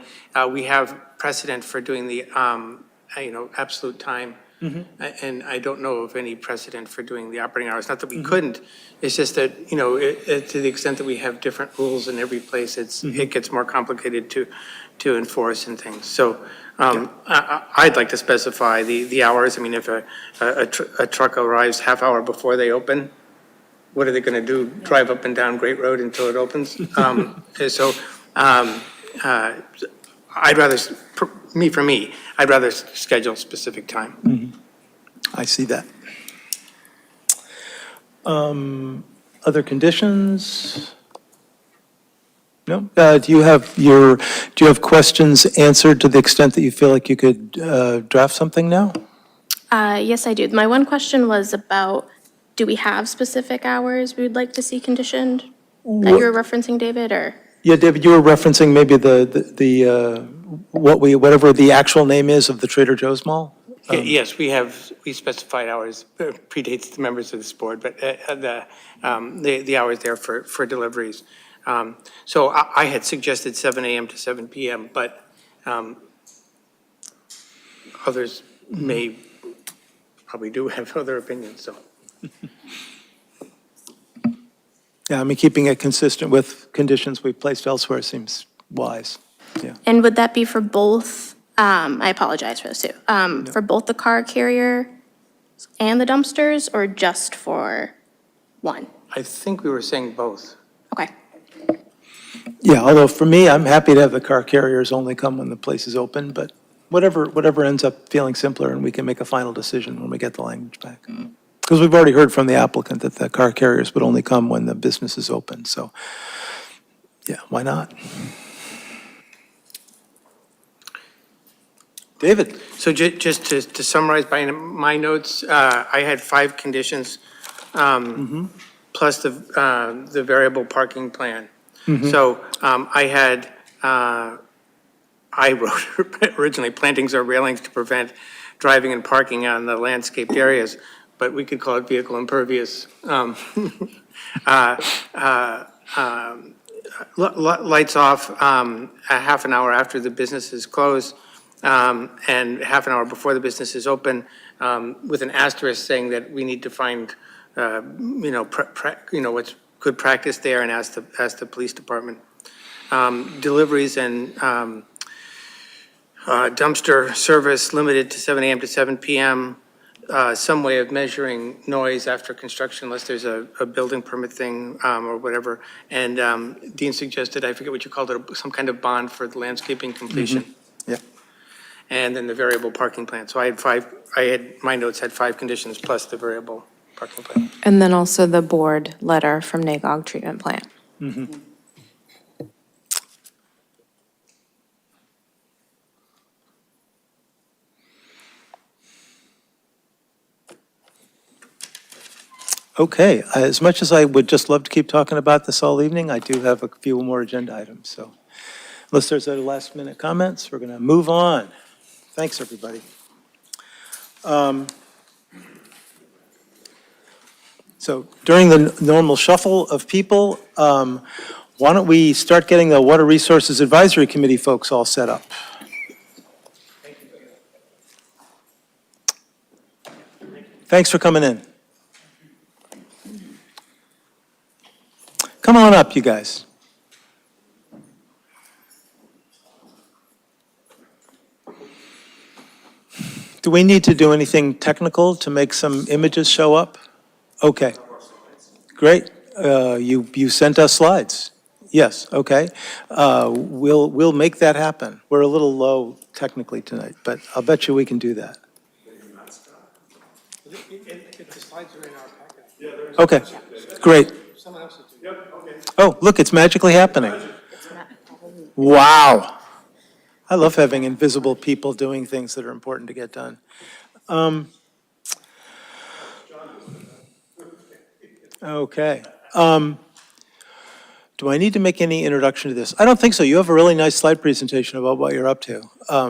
we have precedent for doing the, absolute time. And I don't know of any precedent for doing the operating hours. Not that we couldn't, it's just that, to the extent that we have different rules in every place, it gets more complicated to enforce and things. So I'd like to specify the hours. I mean, if a truck arrives half hour before they open, what are they going to do? Drive up and down Great Road until it opens? I'd rather, I'd rather schedule a specific time. I see that. Other conditions? No? Do you have questions answered to the extent that you feel like you could draft something now? Yes, I do. My one question was about, do we have specific hours we would like to see conditioned that you were referencing, David, or? Yeah, David, you were referencing maybe whatever the actual name is of the Trader Joe's Mall? Yes, we specified hours, predates the members of this board, but the hours there for deliveries. So I had suggested 7 a.m. to 7 p.m., but others probably do have other opinions, so. Yeah, I mean, keeping it consistent with conditions we've placed elsewhere seems wise, yeah. And would that be for both, I apologize for this too, for both the car carrier and the dumpsters, or just for one? I think we were saying both. Okay. Yeah, although for me, I'm happy to have the car carriers only come when the place is open, but whatever ends up feeling simpler, and we can make a final decision when we get the language back. Because we've already heard from the applicant that the car carriers would only come when the business is open, so, yeah, why not? David? So just to summarize my notes, I had 5 conditions, plus the variable parking plan. So I wrote originally, plantings or railings to prevent driving and parking on the landscaped areas, but we could call it vehicle impervious. Lights off a half an hour after the business is closed, and half an hour before the business is open, with an asterisk saying that we need to find, what's good practice there, and ask the police department. Deliveries and dumpster service limited to 7 a.m. to 7 p.m. Some way of measuring noise after construction, unless there's a building permit thing or whatever. And Dean suggested, I forget what you called it, some kind of bond for the landscaping completion. Yeah. And then the variable parking plan. So my notes had 5 conditions plus the variable parking plan. And then also the board letter from NAGOG treatment plant. Okay, as much as I would just love to keep talking about this all evening, I do have a few more agenda items, so unless there's any last minute comments, we're going to move on. Thanks, everybody. So during the normal shuffle of people, why don't we start getting the Water Resources Advisory Committee folks all set up? Thanks for coming in. Come on up, you guys. Do we need to do anything technical to make some images show up? Okay. Great. You sent us slides. Yes, okay. We'll make that happen. We're a little low technically tonight, but I'll bet you we can do that. Okay, great. Oh, look, it's magically happening. Wow. I love having invisible people doing things that are important to get done. Okay. Do I need to make any introduction to this? I don't think so. You have a really nice slide presentation about what you're up to.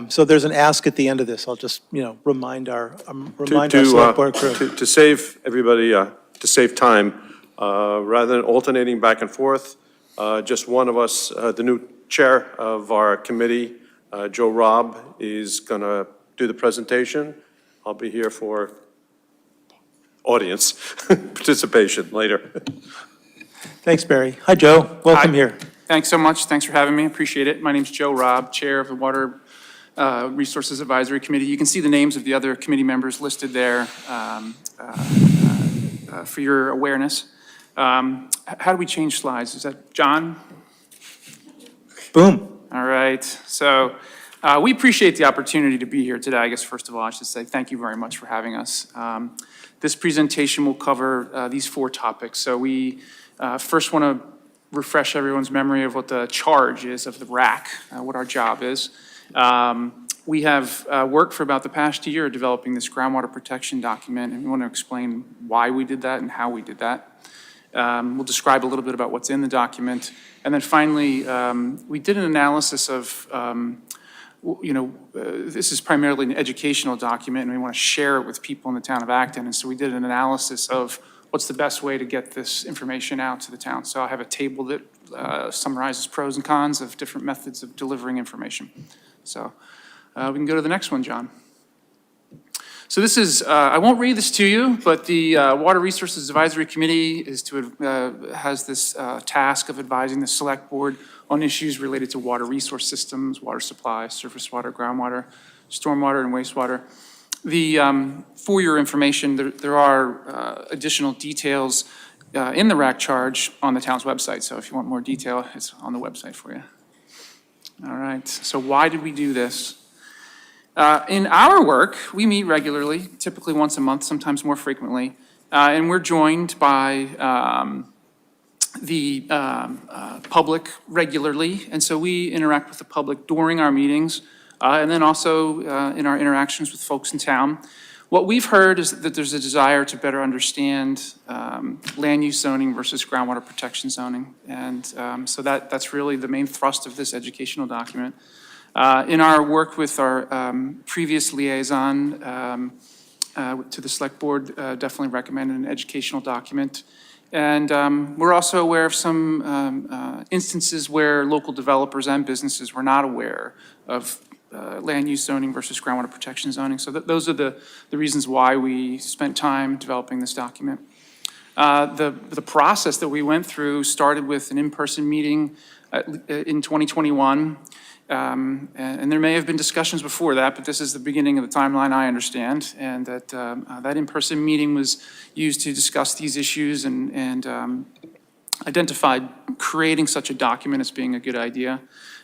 So there's an ask at the end of this. I'll just, remind our select board crew. To save everybody, to save time, rather than alternating back and forth, just one of us, the new chair of our committee, Joe Robb, is going to do the presentation. I'll be here for audience participation later. Thanks, Barry. Hi, Joe. Welcome here. Thanks so much. Thanks for having me. Appreciate it. My name's Joe Robb, Chair of the Water Resources Advisory Committee. You can see the names of the other committee members listed there for your awareness. How do we change slides? Is that John? Boom. All right. So We appreciate the opportunity to be here today. I guess, first of all, I should say thank you very much for having us. This presentation will cover these 4 topics. So we first want to refresh everyone's memory of what the charge is of the RAC, what our job is. We have worked for about the past year developing this groundwater protection document, and we want to explain why we did that and how we did that. We'll describe a little bit about what's in the document. And then finally, we did an analysis of, this is primarily an educational document, and we want to share it with people in the town of Acton. And so we did an analysis of what's the best way to get this information out to the town. So I have a table that summarizes pros and cons of different methods of delivering information. So we can go to the next one, John. So this is, I won't read this to you, but the Water Resources Advisory Committee has this task of advising the Select Board on issues related to water resource systems, water supply, surface water, groundwater, stormwater, and wastewater. For your information, there are additional details in the RAC charge on the town's website. So if you want more detail, it's on the website for you. All right, so why did we do this? In our work, we meet regularly, typically once a month, sometimes more frequently, and we're joined by the public regularly, and so we interact with the public during our meetings, and then also in our interactions with folks in town. What we've heard is that there's a desire to better understand land use zoning versus groundwater protection zoning, and so that's really the main thrust of this educational document. In our work with our previous liaison to the Select Board, definitely recommended an educational document. And we're also aware of some instances where local developers and businesses were not aware of land use zoning versus groundwater protection zoning. So those are the reasons why we spent time developing this document. The process that we went through started with an in-person meeting in 2021. And there may have been discussions before that, but this is the beginning of the timeline, I understand. And that in-person meeting was used to discuss these issues and identified creating such a document as being a good idea.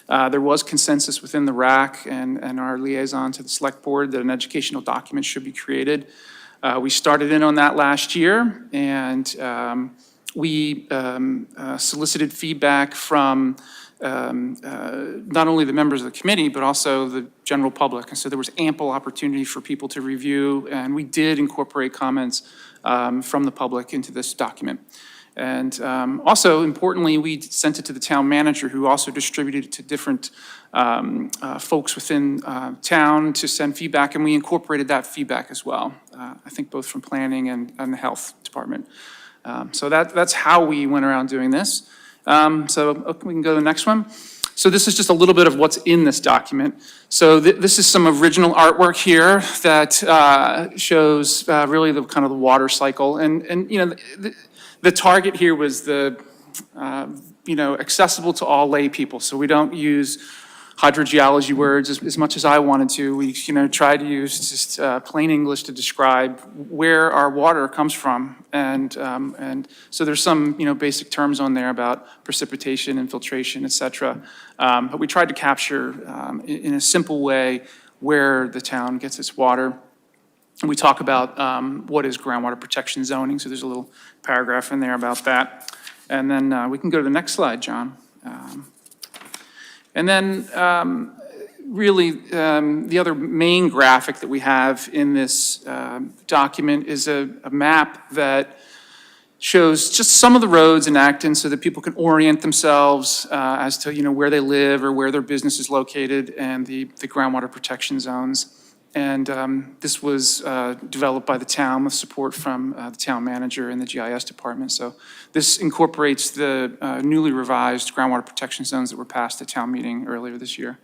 There was consensus within the RAC and our liaison to the Select Board that an educational document should be created. We started in on that last year, and we solicited feedback from not only the members of the committee, but also the general public. And so there was ample opportunity for people to review, and we did incorporate comments from the public into this document. And also, importantly, we sent it to the town manager, who also distributed it to different folks within town to send feedback, and we incorporated that feedback as well, I think both from planning and the health department. So that's how we went around doing this. So we can go to the next one. So this is just a little bit of what's in this document. So this is some original artwork here that shows really the kind of the water cycle. And you know, the target here was the, accessible to all lay people. So we don't use hydrogeology words as much as I wanted to. We, tried to use just plain English to describe where our water comes from. And so there's some, basic terms on there about precipitation, infiltration, et cetera. But we tried to capture in a simple way where the town gets its water. And we talk about what is groundwater protection zoning. So there's a little paragraph in there about that. And then we can go to the next slide, John. And then really the other main graphic that we have in this document is a map that shows just some of the roads in Acton so that people can orient themselves as to where they live or where their business is located and the groundwater protection zones. And this was developed by the town with support from the town manager and the GIS department. So this incorporates the newly revised groundwater protection zones that were passed at town meeting earlier this year.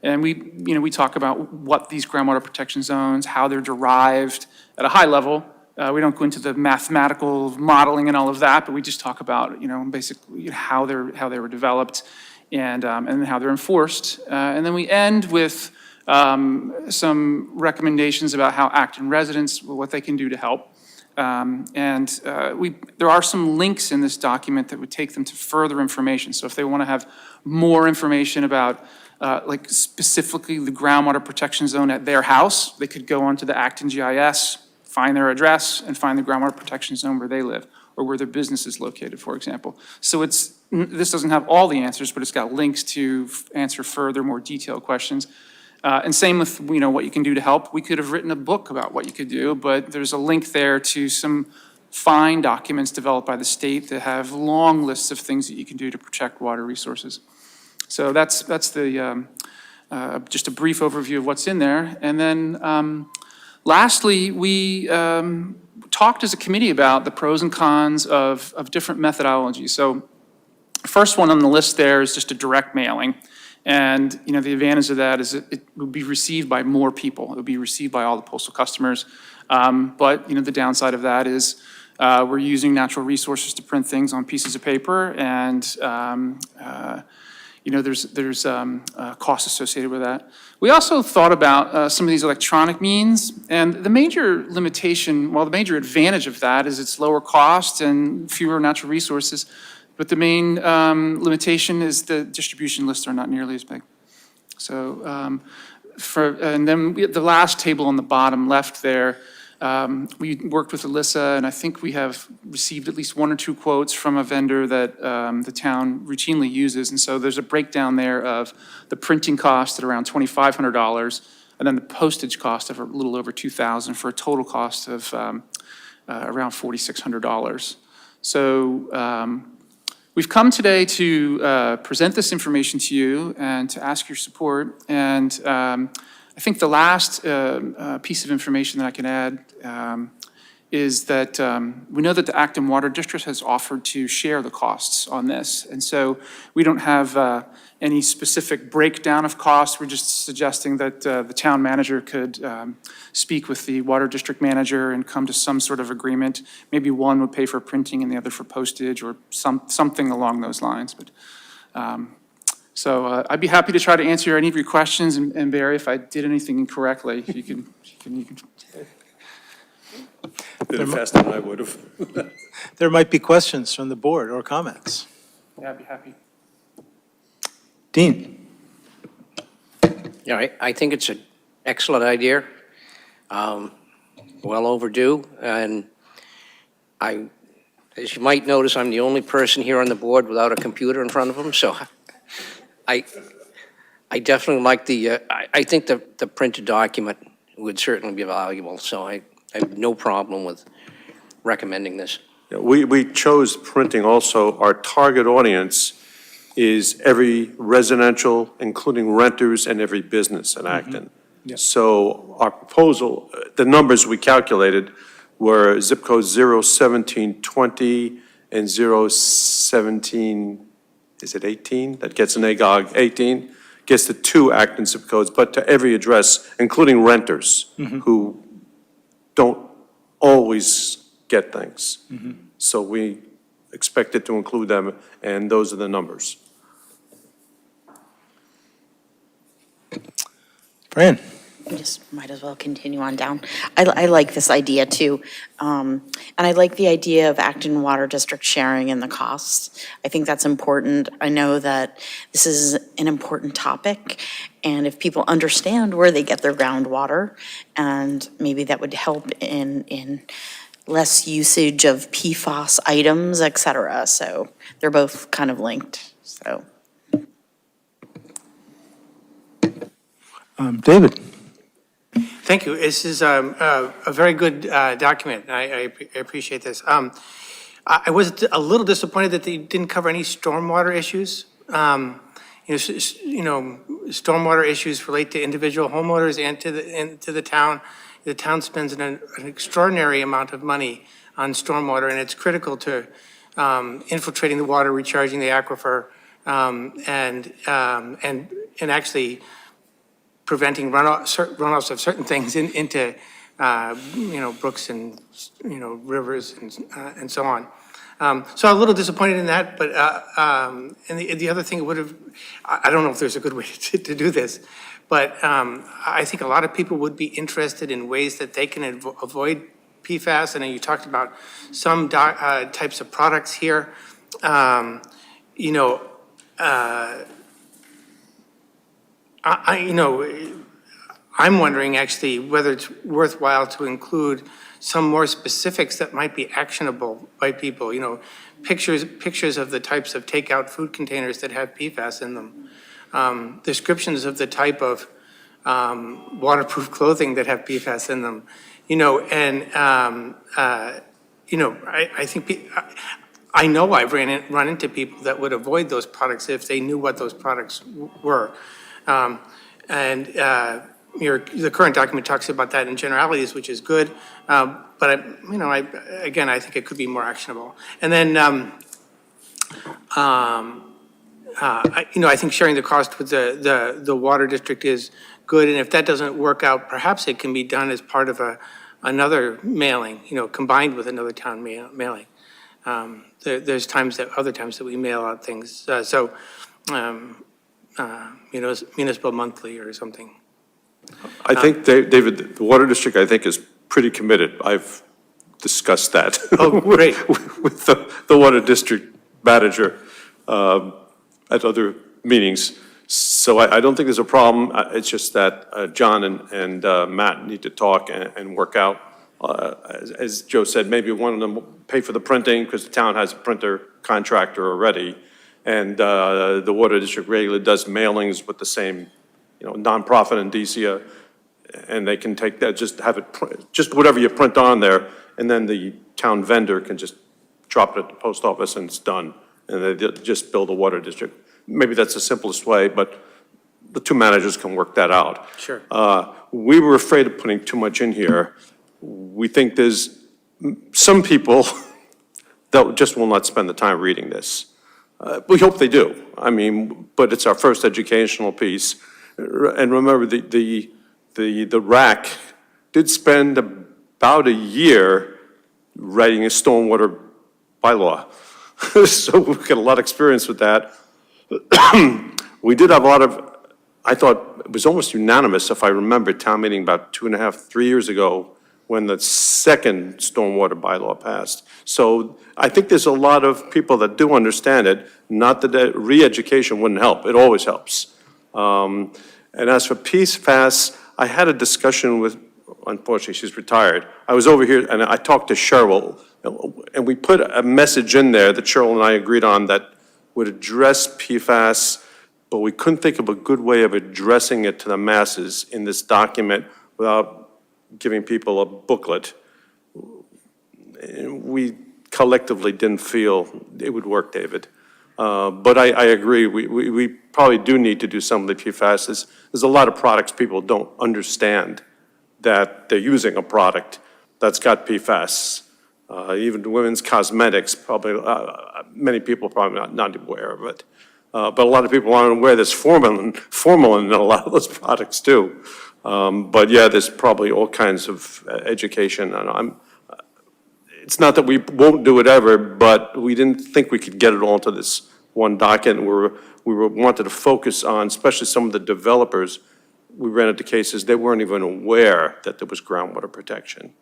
And we talk about what these groundwater protection zones, how they're derived at a high level. We don't go into the mathematical modeling and all of that, but we just talk about basically how they were developed and how they're enforced. And then we end with some recommendations about how Acton residents, what they can do to help. There are some links in this document that would take them to further information. So if they want to have more information about like specifically the groundwater protection zone at their house. They could go onto the Acton GIS, find their address, and find the groundwater protection zone where they live, or where their business is located, for example. So this doesn't have all the answers, but it's got links to answer further, more detailed questions. And same with, what you can do to help. We could have written a book about what you could do, but there's a link there to some fine documents developed by the state that have long lists of things that you can do to protect water resources. So that's the, just a brief overview of what's in there. And then lastly, we talked as a committee about the pros and cons of different methodologies. So first one on the list there is just a direct mailing. And, the advantage of that is it would be received by more people. It would be received by all the postal customers. But, the downside of that is we're using natural resources to print things on pieces of paper, and, there's costs associated with that. We also thought about some of these electronic means, and the major limitation, the major advantage of that is it's lower cost and fewer natural resources. But the main limitation is the distribution lists are not nearly as big. So, and then the last table on the bottom left there, we worked with Alyssa, and I think we have received at least 1 or 2 quotes from a vendor that the town routinely uses. And so there's a breakdown there of the printing cost at around $2,500, and then the postage cost of a little over $2,000 for a total cost of around $4,600. So, we've come today to present this information to you and to ask your support. And I think the last piece of information that I can add is that we know that the Acton Water District has offered to share the costs on this. And so we don't have any specific breakdown of costs. We're just suggesting that the town manager could speak with the water district manager and come to some sort of agreement. Maybe one would pay for printing and the other for postage, or something along those lines. But so I'd be happy to try to answer any of your questions, and Barry, if I did anything incorrectly, you can. Did it faster than I would have. There might be questions from the board or comments. Yeah, I'd be happy. Dean? Yeah, I think it's an excellent idea, well overdue, and as you might notice, I'm the only person here on the board without a computer in front of them, so I definitely like I think the printed document would certainly be valuable, so I have no problem with recommending this. Yeah, we chose printing also. Our target audience is every residential, including renters, and every business in Acton. So our proposal, the numbers we calculated were zip codes 01720 and 017, is it 18? That gets an AGOG 18, gets the 2 Acton zip codes, but to every address, including renters who don't always get things. So we expected to include them, and those are the numbers. Fran? We just might as well continue on down. I like this idea too. And I like the idea of Acton Water District sharing in the costs. I think that's important. I know that this is an important topic, and if people understand where they get their groundwater, and maybe that would help in less usage of PFAS items, et cetera. So they're both kind of linked, so. David? Thank you. This is a very good document. I appreciate this. I was a little disappointed that they didn't cover any stormwater issues. Stormwater issues relate to individual homeowners and to the town. The town spends an extraordinary amount of money on stormwater, and it's critical to infiltrating the water, recharging the aquifer, and actually preventing runoffs of certain things into, brooks and, rivers and so on. So I'm a little disappointed in that, but, and the other thing would have, I don't know if there's a good way to do this, but I think a lot of people would be interested in ways that they can avoid PFAS. And then you talked about some types of products here. I'm wondering actually whether it's worthwhile to include some more specifics that might be actionable by people, pictures of the types of takeout food containers that have PFAS in them, descriptions of the type of waterproof clothing that have PFAS in them, I think, I know I've run into people that would avoid those products if they knew what those products were. The current document talks about that in generalities, which is good, but I think it could be more actionable. And then, I think sharing the cost with the water district is good, and if that doesn't work out, perhaps it can be done as part of another mailing, combined with another town mailing. There's other times that we mail out things, municipal monthly or something. I think, David, the Water District, I think, is pretty committed. I've discussed that. Oh, great. With the Water District manager at other meetings. So I don't think there's a problem. It's just that John and Matt need to talk and work out. As Joe said, maybe one of them will pay for the printing because the town has a printer contractor already. And the Water District regularly does mailings with the same nonprofit in DC, and they can take that, just have it, just whatever you print on there, and then the town vendor can just drop it at the post office and it's done. And they just bill the Water District. Maybe that's the simplest way, but the two managers can work that out. Sure. We were afraid of putting too much in here. We think there's some people that just will not spend the time reading this. We hope they do. But it's our first educational piece. And remember, the RAC did spend about a year writing a stormwater bylaw. So we've got a lot of experience with that. We did have a lot of, I thought it was almost unanimous, if I remember, town meeting about 2.5, 3 years ago when the second stormwater bylaw passed. So I think there's a lot of people that do understand it, not that re-education wouldn't help. It always helps. And as for PFAS, I had a discussion with, unfortunately, she's retired. I was over here and I talked to Cheryl, and we put a message in there that Cheryl and I agreed on that would address PFAS, but we couldn't think of a good way of addressing it to the masses in this document without giving people a booklet. We collectively didn't feel it would work, David. But I agree, we probably do need to do some of the PFAS. There's a lot of products people don't understand that they're using a product that's got PFAS. Even women's cosmetics, probably, many people probably not aware of it. But a lot of people aren't aware there's formalin in a lot of those products too. But yeah, there's probably all kinds of education. And it's not that we won't do it ever, but we didn't think we could get it all into this one document. We wanted to focus on, especially some of the developers. We ran into cases, they weren't even aware that there was groundwater protection.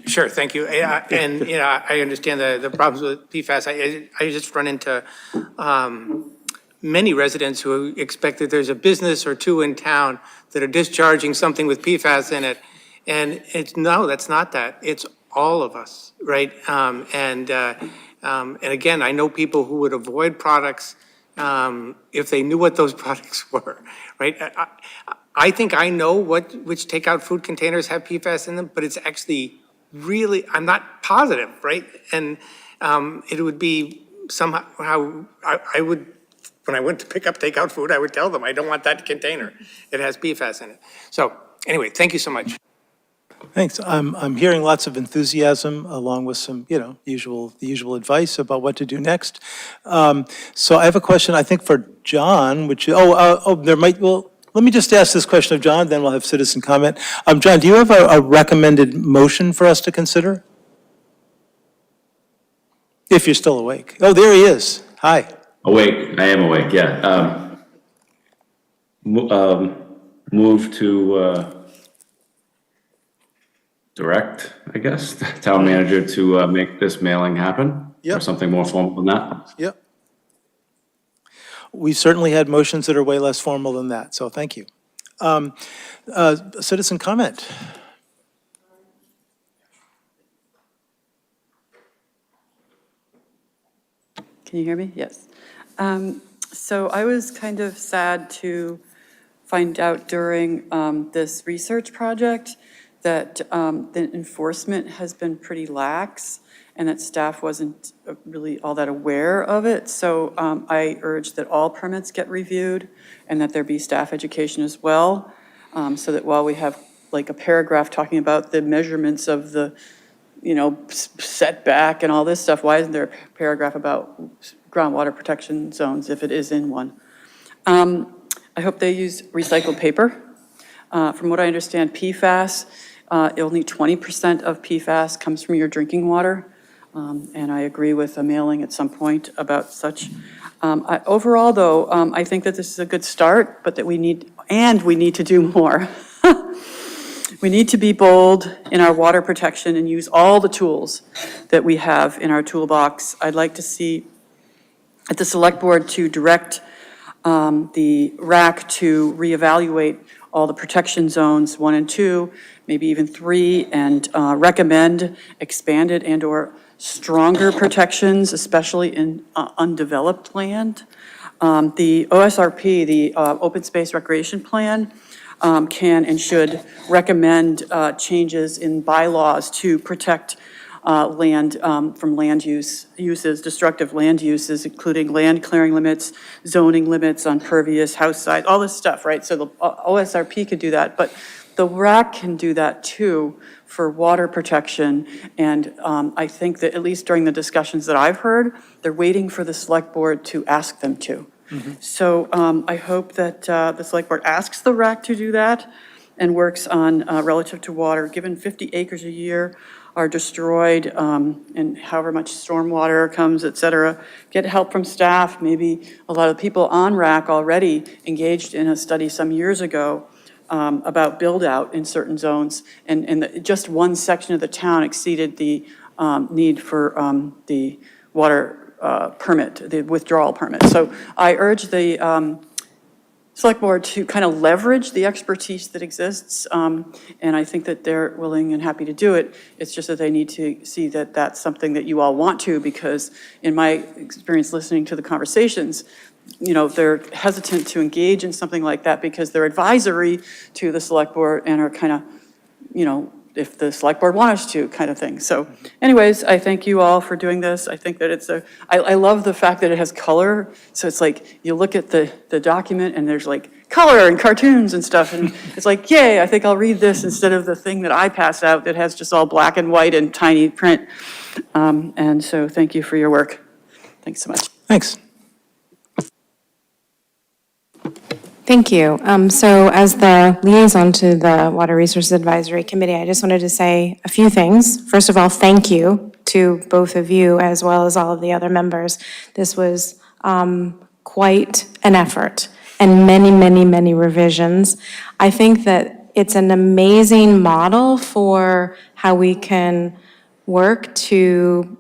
Sure, thank you. And, I understand the problems with PFAS. I just run into many residents who expect that there's a business or two in town that are discharging something with PFAS in it. And no, that's not that. It's all of us, right? And again, I know people who would avoid products if they knew what those products were, right? I think I know which takeout food containers have PFAS in them, but it's actually really, I'm not positive, right? And it would be somehow, I would, when I went to pick up takeout food, I would tell them, I don't want that container. It has PFAS in it. So anyway, thank you so much. Thanks. I'm hearing lots of enthusiasm along with some, the usual advice about what to do next. So I have a question, I think, for John, which, let me just ask this question of John, then we'll have citizen comment. John, do you have a recommended motion for us to consider? If you're still awake. Oh, there he is. Hi. Awake, I am awake, yeah. Move to direct, I guess, the town manager to make this mailing happen? Yep. Or something more formal than that? Yep. we've certainly had motions that are way less formal than that, so thank you. Citizen comment? Can you hear me? Yes. So I was kind of sad to find out during this research project that the enforcement has been pretty lax and that staff wasn't really all that aware of it. So I urge that all permits get reviewed and that there be staff education as well, so that while we have like a paragraph talking about the measurements of the, setback and all this stuff, why isn't there a paragraph about groundwater protection zones if it is in one? I hope they use recycled paper. From what I understand, PFAS, only 20% of PFAS comes from your drinking water. And I agree with a mailing at some point about such. Overall, though, I think that this is a good start, but that we need to do more. We need to be bold in our water protection and use all the tools that we have in our toolbox. I'd like to see at the select board to direct the RAC to reevaluate all the protection zones 1 and 2, maybe even 3, and recommend expanded and/or stronger protections, especially in undeveloped land. The OSRP, the Open Space Recreation Plan, can and should recommend changes in bylaws to protect land from land uses, destructive land uses, including land clearing limits, zoning limits on pervious house side, all this stuff, right? So the OSRP could do that, but the RAC can do that too for water protection. And I think that at least during the discussions that I've heard, they're waiting for the select board to ask them to. So I hope that the select board asks the RAC to do that and works on relative to water. Given 50 acres a year are destroyed and however much stormwater comes, et cetera, get help from staff. Maybe a lot of people on RAC already engaged in a study some years ago about build out in certain zones. And just one section of the town exceeded the need for the water permit, the withdrawal permit. So I urge the select board to kind of leverage the expertise that exists, and I think that they're willing and happy to do it. It's just that they need to see that that's something that you all want to, because in my experience listening to the conversations, they're hesitant to engage in something like that because they're advisory to the select board and are kind of, if the select board wants us to kind of thing. So anyways, I thank you all for doing this. I think that I love the fact that it has color. So it's like, you look at the document and there's like color and cartoons and stuff. And it's like, yay, I think I'll read this instead of the thing that I pass out that has just all black and white and tiny print. And so thank you for your work. Thanks so much. Thanks. Thank you. So as the liaison to the Water Resources Advisory Committee, I just wanted to say a few things. First of all, thank you to both of you as well as all of the other members. This was quite an effort and many, many, many revisions. I think that it's an amazing model for how we can work to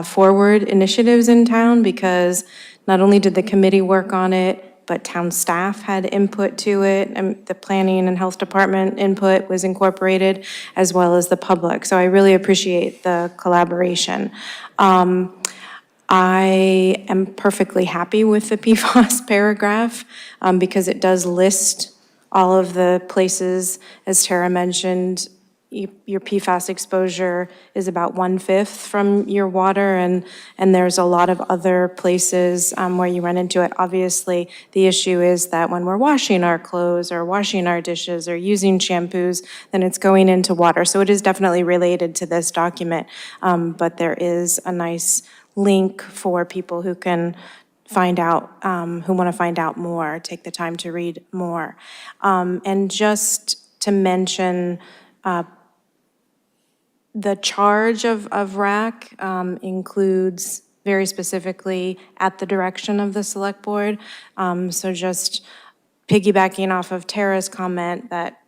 forward initiatives in town, because not only did the committee work on it, but town staff had input to it, and the planning and health department input was incorporated, as well as the public. So I really appreciate the collaboration. I am perfectly happy with the PFAS paragraph because it does list all of the places, as Tara mentioned. Your PFAS exposure is about 1/5 from your water, and there's a lot of other places where you run into it. Obviously, the issue is that when we're washing our clothes or washing our dishes or using shampoos, then it's going into water. So it is definitely related to this document, but there is a nice link for people who can find out, who want to find out more, take the time to read more. And just to mention, the charge of RAC includes very specifically at the direction of the select board. So just piggybacking off of Tara's comment that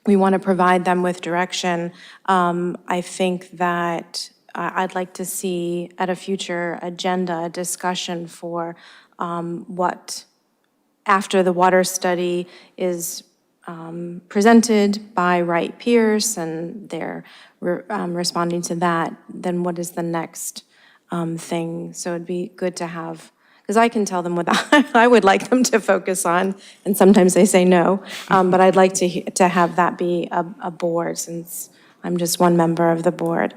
we want to provide them with direction, I think that I'd like to see at a future agenda a discussion for what, after the water study is presented by Wright Pierce and they're responding to that, then what is the next thing? So it'd be good to have, because I can tell them what I would like them to focus on, and sometimes they say no, but I'd like to have that be a board, since I'm just one member of the board.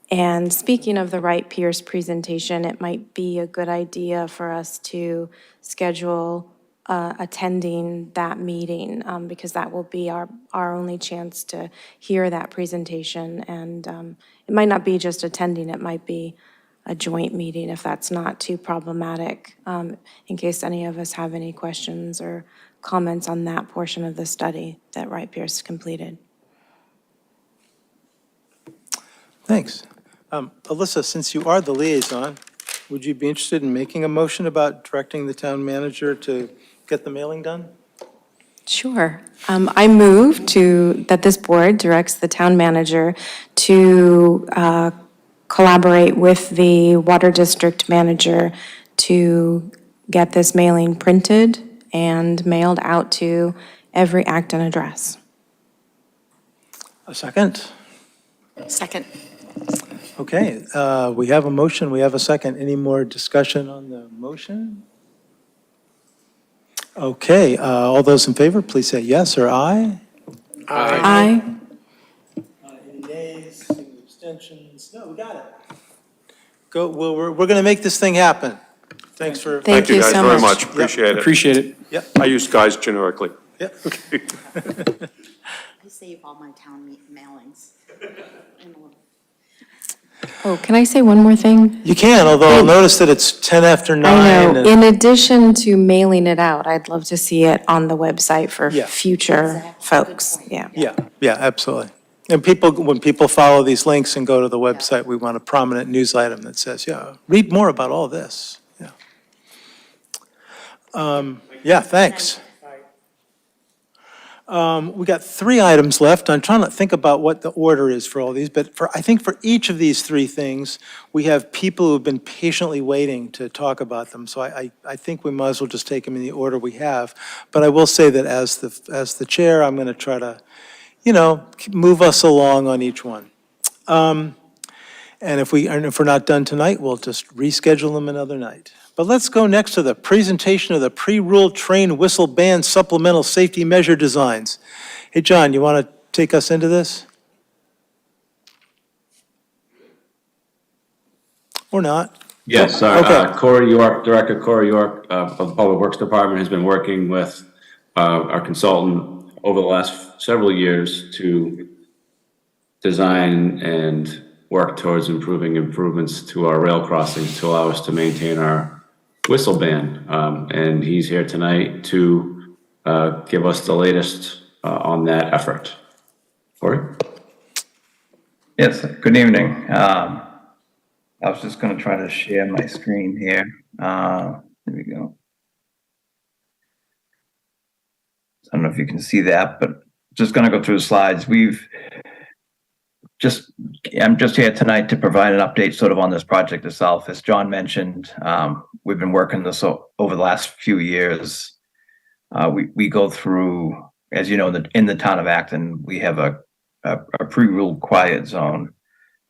And speaking of the Wright Pierce presentation, it might be a good idea for us to schedule attending that meeting, because that will be our only chance to hear that presentation. And it might not be just attending, it might be a joint meeting, if that's not too problematic, in case any of us have any questions or comments on that portion of the study that Wright Pierce completed. Thanks. Alyssa, since you are the liaison, would you be interested in making a motion about directing the town manager to get the mailing done? Sure. I move that this board directs the town manager to collaborate with the water district manager to get this mailing printed and mailed out to every Acton address. A second? Second. Okay, we have a motion, we have a second. Any more discussion on the motion? Okay, all those in favor, please say yes or aye. Aye. Any nays, any abstentions? No, we got it. Go, well, we're going to make this thing happen. Thanks for. Thank you guys so very much. much. Appreciate it. Appreciate it. Yep, I use guys generically. yep. I save all my town mailings. Oh, can I say one more thing? You can, although I'll notice that it's 10 after 9. I know, and- in addition to mailing it out, I'd love to see it on the website for Yeah. future folks, yeah. Yeah, absolutely. And people, when people follow these links and go to the website, we want a prominent news item that says, read more about all this. Yeah, thanks. We got 3 items left. I'm trying to think about what the order is for all these, but I think for each of these 3 things, we have people who've been patiently waiting to talk about them. So I think we might as well just take them in the order we have. But I will say that as the chair, I'm going to try to, move us along on each one. And if we're not done tonight, we'll just reschedule them another night. But let's go next to the presentation of the pre-ruled train whistle ban supplemental safety measure designs. Hey, John, you want to take us into this? Or not? Yes, Okay. Corey York, Director Corey York of the Public Works Department has been working with our consultant over the last several years to design and work towards improvements to our rail crossings to allow us to maintain our whistle ban. And he's here tonight to give us the latest on that effort. Corey? Yes, good evening. I was just going to try to share my screen here. There we go. I don't know if you can see that, but just going to go through the slides. I'm just here tonight to provide an update sort of on this project itself. As John mentioned, we've been working this over the last few years. We go through, as you know, in the town of Acton, we have a pre-ruled quiet zone.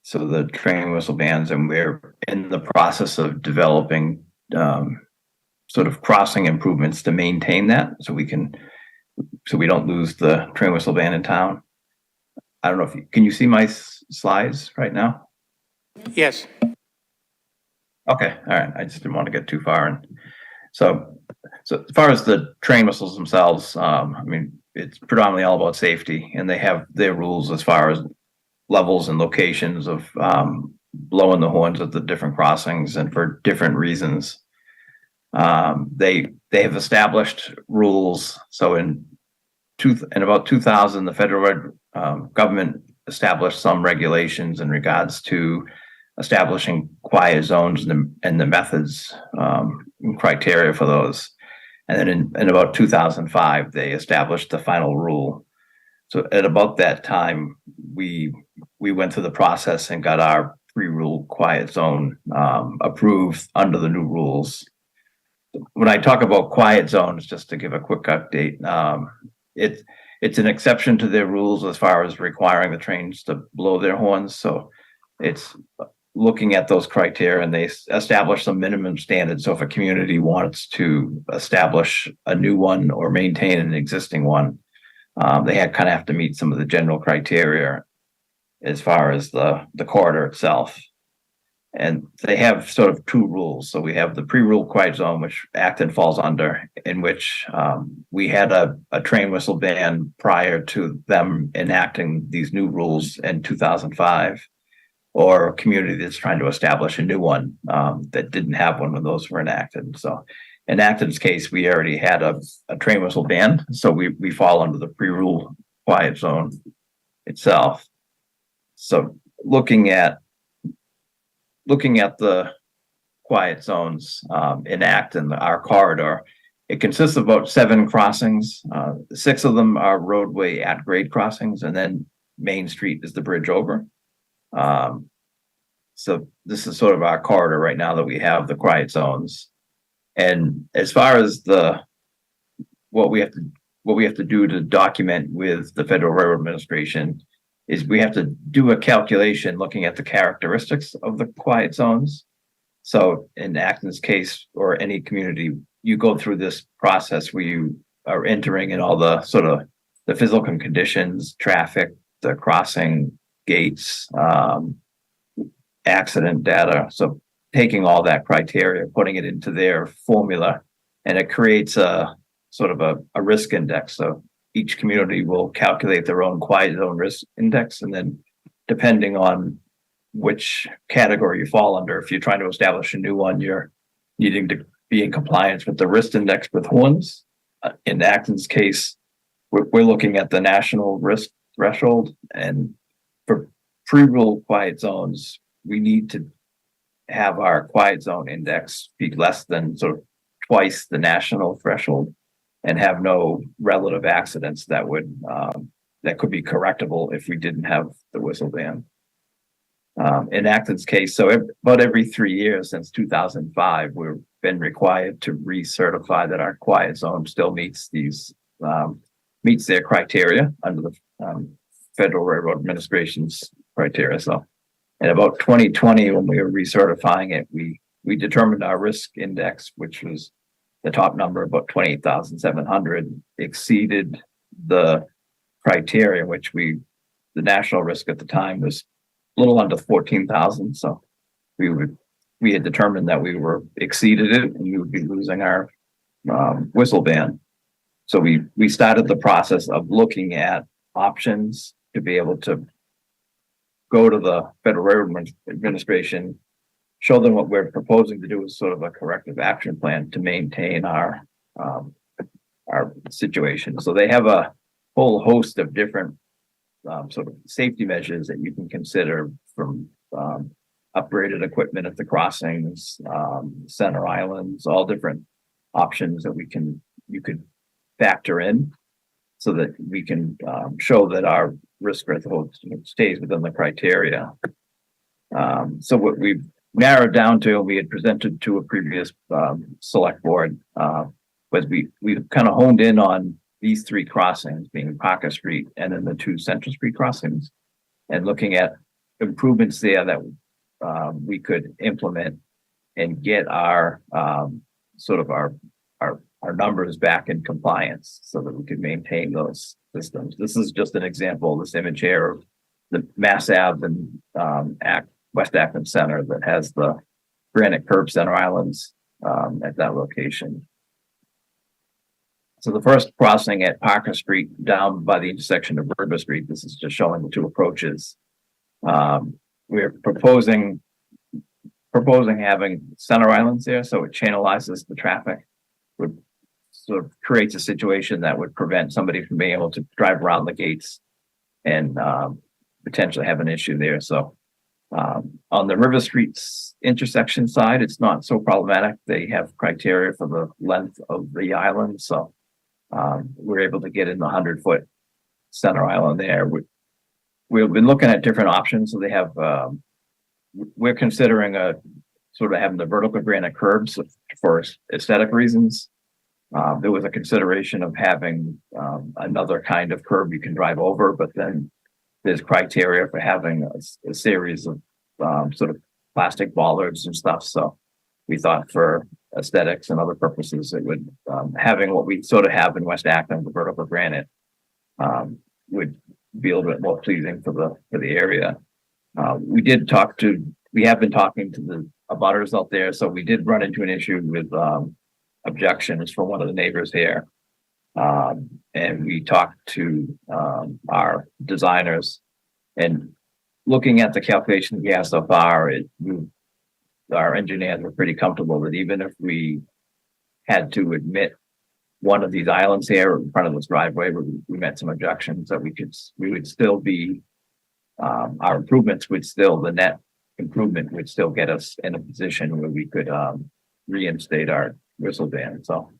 So the train whistle bans, and we're in the process of developing sort of crossing improvements to maintain that, so we don't lose the train whistle ban in town. I don't know if can you see my slides right now? Yes. Okay, all right. I just didn't want to get too far. And so as far as the train whistles themselves, I mean, it's predominantly all about safety, and they have their rules as far as levels and locations of blowing the horns at the different crossings and for different reasons. They have established rules. So in about 2000, the federal government established some regulations in regards to establishing quiet zones and the methods and criteria for those. And then in about 2005, they established the final rule. So at about that time, we went through the process and got our pre-rule quiet zone approved under the new rules. when I talk about quiet zones, just to give a quick update, it's an exception to their rules as far as requiring the trains to blow their horns. So it's looking at those criteria, and they establish some minimum standards. So if a community wants to establish a new one or maintain an existing one, they kind of have to meet some of the general criteria as far as the corridor itself. And they have sort of two rules. So we have the pre-rule quiet zone, which Acton falls under, in which we had a train whistle ban prior to them enacting these new rules in 2005, or a community that's trying to establish a new one that didn't have one when those were enacted. So in Acton's case, we already had a train whistle ban, so we fall under the pre-rule quiet zone itself. So looking at the quiet zones in Acton, our corridor, it consists of about 7 crossings. 6 of them are roadway at grade crossings, and then Main Street is the bridge over. So this is sort of our corridor right now that we have the quiet zones. And as far as what we have to do to document with the Federal Railroad Administration is we have to do a calculation looking at the characteristics of the quiet zones. So in Acton's case, or any community, you go through this process where you are entering in all the sort of the physical conditions, traffic, the crossing gates, accident data. So taking all that criteria, putting it into their formula, and it creates a sort of a risk index. So each community will calculate their own quiet zone risk index, and then depending on which category you fall under, if you're trying to establish a new one, you're needing to be in compliance with the risk index with horns. In Acton's case, we're looking at the national risk threshold, and for pre-rule quiet zones, we need to have our quiet zone index be less than sort of twice the national threshold, and have no relative accidents that could be correctable if we didn't have the whistle ban. In Acton's case, so about every 3 years since 2005, we've been required to recertify that our quiet zone still meets their criteria under the Federal Railroad Administration's criteria. So in about 2020, when we were recertifying it, we determined our risk index, which was the top number, about 28,700, exceeded the criteria, which the national risk at the time was a little under 14,000. So we had determined that we were exceeded it, and we would be losing our whistle ban. So we started the process of looking at options to be able to go to the Federal Railroad Administration, show them what we're proposing to do as sort of a corrective action plan to maintain our situation. So they have a whole host of different sort of safety measures that you can consider, from upgraded equipment at the crossings, center islands, all different options that you could factor in so that we can show that our risk threshold stays within the criteria. So what we've narrowed down to, we had presented to a previous select board, was we've kind of honed in on these 3 crossings, being Parker Street and then the 2 Central Street crossings, and looking at improvements there that we could implement and get our sort of our numbers back in compliance so that we could maintain those systems. This is just an example, this image here of the Mass Ave and West Acton Center that has the granite curb center islands at that location. So the first crossing at Parker Street down by the intersection of River Street, this is just showing the 2 approaches. We're proposing having center islands there, so it channelizes the traffic, would sort of creates a situation that would prevent somebody from being able to drive around the gates and potentially have an issue there. So on the River Street's intersection side, it's not so problematic. They have criteria for the length of the island, so we're able to get in the 100-foot center island there. We've been looking at different options. So they have, we're considering a sort of having the vertical granite curbs for aesthetic reasons. There was a consideration of having another kind of curb you can drive over, but then there's criteria for having a series of sort of plastic bollards and stuff. So we thought for aesthetics and other purposes, it would, having what we sort of have in West Acton, the vertical granite, would be a little bit more pleasing for the area. We have been talking to the abutters out there, so we did run into an issue with objections from one of the neighbors here. And we talked to our designers, and looking at the calculations we have so far, our engineers were pretty comfortable that even if we had to admit one of these islands here in front of this driveway, we met some objections that we would still be, our improvements would still, the net improvement would still get us in a position where we could reinstate our whistle ban. So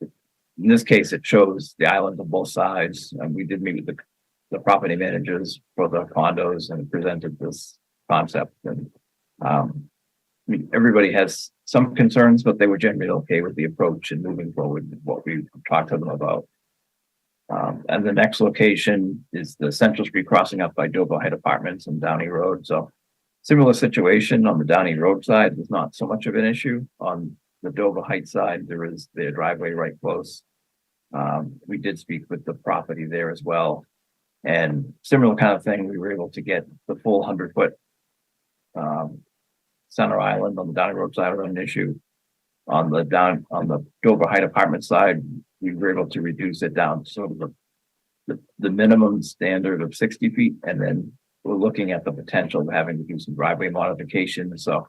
in this case, it shows the islands on both sides, and we did meet with the property managers for the condos and presented this concept. And everybody has some concerns, but they were generally okay with the approach and moving forward with what we talked to them about. And the next location is the Central Street crossing up by Dover Height Apartments and Downey Road. So similar situation on the Downey Road side. There's not so much of an issue. On the Dover Heights side, there is their driveway right close. We did speak with the property there as well. And similar kind of thing, we were able to get the full 100-foot center island on the Downey Road side without an issue. On the Dover Height Apartment side, we were able to reduce it down to sort of the minimum standard of 60 feet. And then we're looking at the potential of having to do some driveway modifications. So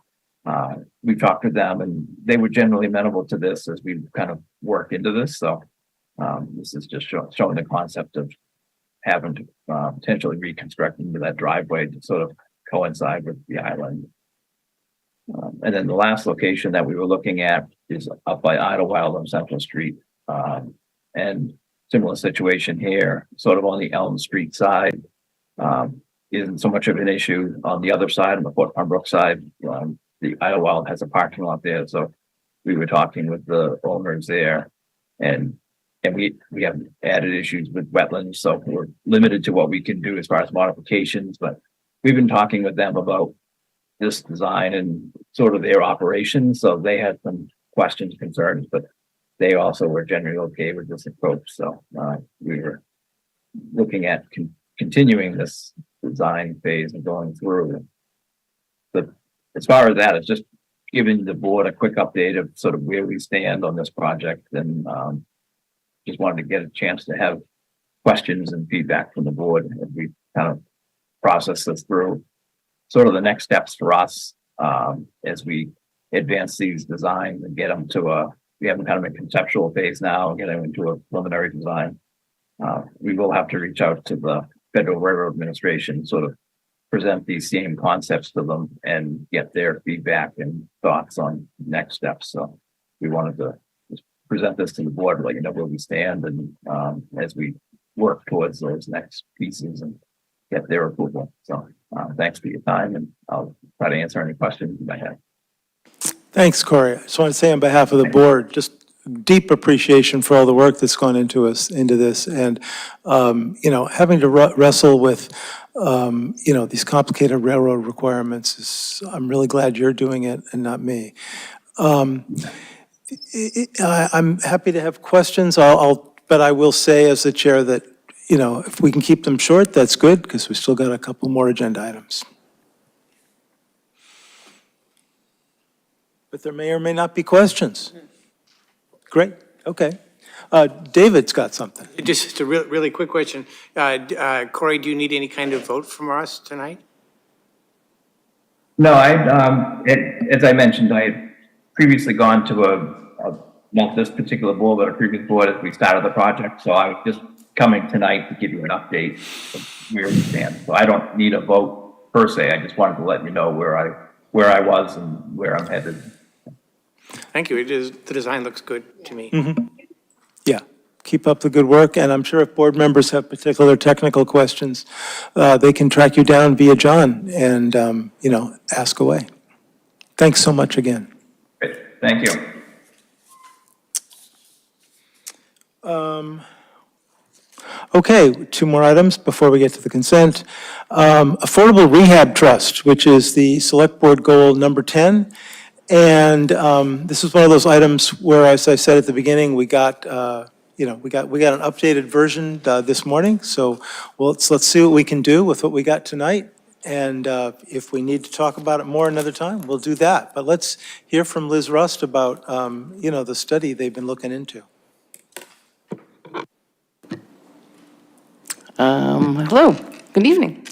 we talked to them, and they were generally amenable to this as we kind of work into this. So this is just showing the concept of having to potentially reconstruct into that driveway to sort of coincide with the island. And then the last location that we were looking at is up by Idlewild on Central Street. And similar situation here, sort of on the Elm Street side. Isn't so much of an issue. On the other side, on the Fort Pembroke side, the Idlewild has a parking lot there. So we were talking with the owners there, and we have added issues with wetlands. So we're limited to what we can do as far as modifications, but we've been talking with them about this design and sort of their operations. So they had some questions, concerns, but they also were generally okay with this approach. So we were looking at continuing this design phase and going through. But as far as that, it's just giving the board a quick update of sort of where we stand on this project, and just wanted to get a chance to have questions and feedback from the board as we kind of process this through. Sort of the next steps for us as we advance these designs and get them to we have kind of a conceptual phase now and get them into a preliminary design. We will have to reach out to the Federal Railroad Administration, sort of present these same concepts to them and get their feedback and thoughts on next steps. So we wanted to just present this to the board, let you know where we stand, and as we work towards those next pieces and get their approval. So thanks for your time, and I'll try to answer any questions you might have. Thanks, Corey. I just want to say on behalf of the board, just deep appreciation for all the work that's gone into this, and having to wrestle with these complicated railroad requirements is, I'm really glad you're doing it and not me. I'm happy to have questions. But I will say as the chair that if we can keep them short, that's good, because we still got a couple more agenda items. But there may or may not be questions. Great, okay. David's got something. Just a really quick question. Corey, do you need any kind of vote from us tonight? No, as I mentioned, I had previously gone to not this particular board, but a previous board as we started the project. So I was just coming tonight to give you an update of where we stand. So I don't need a vote per se. I just wanted to let you know where I was and where I'm headed. Thank you. The design looks good to me. Mm-hmm. Yeah, keep up the good work, and I'm sure if board members have particular technical questions, they can track you down via John and, ask away. Thanks so much again. Great, thank you. Okay, two more items before we get to the consent. Affordable Rehab Trust, which is the Select Board goal number 10. And this is one of those items where, as I said at the beginning, we got an updated version this morning. So let's see what we can do with what we got tonight. And if we need to talk about it more another time, we'll do that. But let's hear from Liz Rust about, the study they've been looking into. Hello, good evening.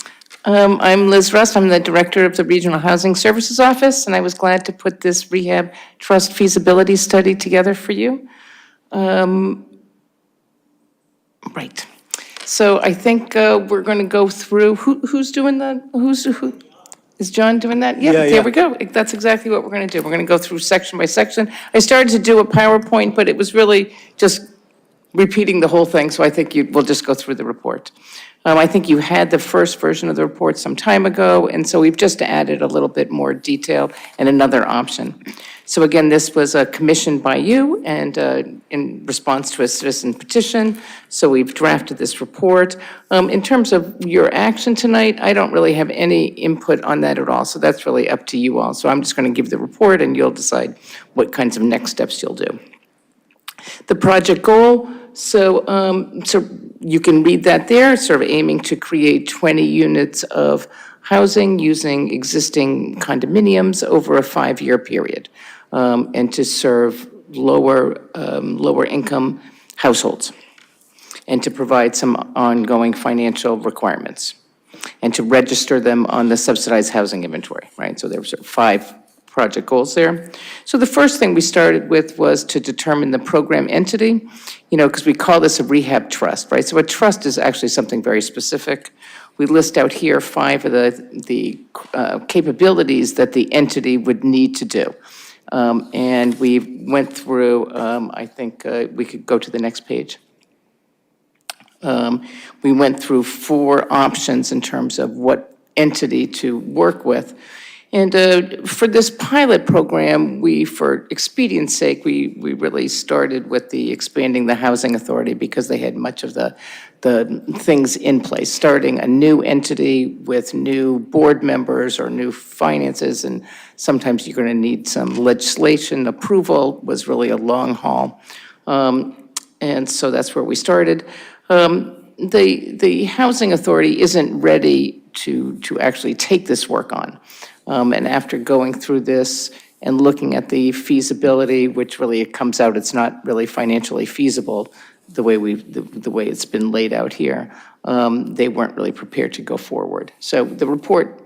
I'm Liz Rust. I'm the Director of the Regional Housing Services Office, and I was glad to put this Rehab Trust feasibility study together for you. Right. So I think we're going to go through, who's doing that? Who? Is John doing that? Yeah, There we go. That's exactly what we're going to do. We're going to go through section by section. I started to do a PowerPoint, but it was really just repeating the whole thing, so I think we'll just go through the report. I think you had the first version of the report some time ago, and so we've just added a little bit more detail and another option. So again, this was commissioned by you and in response to a citizen petition, so we've drafted this report. In terms of your action tonight, I don't really have any input on that at all, so that's really up to you all. So I'm just going to give the report, and you'll decide what kinds of next steps you'll do. The project goal, so you can read that there, sort of aiming to create 20 units of housing using existing condominiums over a 5-year period, and to serve lower income households, and to provide some ongoing financial requirements, and to register them on the subsidized housing inventory, right? So there were sort of 5 project goals there. So the first thing we started with was to determine the program entity, because we call this a rehab trust, right? So a trust is actually something very specific. We list out here 5 of the capabilities that the entity would need to do. And we went through, I think we could go to the next page. We went through 4 options in terms of what entity to work with. And for this pilot program, for expedience sake, we really started with the expanding the housing authority because they had much of the things in place. Starting a new entity with new board members or new finances, and sometimes you're going to need some legislation approval, was really a long haul. And so that's where we started. The housing authority isn't ready to actually take this work on. And after going through this and looking at the feasibility, which really it comes out, it's not really financially feasible the way it's been laid out here, they weren't really prepared to go forward. So the report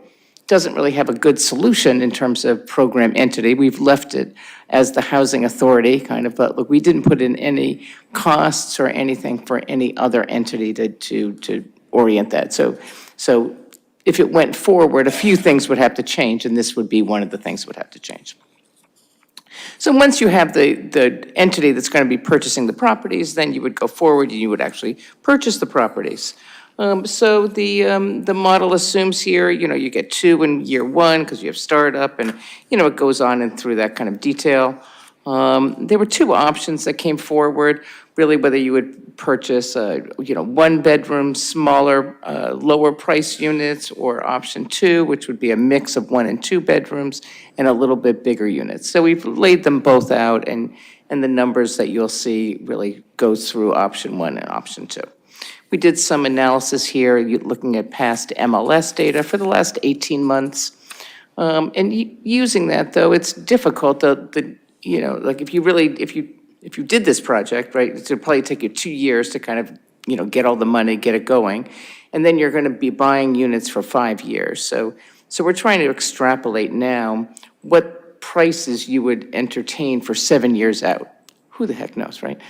doesn't really have a good solution in terms of program entity. We've left it as the housing authority, kind of, but look, we didn't put in any costs or anything for any other entity to orient that. So if it went forward, a few things would have to change, and this would be one of the things that would have to change. So once you have the entity that's going to be purchasing the properties, then you would go forward and you would actually purchase the properties. So the model assumes here, you get 2 in year 1 because you have startup, and, it goes on and through that kind of detail. There were 2 options that came forward, really whether you would purchase, 1-bedroom, smaller, lower price units, or option 2, which would be a mix of 1 and 2 bedrooms and a little bit bigger units. So we've laid them both out, and the numbers that you'll see really goes through option 1 and option 2. We did some analysis here, looking at past MLS data for the last 18 months. And using that, though, it's difficult. Like if you did this project, right, it would probably take you 2 years to kind of, get all the money, get it going. And then you're going to be buying units for 5 years. So we're trying to extrapolate now what prices you would entertain for 7 years out. Who the heck knows, right?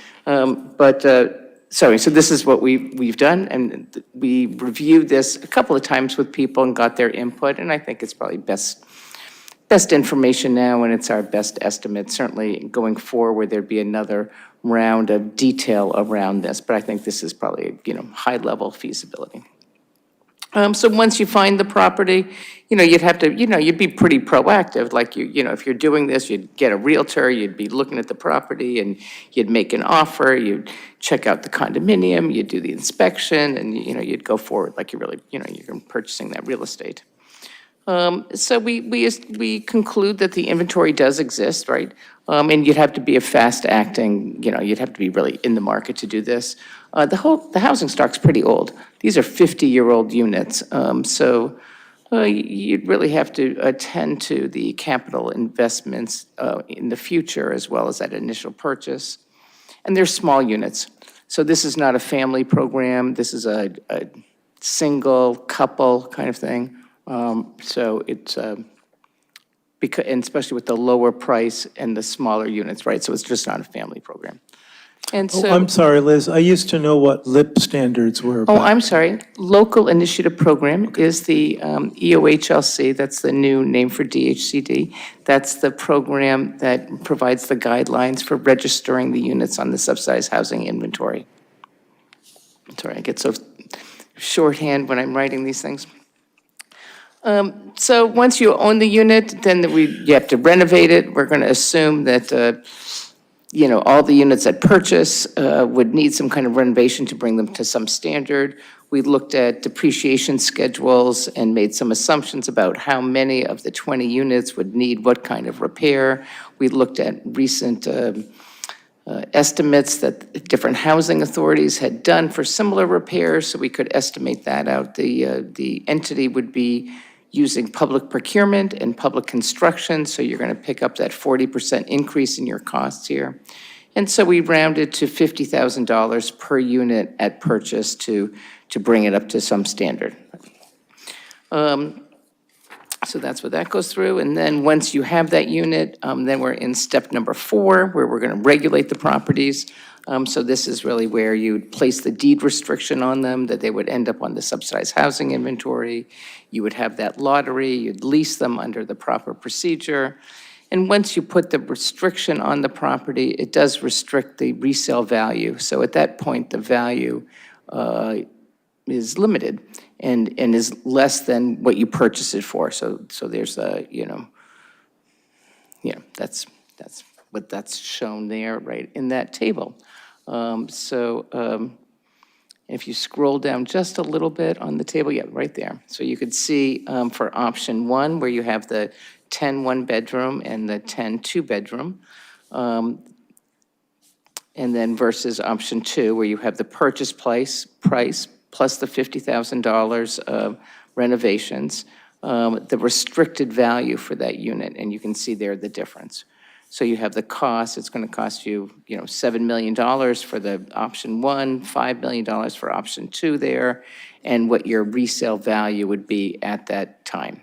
So this is what we've done, and we reviewed this a couple of times with people and got their input, and I think it's probably best information now, and it's our best estimate. Certainly going forward, there'd be another round of detail around this, but I think this is probably, high-level feasibility. So once you find the property, you'd have to, you'd be pretty proactive, like if you're doing this, you'd get a Realtor, you'd be looking at the property, and you'd make an offer, you'd check out the condominium, you'd do the inspection, and, you'd go forward like you're really, you're purchasing that real estate. So we conclude that the inventory does exist, right? And you'd have to be a fast acting, you'd have to be really in the market to do this. The housing stock's pretty old. These are 50-year-old units. So you'd really have to attend to the capital investments in the future as well as that initial purchase. And they're small units. So this is not a family program. This is a single couple kind of thing. So it's, because, and especially with the lower price and the smaller units, right? So it's just not a family program. And so. Oh, I'm sorry, Liz, I used to know what LIP standards were. Oh, I'm sorry. Local Initiative Program is the EOHLC. That's the new name for DHCD. That's the program that provides the guidelines for registering the units on the subsidized housing inventory. Sorry, I get so shorthand when I'm writing these things. So once you own the unit, then you have to renovate it. We're going to assume that, all the units at purchase would need some kind of renovation to bring them to some standard. We looked at depreciation schedules and made some assumptions about how many of the 20 units would need what kind of repair. We looked at recent estimates that different housing authorities had done for similar repairs, so we could estimate that out. The entity would be using public procurement and public construction, so you're going to pick up that 40% increase in your costs here. And so we rounded to $50,000 per unit at purchase to bring it up to some standard. So that's what that goes through. And then once you have that unit, then we're in step number 4, where we're going to regulate the properties. So this is really where you'd place the deed restriction on them, that they would end up on the subsidized housing inventory. You would have that lottery, you'd lease them under the proper procedure. And once you put the restriction on the property, it does restrict the resale value. So at that point, the value is limited and is less than what you purchase it for. So there's a, that's what that's shown there, right, in that table. If you scroll down just a little bit on the table, yeah, right there. So you could see for option 1, where you have the 10 one-bedroom and the 10 two-bedroom, and then versus option 2, where you have the purchase price plus the $50,000 of renovations, the restricted value for that unit, and you can see there the difference. So you have the cost, it's going to cost you, $7 million for the option 1, $5 million for option 2 there, and what your resale value would be at that time.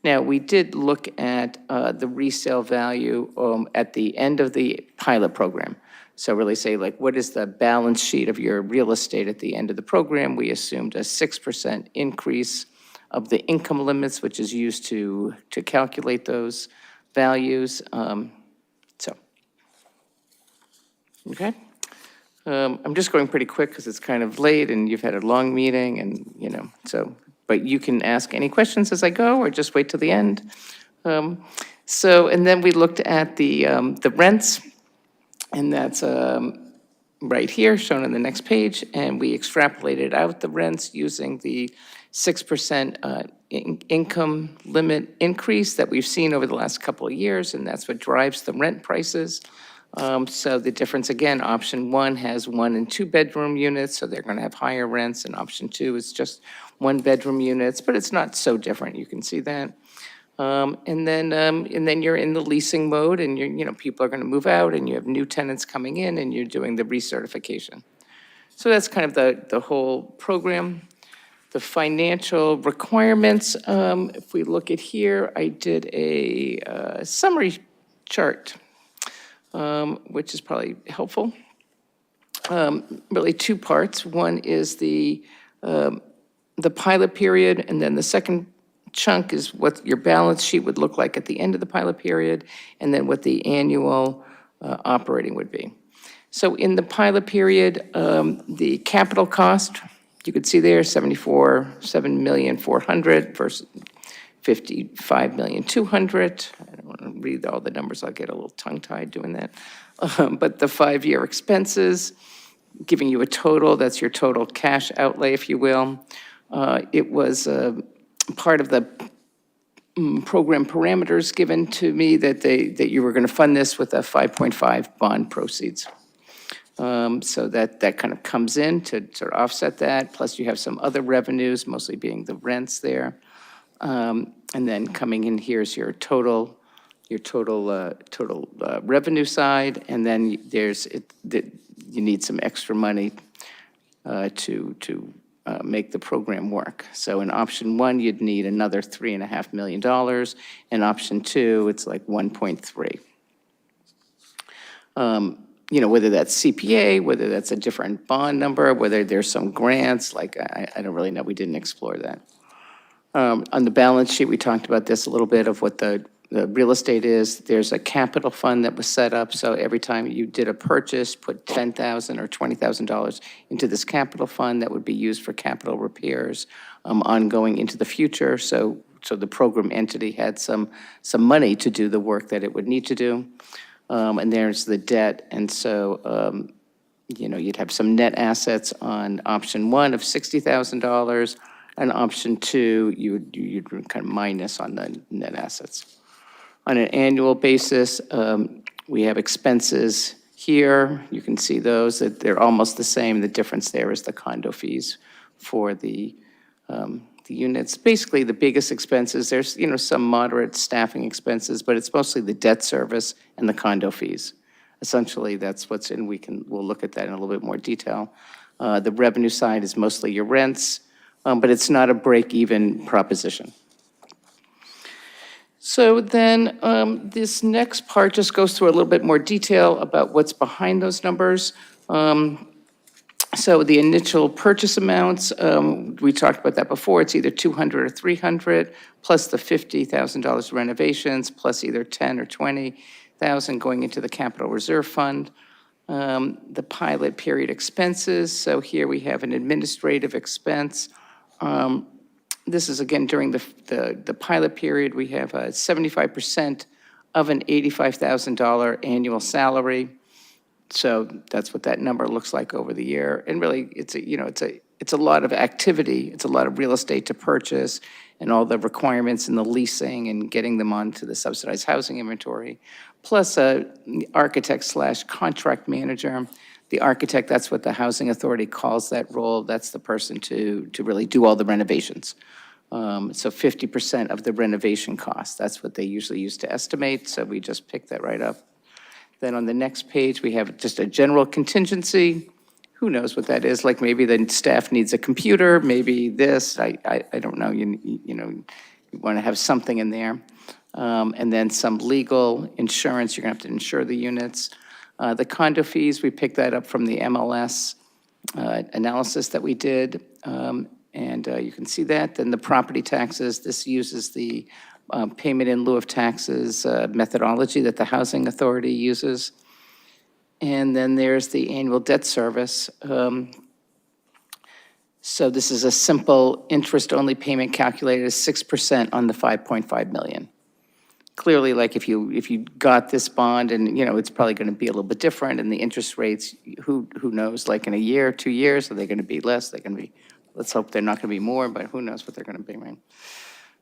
Now, we did look at the resale value at the end of the pilot program. So really say, like, what is the balance sheet of your real estate at the end of the program? We assumed a 6% increase of the income limits, which is used to calculate those values. Okay. I'm just going pretty quick because it's kind of late and you've had a long meeting and, but you can ask any questions as I go or just wait till the end. And then we looked at the rents, and that's right here, shown on the next page, and we extrapolated out the rents using the 6% income limit increase that we've seen over the last couple of years, and that's what drives the rent prices. So the difference, again, option 1 has 1 and 2 bedroom units, so they're going to have higher rents, and option 2 is just 1 bedroom units, but it's not so different. You can see that. And then you're in the leasing mode, and people are going to move out, and you have new tenants coming in, and you're doing the recertification. So that's kind of the whole program. The financial requirements, if we look at here, I did a summary chart, which is probably helpful. Really 2 parts. One is the pilot period, and then the second chunk is what your balance sheet would look like at the end of the pilot period, and then what the annual operating would be. So in the pilot period, the capital cost You could see there, 7,400,000 versus 55,200,000. I don't want to read all the numbers, I'll get a little tongue-tied doing that. But the 5-year expenses, giving you a total, that's your total cash outlay, if you will. It was part of the program parameters given to me that you were going to fund this with a 5.5 bond proceeds. So that kind of comes in to sort of offset that, plus you have some other revenues, mostly being the rents there. And then coming in, here's your total revenue side, and then you need some extra money to make the program work. So in option 1, you'd need another $3.5 million. In option 2, it's like 1.3. Whether that's CPA, whether that's a different bond number, whether there's some grants, like I don't really know, we didn't explore that. On the balance sheet, we talked about this a little bit of what the real estate is. There's a capital fund that was set up, so every time you did a purchase, put $10,000 or $20,000 into this capital fund that would be used for capital repairs ongoing into the future. So the program entity had some money to do the work that it would need to do. And there's the debt, and so you'd have some net assets on option 1 of $60,000, and option 2 you'd kind of minus on the net assets. On an annual basis, we have expenses here. You can see those, that they're almost the same. The difference there is the condo fees for the units. Basically, the biggest expenses, there's, some moderate staffing expenses, but it's mostly the debt service and the condo fees. Essentially, that's what's in. We'll look at that in a little bit more detail. The revenue side is mostly your rents, but it's not a break-even proposition. So then this next part just goes through a little bit more detail about what's behind those numbers. So the initial purchase amounts, we talked about that before. It's either 200 or 300, plus the $50,000 renovations, plus either 10 or 20,000 going into the capital reserve fund. The pilot period expenses. So here we have an administrative expense. This is again during the pilot period. We have 75% of an $85,000 annual salary. So that's what that number looks like over the year. And really, it's a lot of activity. It's a lot of real estate to purchase and all the requirements and the leasing and getting them onto the subsidized housing inventory, plus a architect/contract manager. The architect, that's what the housing authority calls that role. That's the person to really do all the renovations. So 50% of the renovation cost, that's what they usually use to estimate. So we just picked that right up. Then on the next page, we have just a general contingency. Who knows what that is? Like maybe the staff needs a computer, maybe this, I don't know. You want to have something in there. And then some legal insurance, you're going to have to insure the units. The condo fees, we picked that up from the MLS analysis that we did. And you can see that. Then the property taxes, this uses the payment in lieu of taxes methodology that the housing authority uses. And then there's the annual debt service. So this is a simple interest-only payment calculated as 6% on the 5.5 million. Clearly, like if you got this bond and, it's probably going to be a little bit different, and the interest rates, who knows, like in a year, 2 years, are they going to be less? They're going to be, let's hope they're not going to be more, but who knows what they're going to be, right?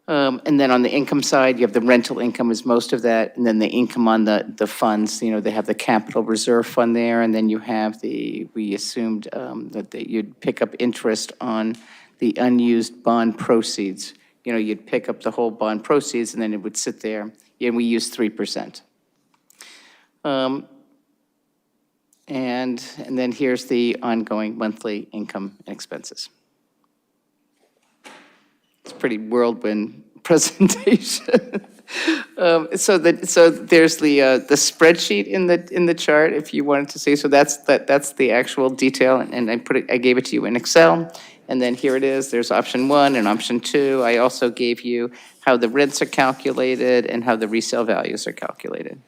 And then on the income side, you have the rental income is most of that, and then the income on the funds, they have the capital reserve fund there, and then you have we assumed that you'd pick up interest on the unused bond proceeds. You'd pick up the whole bond proceeds, and then it would sit there, and we use 3%. And then here's the ongoing monthly income and expenses. It's a pretty whirlwind presentation. So there's the spreadsheet in the chart if you wanted to see. So that's the actual detail, and I gave it to you in Excel. And then here it is. There's option 1 and option 2. I also gave you how the rents are calculated and how the resale values are calculated.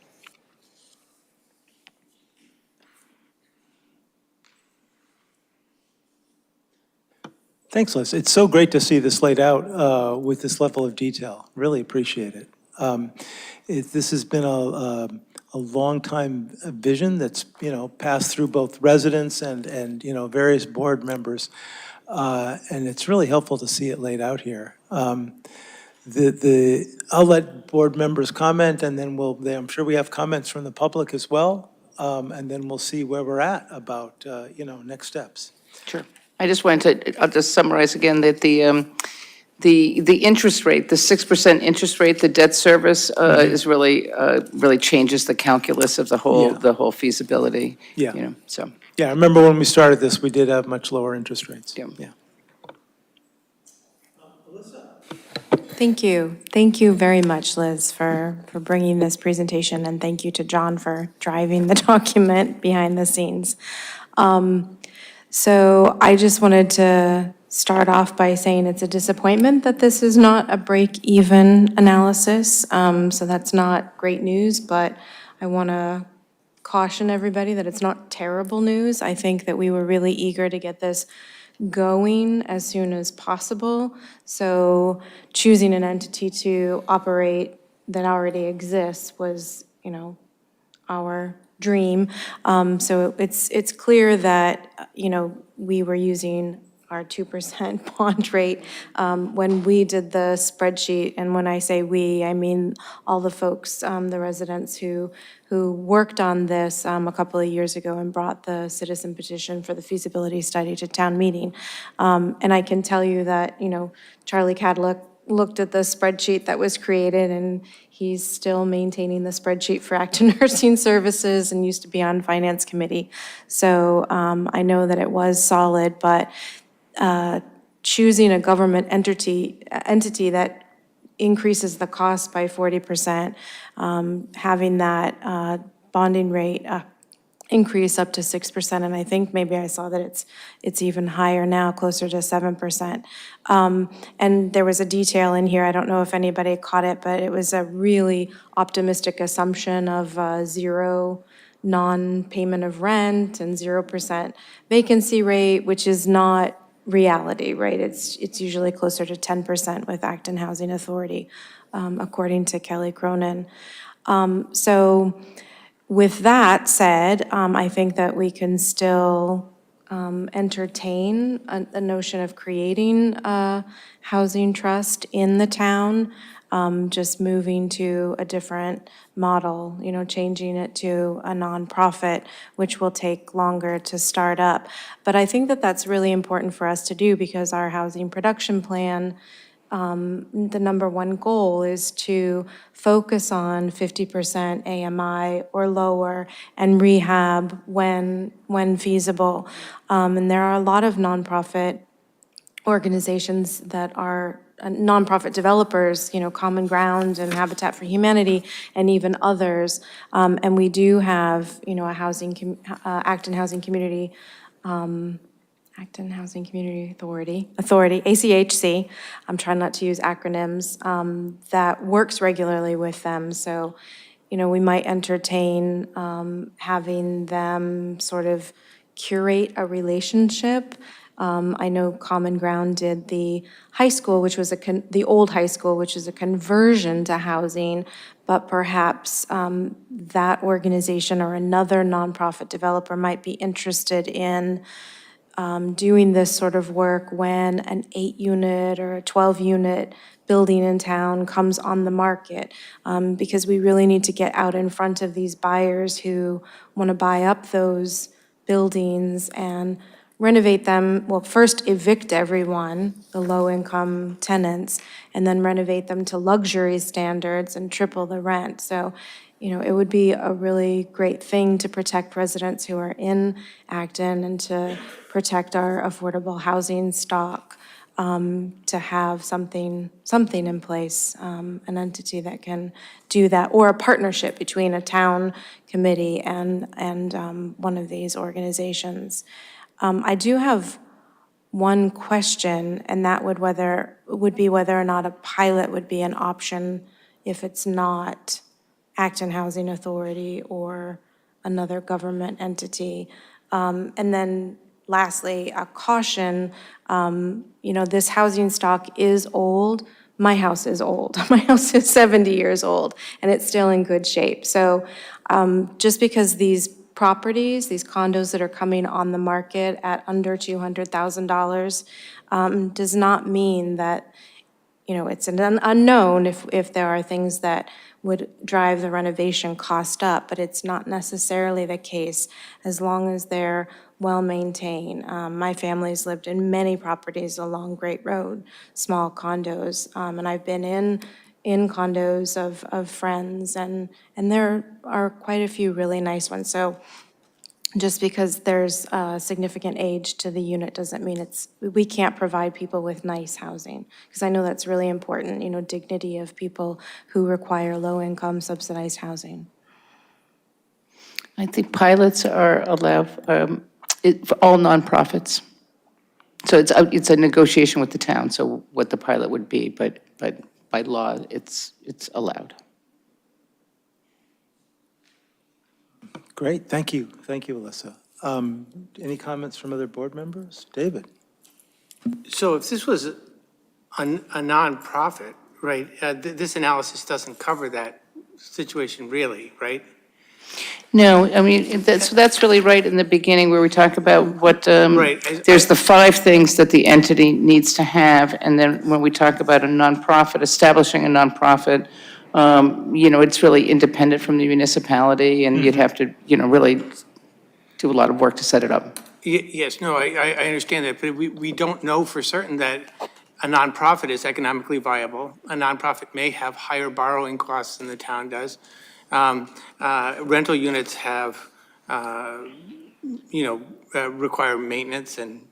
Thanks, Liz. It's so great to see this laid out with this level of detail. Really appreciate it. This has been a long time vision that's, passed through both residents and various board members. And it's really helpful to see it laid out here. I'll let board members comment, and then I'm sure we have comments from the public as well. And then we'll see where we're at about, next steps. Sure. I just wanted to, I'll just summarize again that the interest rate, the 6% interest rate, the debt service is really changes the calculus of the whole feasibility. Yeah. So. Yeah, I remember when we started this, we did have much lower interest rates. Yeah. Thank you. Thank you very much, Liz, for bringing this presentation, and thank you to John for driving the document behind the scenes. So I just wanted to start off by saying it's a disappointment that this is not a break-even analysis. So that's not great news, but I want to caution everybody that it's not terrible news. I think that we were really eager to get this going as soon as possible. So choosing an entity to operate that already exists was, our dream. So it's clear that, we were using our 2% bond rate when we did the spreadsheet. And when I say we, I mean all the folks, the residents who worked on this a couple of years ago and brought the citizen petition for the feasibility study to town meeting. And I can tell you that, Charlie Cadlick looked at the spreadsheet that was created, and he's still maintaining the spreadsheet for Acton Nursing Services and used to be on Finance Committee. So I know that it was solid, but choosing a government entity that increases the cost by 40%, having that bonding rate increase up to 6%, and I think maybe I saw that it's even higher now, closer to 7%. And there was a detail in here, I don't know if anybody caught it, but it was a really optimistic assumption of zero non-payment of rent and 0% vacancy rate, which is not reality, right? It's usually closer to 10% with Acton Housing Authority, according to Kelly Cronin. So with that said, I think that we can still entertain a notion of creating a housing trust in the town, just moving to a different model, changing it to a nonprofit, which will take longer to start up. But I think that that's really important for us to do because our housing production plan, the number one goal is to focus on 50% AMI or lower and rehab when feasible. And there are a lot of nonprofit organizations that are nonprofit developers, Common Ground and Habitat for Humanity, and even others. And we do have, a Acton Housing Community Authority, ACHC, I'm trying not to use acronyms, that works regularly with them. So, we might entertain having them sort of curate a relationship. I know Common Ground did the high school, which was the old high school, which is a conversion to housing, but perhaps that organization or another nonprofit developer might be interested in doing this sort of work when an 8-unit or a 12-unit building in town comes on the market, because we really need to get out in front of these buyers who want to buy up those buildings and renovate them, well, first evict everyone, the low-income tenants, and then renovate them to luxury standards and triple the rent. So, it would be a really great thing to protect residents who are in Acton and to protect our affordable housing stock, to have something in place, an entity that can do that, or a partnership between a town committee and one of these organizations. I do have one question, and that would be whether or not a pilot would be an option if it's not Acton Housing Authority or another government entity. And then lastly, a caution, this housing stock is old. My house is old. My house is 70 years old, and it's still in good shape. So just because these properties, these condos that are coming on the market at under $200,000 does not mean that, it's an unknown if there are things that would drive the renovation cost up, but it's not necessarily the case as long as they're well-maintained. My family's lived in many properties along Great Road, small condos, and I've been in condos of friends, and there are quite a few really nice ones. So just because there's a significant age to the unit doesn't mean we can't provide people with nice housing. Because I know that's really important, dignity of people who require low-income subsidized housing. I think pilots are allowed for all nonprofits. So it's a negotiation with the town, so what the pilot would be, but by law, it's allowed. Great, thank you. Thank you, Alyssa. Any comments from other board members? David? So if this was a nonprofit, right, this analysis doesn't cover that situation really, right? No, I mean, that's really right in the beginning where we talk about what, Right. there's the 5 things that the entity needs to have, and then when we talk about a nonprofit, establishing a nonprofit, it's really independent from the municipality, and you'd have to, really do a lot of work to set it up. Yes, no, I understand that, but we don't know for certain that a nonprofit is economically viable. A nonprofit may have higher borrowing costs than the town does. Rental units have, require maintenance and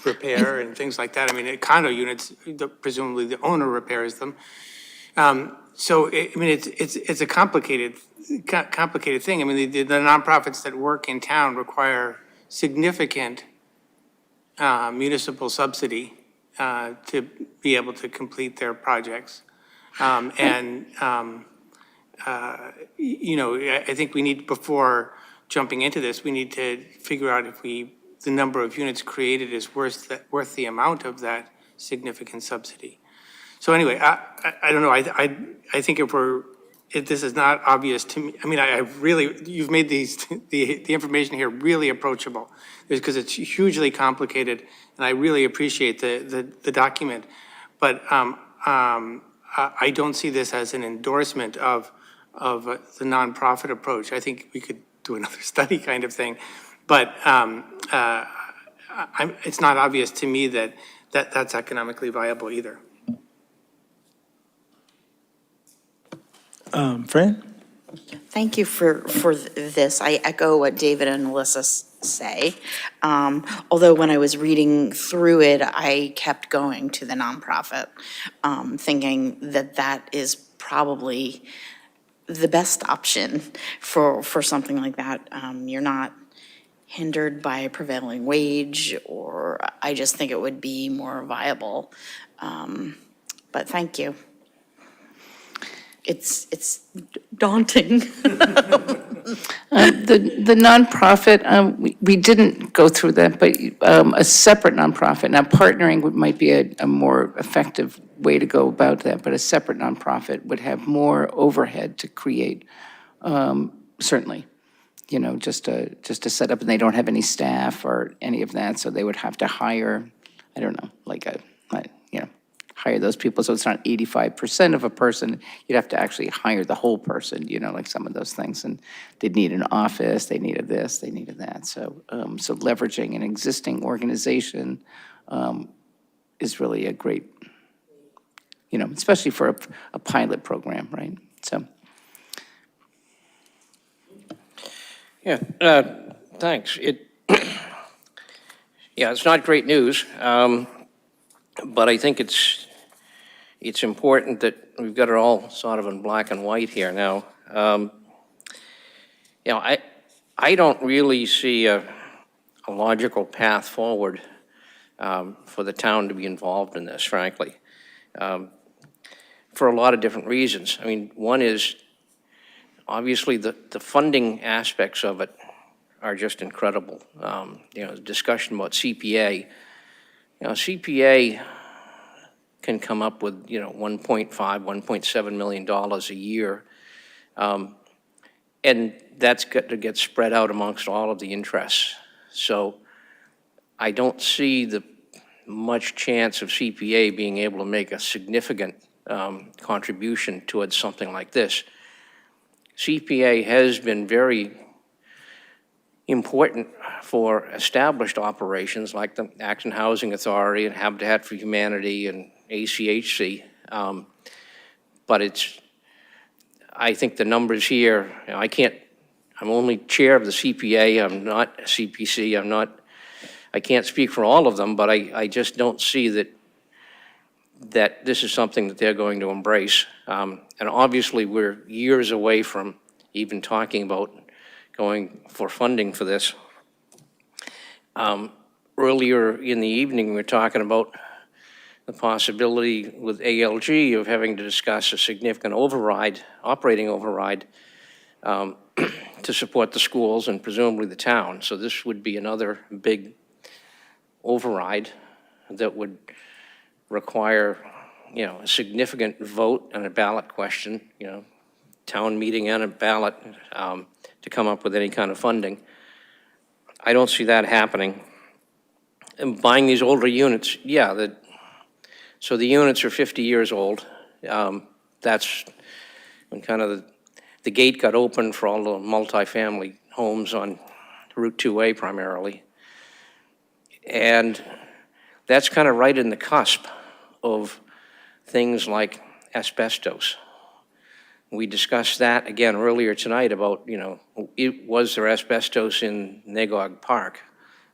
repair and things like that. I mean, condo units, presumably the owner repairs them. So, it's a complicated thing. I mean, the nonprofits that work in town require significant municipal subsidy to be able to complete their projects. I think we need, before jumping into this, we need to figure out if the number of units created is worth the amount of that significant subsidy. So anyway, I don't know, I think if this is not obvious to me, I mean, you've made the information here really approachable, because it's hugely complicated, and I really appreciate the document. But I don't see this as an endorsement of the nonprofit approach. I think we could do another study kind of thing, but it's not obvious to me that that's economically viable either. Fran? Thank you for this. I echo what David and Melissa say. Although when I was reading through it, I kept going to the nonprofit, thinking that is probably the best option for something like that. You're not hindered by a prevailing wage, or I just think it would be more viable. But thank you. It's daunting. The nonprofit, we didn't go through that, but a separate nonprofit. Now, partnering might be a more effective way to go about that, but a separate nonprofit would have more overhead to create, certainly. Just to set up, and they don't have any staff or any of that, so they would have to hire, I don't know, hire those people, so it's not 85% of a person. You'd have to actually hire the whole person, like some of those things. And they'd need an office, they needed this, they needed that. So leveraging an existing organization is really a great, especially for a pilot program, right? So. Yeah, thanks. It's not great news, but I think it's important that we've got it all sort of in black and white here now. I don't really see a logical path forward for the town to be involved in this, frankly, for a lot of different reasons. I mean, one is obviously the funding aspects of it are just incredible. The discussion about CPA, CPA can come up with, 1.5, $1.7 million a year. And that's got to get spread out amongst all of the interests. So I don't see much chance of CPA being able to make a significant contribution towards something like this. CPA has been very important for established operations like the Acton Housing Authority and Habitat for Humanity and ACHC. But I think the numbers here, I'm only chair of the CPA, I'm not a CPC, I can't speak for all of them, but I just don't see that this is something that they're going to embrace. And obviously, we're years away from even talking about going for funding for this. Earlier in the evening, we were talking about the possibility with ALG of having to discuss a significant operating override, to support the schools and presumably the town. So this would be another big override that would require, a significant vote on a ballot question, town meeting and a ballot, to come up with any kind of funding. I don't see that happening. And buying these older units, so the units are 50 years old. That's when kind of the gate got open for all the multifamily homes on Route 2A primarily. And that's kind of right in the cusp of things like asbestos. We discussed that again earlier tonight about, was there asbestos in Nagog Park?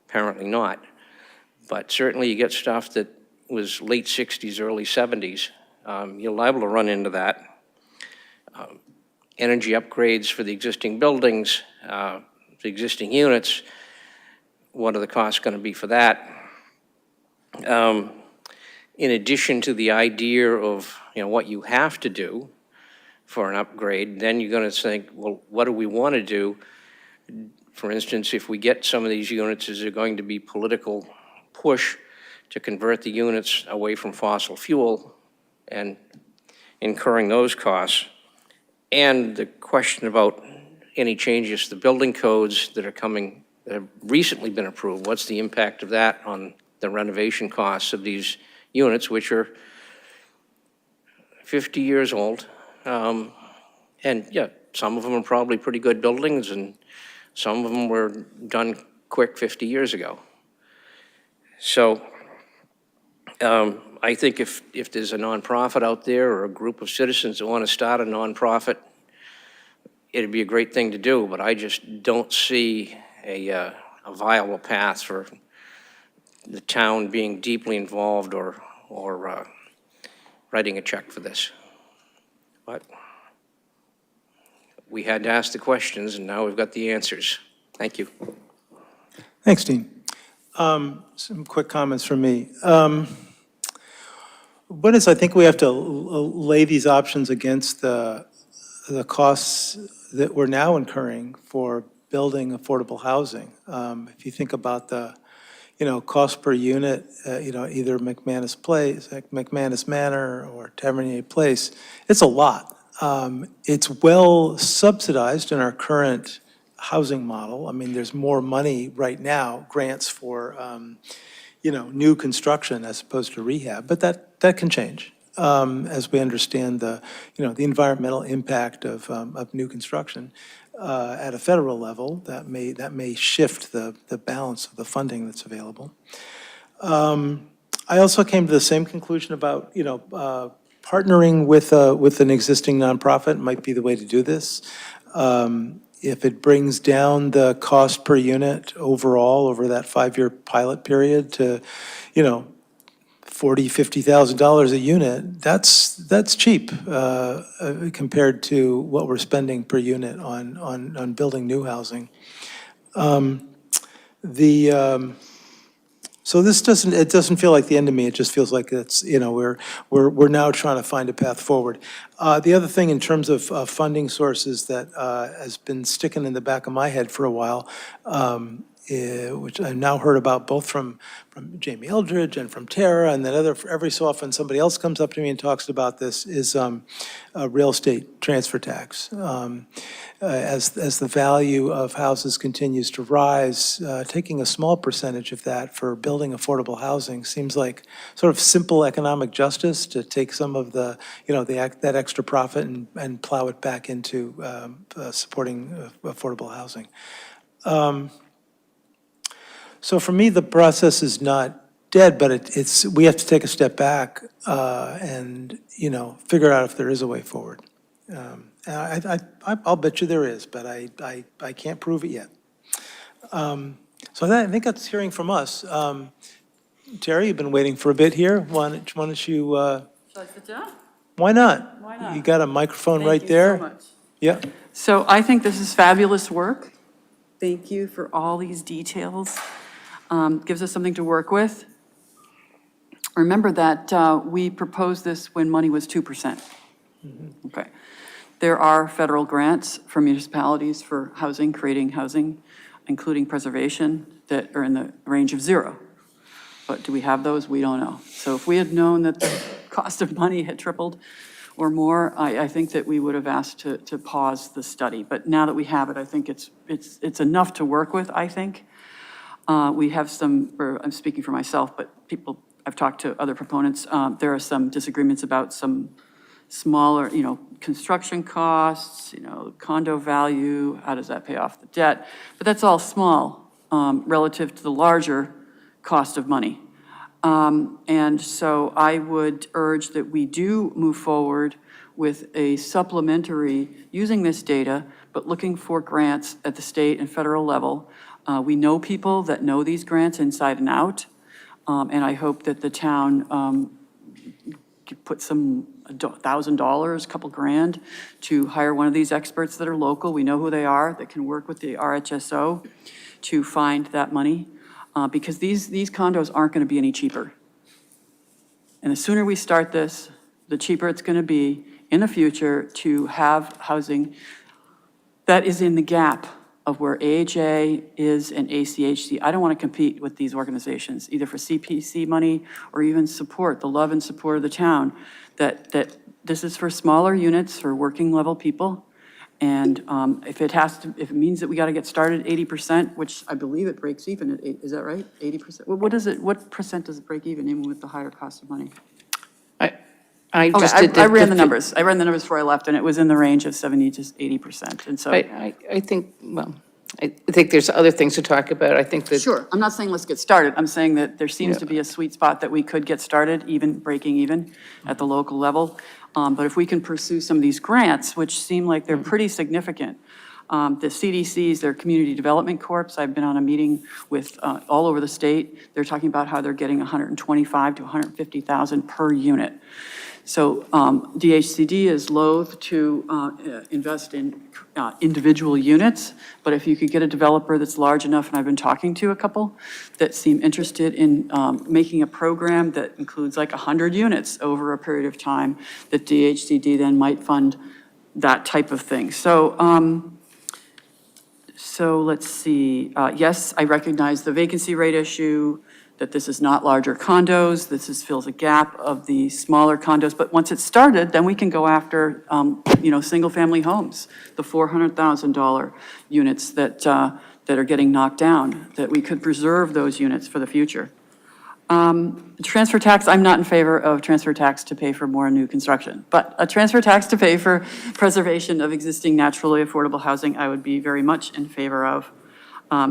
Apparently not. But certainly you get stuff that was late 60s, early 70s. You're liable to run into that. Energy upgrades for the existing buildings, the existing units, what are the costs going to be for that? In addition to the idea of, what you have to do for an upgrade, then you're going to think, well, what do we want to do? For instance, if we get some of these units, is there going to be political push to convert the units away from fossil fuel and incurring those costs? And the question about any changes to the building codes that have recently been approved, what's the impact of that on the renovation costs of these units, which are 50 years old? And some of them are probably pretty good buildings, and some of them were done quick 50 years ago. So I think if there's a nonprofit out there or a group of citizens that want to start a nonprofit, it'd be a great thing to do, but I just don't see a viable path for the town being deeply involved or writing a check for this. But we had to ask the questions, and now we've got the answers. Thank you. Thanks, Dean. Some quick comments from me. I think we have to lay these options against the costs that we're now incurring for building affordable housing. If you think about the, cost per unit, either McManus Place, like McManus Manor or Tavernier Place, it's a lot. It's well subsidized in our current housing model. I mean, there's more money right now, grants for, new construction as opposed to rehab, but that can change as we understand the environmental impact of new construction at a federal level. That may shift the balance of the funding that's available. I also came to the same conclusion about, partnering with an existing nonprofit might be the way to do this. If it brings down the cost per unit overall over that 5-year pilot period to, $40,000, $50,000 a unit, that's cheap compared to what we're spending per unit on building new housing. So this doesn't, it doesn't feel like the end of me, it just feels like it's, you know, we're now trying to find a path forward. The other thing in terms of funding sources that has been sticking in the back of my head for a while, which I've now heard about both from Jamie Eldridge and from Tara, and then every so often somebody else comes up to me and talks about this, is a real estate transfer tax. As the value of houses continues to rise, taking a small percentage of that for building affordable housing seems like sort of simple economic justice, to take some of the, you know, that extra profit and plow it back into supporting affordable housing. So for me, the process is not dead, but it's we have to take a step back and, you know, figure out if there is a way forward. I'll bet you there is, but I can't prove it yet. So I think that's hearing from us. Terry, you've been waiting for a bit here. Why don't you? Shall I sit down? Why not? Why not? You got a microphone right Thank there. you so much. Yeah. So I think this is fabulous work. Thank you for all these details. Gives us something to work with. Remember that we proposed this when money was 2%. Okay. There are federal grants for municipalities for housing, creating housing, including preservation, that are in the range of 0. But do we have those? We don't know. So if we had known that the cost of money had tripled or more, I think that we would have asked to pause the study. But now that we have it, I think it's enough to work with, I think. We have some, or I'm speaking for myself, but people, I've talked to other proponents, there are some disagreements about some smaller, you know, construction costs, you know, condo value, how does that pay off the debt? But that's all small relative to the larger cost of money. And so I would urge that we do move forward with a supplementary, using this data, but looking for grants at the state and federal level. We know people that know these grants inside and out, and I hope that the town could put some $1,000, a couple grand, to hire one of these experts that are local. We know who they are, that can work with the RHSO to find that money, because these condos aren't going to be any cheaper. And the sooner we start this, the cheaper it's going to be in the future to have housing that is in the gap of where AHA is and ACHC. I don't want to compete with these organizations, either for CPC money or even support, the love and support of the town, that this is for smaller units for working level people. And if it means that we got to get started at 80%, which I believe it breaks even at is that right? 80%? What is it? What percent does it break even with the higher cost of money? I just did I ran the numbers. I ran the numbers before I left, and it was in the range of 70 to 80%. And so I think, well, I think there's other things to talk about. I think that. Sure, I'm not saying let's get started. I'm saying that there seems to be a sweet spot that we could get started, even breaking even at the local level. But if we can pursue some of these grants, which seem like they're pretty significant. The CDCs, their Community Development Corps, I've been on a meeting with all over the state. They're talking about how they're getting 125 to 150,000 per unit. So DHCD is loath to invest in individual units, but if you could get a developer that's large enough, and I've been talking to a couple that seem interested in making a program that includes like 100 units over a period of time, that DHCD then might fund that type of thing. So, so let's see. Yes, I recognize the vacancy rate issue, that this is not larger condos. This fills a gap of the smaller condos. But once it's started, then we can go after, single-family homes, the $400,000 units that are getting knocked down, that we could preserve those units for the future. Transfer tax, I'm not in favor of transfer tax to pay for more new construction, but a transfer tax to pay for preservation of existing naturally affordable housing, I would be very much in favor of.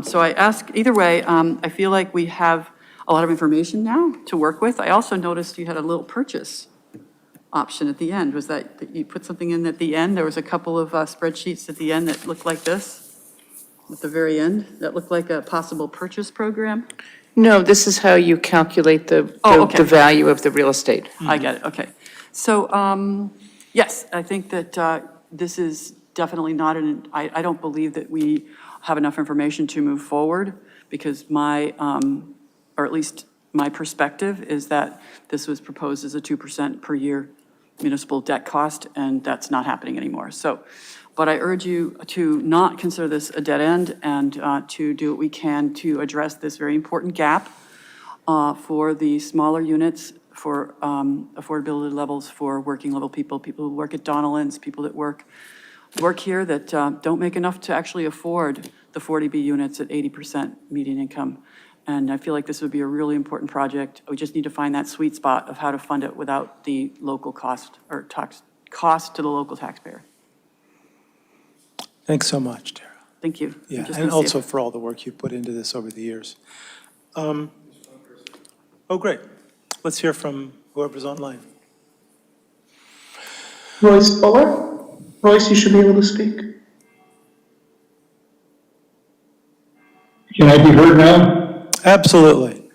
So I ask, either way, I feel like we have a lot of information now to work with. I also noticed you had a little purchase option at the end. Was that you put something in at the end? There was a couple of spreadsheets at the end that looked like this, at the very end, that looked like a possible purchase program? No, this is how you calculate the value of the real estate. I get it, okay. So, yes, I think that this is definitely not I don't believe that we have enough information to move forward, because my or at least my perspective, is that this was proposed as a 2% per year municipal debt cost, and that's not happening anymore. So, but I urge you to not consider this a dead end and to do what we can to address this very important gap for the smaller units, for affordability levels for working level people, people who work at Donnellan's, people that work here that don't make enough to actually afford the 40B units at 80% median income. And I feel like this would be a really important project. We just need to find that sweet spot of how to fund it without the local cost or cost to the local taxpayer. Thanks so much, Tara. Thank you. Yeah, and also for all the work you've put into this over the years. Oh, great. Let's hear from whoever's online. Royce Buller? Royce, you should be able to speak. Can I be heard now? Absolutely.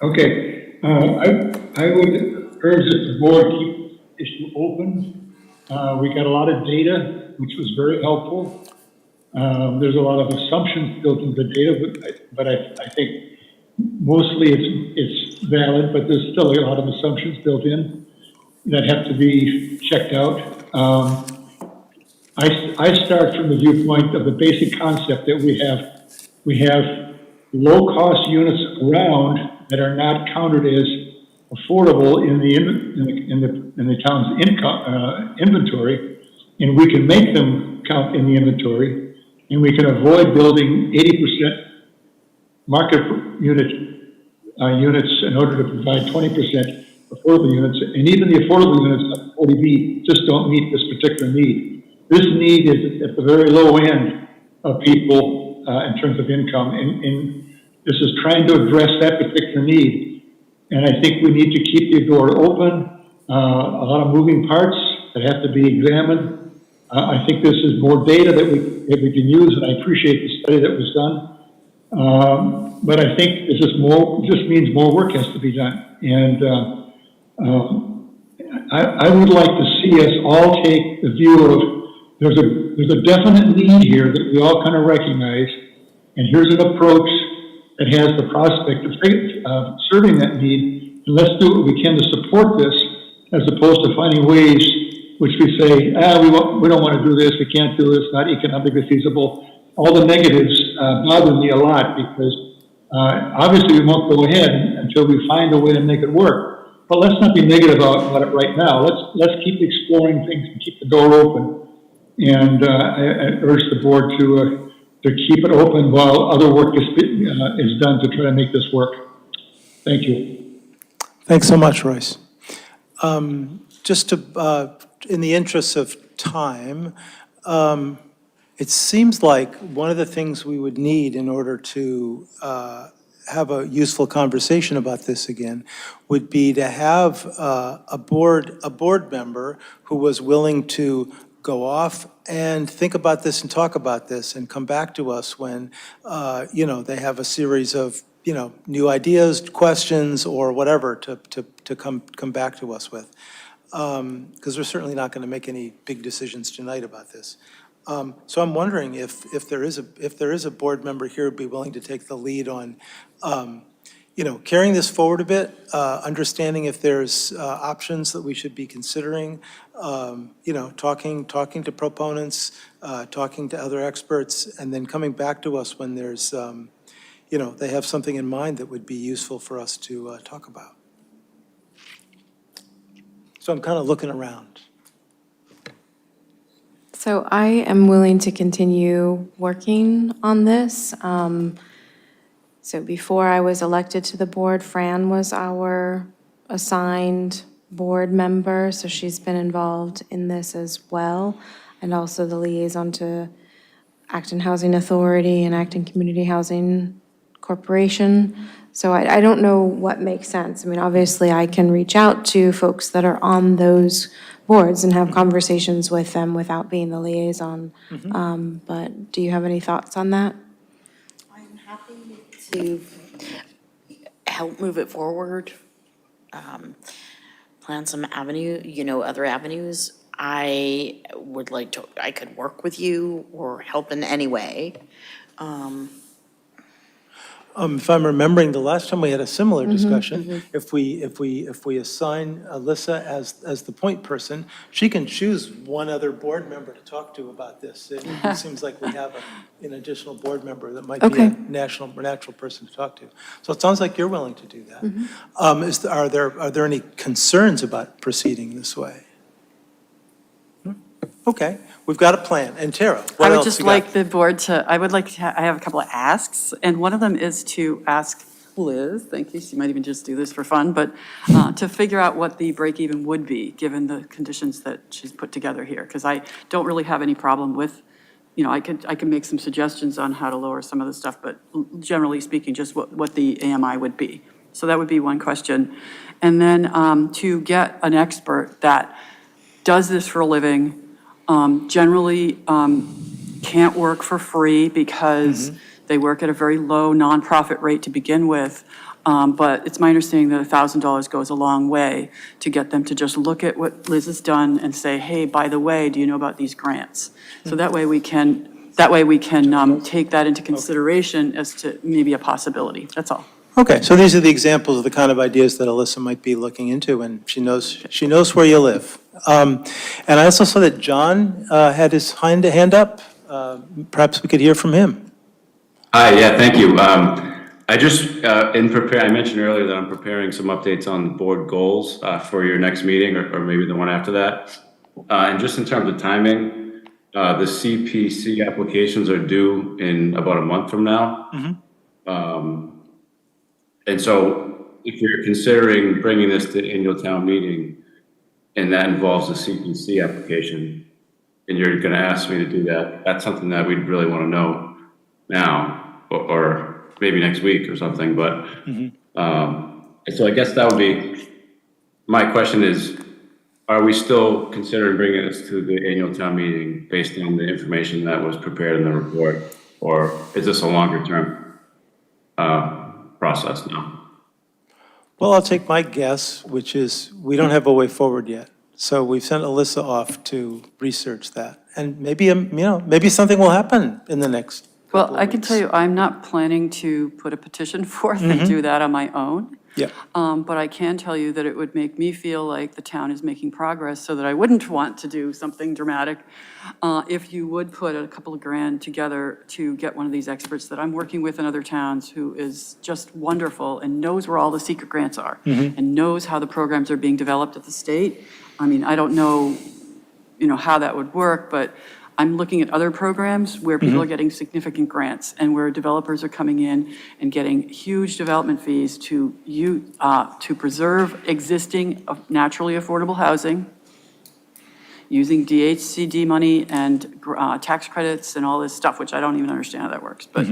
Okay. I would urge that the board keep the issue open. We got a lot of data, which was very helpful. There's a lot of assumptions built into the data, but I think mostly it's valid, but there's still a lot of assumptions built in that have to be checked out. I start from the viewpoint of the basic concept that we have low-cost units around that are not counted as affordable in the town's income inventory, and we can make them count in the inventory, and we can avoid building 80% market units in order to provide 20% affordable units, and even the affordable units at 40B just don't meet this particular need. This need is at the very low end of people in terms of income, and this is trying to address that particular need. And I think we need to keep the door open. A lot of moving parts that have to be examined. I think this is more data that we can use, and I appreciate the study that was done. But I think this is just means more work has to be done. And I would like to see us all take the view of there's a definite need here that we all kind of recognize, and here's an approach that has the prospect of serving that need, and let's do what we can to support this, as opposed to finding ways which we say, we don't want to do this, we can't do this, not economically feasible. All the negatives bother me a lot, because obviously we won't go ahead until we find a way to make it work. But let's not be negative about it right now. Let's keep exploring things and keep the door open. And I urge the board to keep it open while other work is done to try to make this work. Thank you. Thanks so much, Royce. Just to, in the interest of time, it seems like one of the things we would need in order to have a useful conversation about this again would be to have a board member who was willing to go off and think about this and talk about this and come back to us when, they have a series of, new ideas, questions, or whatever to come back to us with. Because we're certainly not going to make any big decisions tonight about this. So I'm wondering if there is a board member here who'd be willing to take the lead on, carrying this forward a bit, understanding if there's options that we should be considering, talking to proponents, talking to other experts, and then coming back to us when there's, they have something in mind that would be useful for us to talk about. So I'm kind of looking around. So I am willing to continue working on this. So before I was elected to the board, Fran was our assigned board member, so she's been involved in this as well, and also the liaison to Acton Housing Authority and Acton Community Housing Corporation. So I don't know what makes sense. I mean, obviously I can reach out to folks that are on those boards and have conversations with them without being the liaison. But do you have any thoughts on that? I'm happy to help move it forward, plan some other avenues. I could work with you or help in any way. If I'm remembering, the last time we had a similar discussion, if we assign Alyssa as the point person, she can choose one other board member to talk to about this. It seems like we have an additional board member that might be Okay. a natural person to talk to. So it sounds like you're willing to do that. Are there any concerns about proceeding this way? Okay, we've got a plan. And Tara, what I would else just you got? like the board to, I would like to, I have a couple of asks, and one of them is to ask Liz, thank you, she might even just do this for fun, but to figure out what the break even would be, given the conditions that she's put together here, because I don't really have any problem with, I could make some suggestions on how to lower some of the stuff, but generally speaking, just what the AMI would be. So that would be one question. And then to get an expert that does this for a living, generally can't work for free because they work at a very low nonprofit rate to begin with. But it's my understanding that $1,000 goes a long way to get them to just look at what Liz has done and say, hey, by the way, do you know about these grants? So that way we can take that into consideration as to maybe a possibility. That's all. Okay, so these are the examples of the kind of ideas that Alyssa might be looking into, and she knows where you live. And I also saw that John had his hand up. Perhaps we could hear from him. Hi, yeah, thank you. I just, I mentioned earlier that I'm preparing some updates on the board goals for your next meeting or maybe the one after that. And just in terms of timing, the CPC applications are due in about a month from now. And so if you're considering bringing this to annual town meeting, and that involves a CPC application, and you're gonna ask me to do that, that's something that we'd really wanna know now, or maybe next week or something, but, so I guess that would be, my question is, are we still considering bringing this to the annual town meeting based on the information that was prepared in the report? Or is this a longer term, process now? Well, I'll take my guess, which is we don't have a way forward yet. So we've sent Alyssa off to research that. And maybe, maybe something will happen in the next couple Well, I of can weeks. tell you, I'm not planning to put a petition forth and do that on my own. Yeah. But I can tell you that it would make me feel like the town is making progress, so that I wouldn't want to do something dramatic. If you would put a couple of grand together to get one of these experts that I'm working with in other towns, who is just wonderful and knows where all the secret grants are, and knows how the programs are being developed at the state. I mean, I don't know, how that would work, but I'm looking at other programs where people are getting significant grants and where developers are coming in and getting huge development fees to preserve existing naturally affordable housing, using DHCD money and tax credits and all this stuff, which I don't even understand how that works. But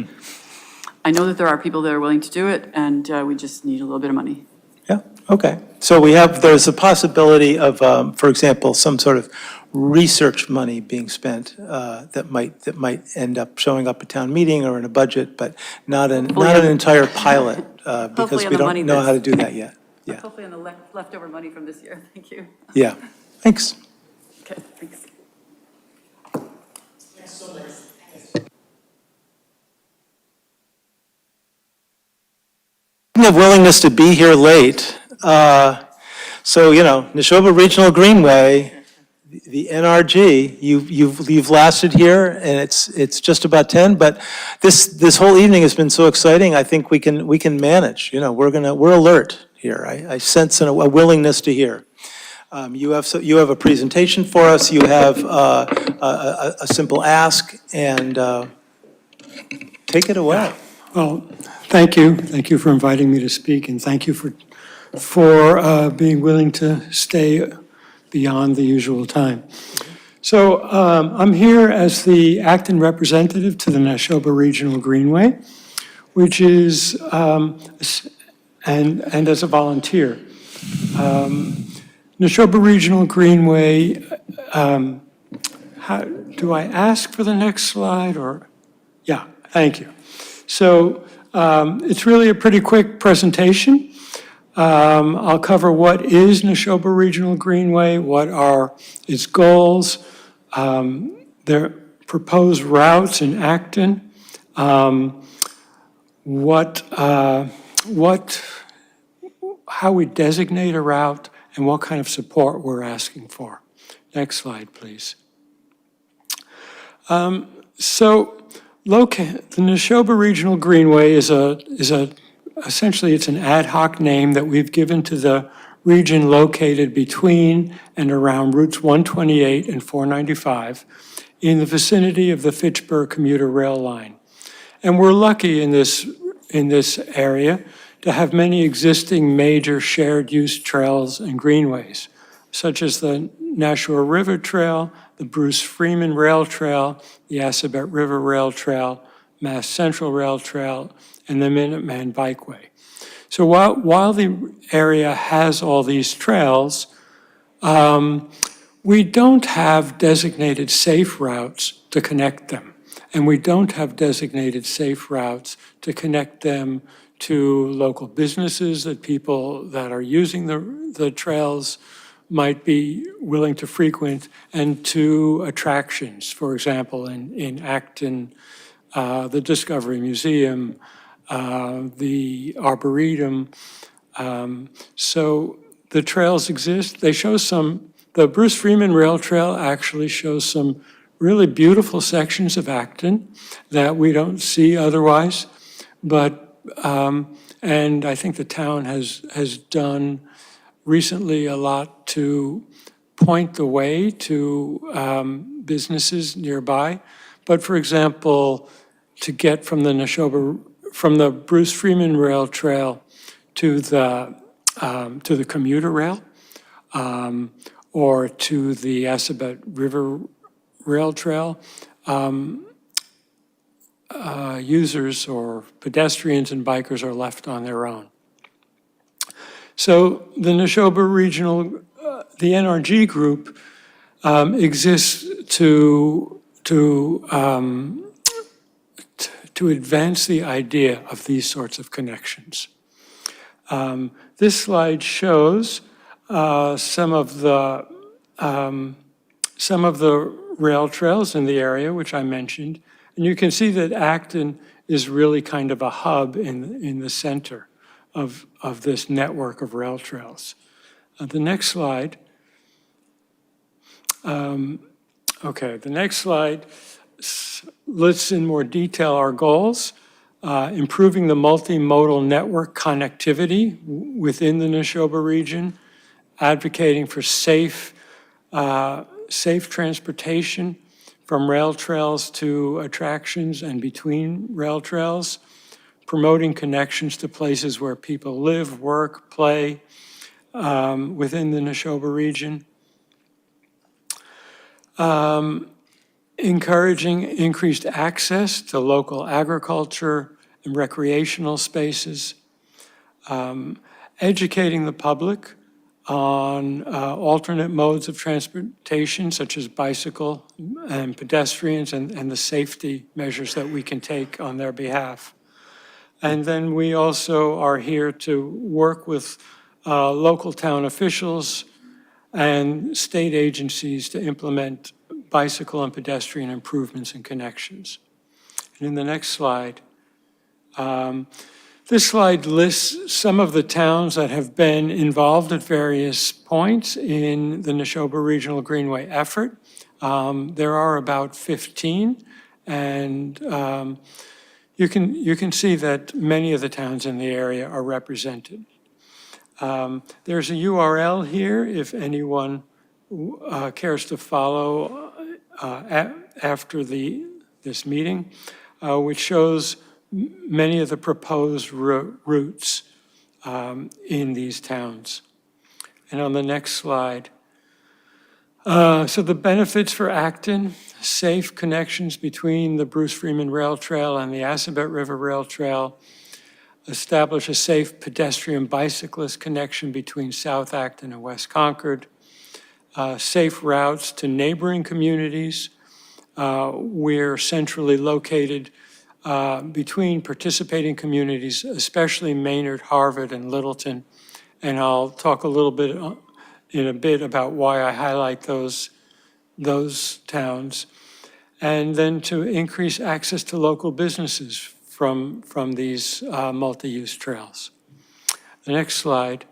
I know that there are people that are willing to do it, and we just need a little bit of money. Yeah, okay. So there's a possibility of, for example, some sort of research money being spent that might end up showing up at town meeting or in a budget, but not an entire pilot, because we don't know how to do that yet. Yeah. Hopefully on the leftover money from this year. Thank you. Yeah, thanks. Okay, thanks. Of willingness to be here late. So, Nashoba Regional Greenway, the NRG, you've lasted here, and it's just about 10. But this whole evening has been so exciting. I think we can manage. We're alert here. I sense a willingness to hear. You have a presentation for us. You have a simple ask, and take it away. Well, thank you. Thank you for inviting me to speak, and thank you for being willing to stay beyond the usual time. So I'm here as the Acton representative to the Nashoba Regional Greenway, which is, and as a volunteer. Nashoba Regional Greenway, do I ask for the next slide, or? Yeah, thank you. So it's really a pretty quick presentation. I'll cover what is Nashoba Regional Greenway, what are its goals, their proposed routes in Acton, how we designate a route and what kind of support we're asking for. Next slide, please. So the Nashoba Regional Greenway is essentially it's an ad hoc name that we've given to the region located between and around routes 128 and 495 in the vicinity of the Fitchburg commuter rail line. And we're lucky in this area to have many existing major shared use trails and greenways, such as the Nashoba River Trail, the Bruce Freeman Rail Trail, the Assabet River Rail Trail, Mass Central Rail Trail, and the Minuteman Bikeway. So while the area has all these trails, we don't have designated safe routes to connect them. And we don't have designated safe routes to connect them to local businesses that people that are using the trails might be willing to frequent, and to attractions. For example, in Acton, the Discovery Museum, the Arboretum. So the trails exist. They show the Bruce Freeman Rail Trail actually shows some really beautiful sections of Acton that we don't see otherwise. But, and I think the town has done recently a lot to point the way to businesses nearby. But for example, to get from the Bruce Freeman Rail Trail to the commuter rail, or to the Assabet River Rail Trail, users or pedestrians and bikers are left on their own. So the Nashoba Regional, the NRG group exists to advance the idea of these sorts of connections. This slide shows some of the rail trails in the area, which I mentioned, and you can see that Acton is really kind of a hub in the center of this network of rail trails. The next slide. Okay, the next slide lists in more detail our goals. Improving the multimodal network connectivity within the Nashoba region, advocating for safe transportation from rail trails to attractions and between rail trails, promoting connections to places where people live, work, play within the Nashoba region, encouraging increased access to local agriculture and recreational spaces, educating the public on alternate modes of transportation, such as bicycle and pedestrians, and the safety measures that we can take on their behalf. And then we also are here to work with local town officials and state agencies to implement bicycle and pedestrian improvements and connections. And in the next slide, this slide lists some of the towns that have been involved at various points in the Nashoba Regional Greenway effort. There are about 15, and you can see that many of the towns in the area are represented. There's a URL here if anyone cares to follow after this meeting, which shows many of the proposed routes in these towns. And on the next slide, so the benefits for Acton: safe connections between the Bruce Freeman Rail Trail and the Assabet River Rail Trail, establish a safe pedestrian bicyclist connection between South Acton and West Concord, safe routes to neighboring communities. We're centrally located between participating communities, especially Maynard, Harvard, and Littleton. And I'll talk a little bit in a bit about why I highlight those towns. And then to increase access to local businesses from these multi-use trails. The next slide.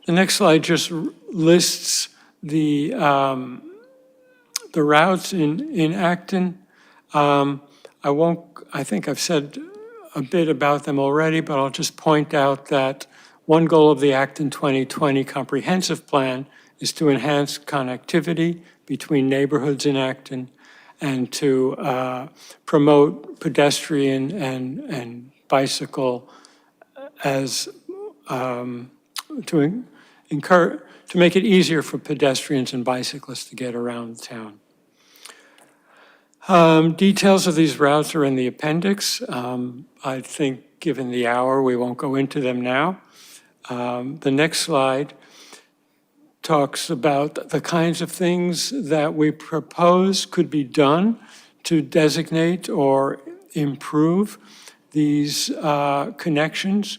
The next slide just lists the routes in Acton. I think I've said a bit about them already, but I'll just point out that one goal of the Acton 2020 Comprehensive Plan is to enhance connectivity between neighborhoods in Acton and to promote pedestrian and bicycle as to make it easier for pedestrians and bicyclists to get around town. Details of these routes are in the appendix. I think given the hour, we won't go into them now. The next slide talks about the kinds of things that we propose could be done to designate or improve these connections.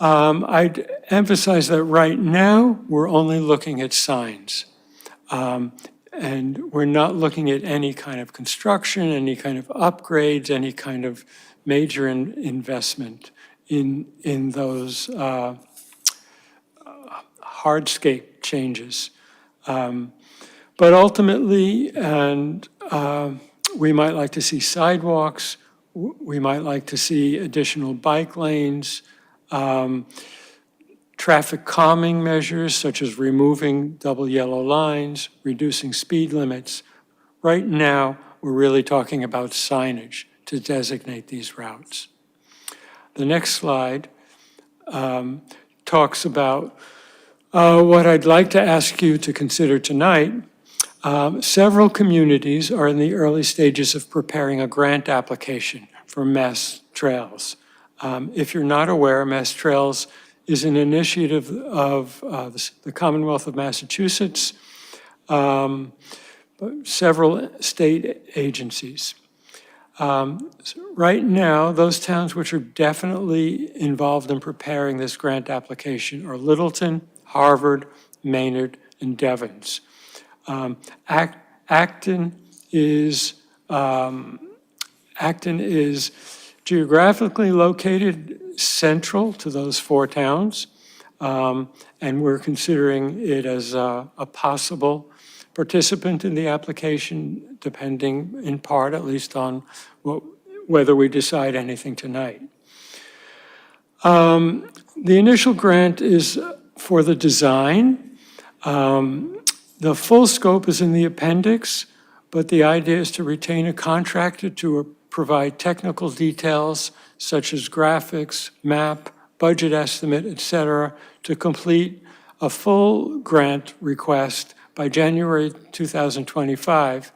I'd emphasize that right now, we're only looking at signs. And we're not looking at any kind of construction, any kind of upgrades, any kind of major investment in those hardscape changes. But ultimately, we might like to see sidewalks, we might like to see additional bike lanes, traffic calming measures such as removing double yellow lines, reducing speed limits. Right now, we're really talking about signage to designate these routes. The next slide talks about what I'd like to ask you to consider tonight. Several communities are in the early stages of preparing a grant application for Mass Trails. If you're not aware, Mass Trails is an initiative of the Commonwealth of Massachusetts, several state agencies. Right now, those towns which are definitely involved in preparing this grant application are Littleton, Harvard, Maynard, and Devens. Acton is geographically located central to those four towns, and we're considering it as a possible participant in the application, depending in part, at least, on whether we decide anything tonight. The initial grant is for the design. The full scope is in the appendix, but the idea is to retain a contractor to provide technical details such as graphics, map, budget estimate, et cetera, to complete a full grant request by January 2025,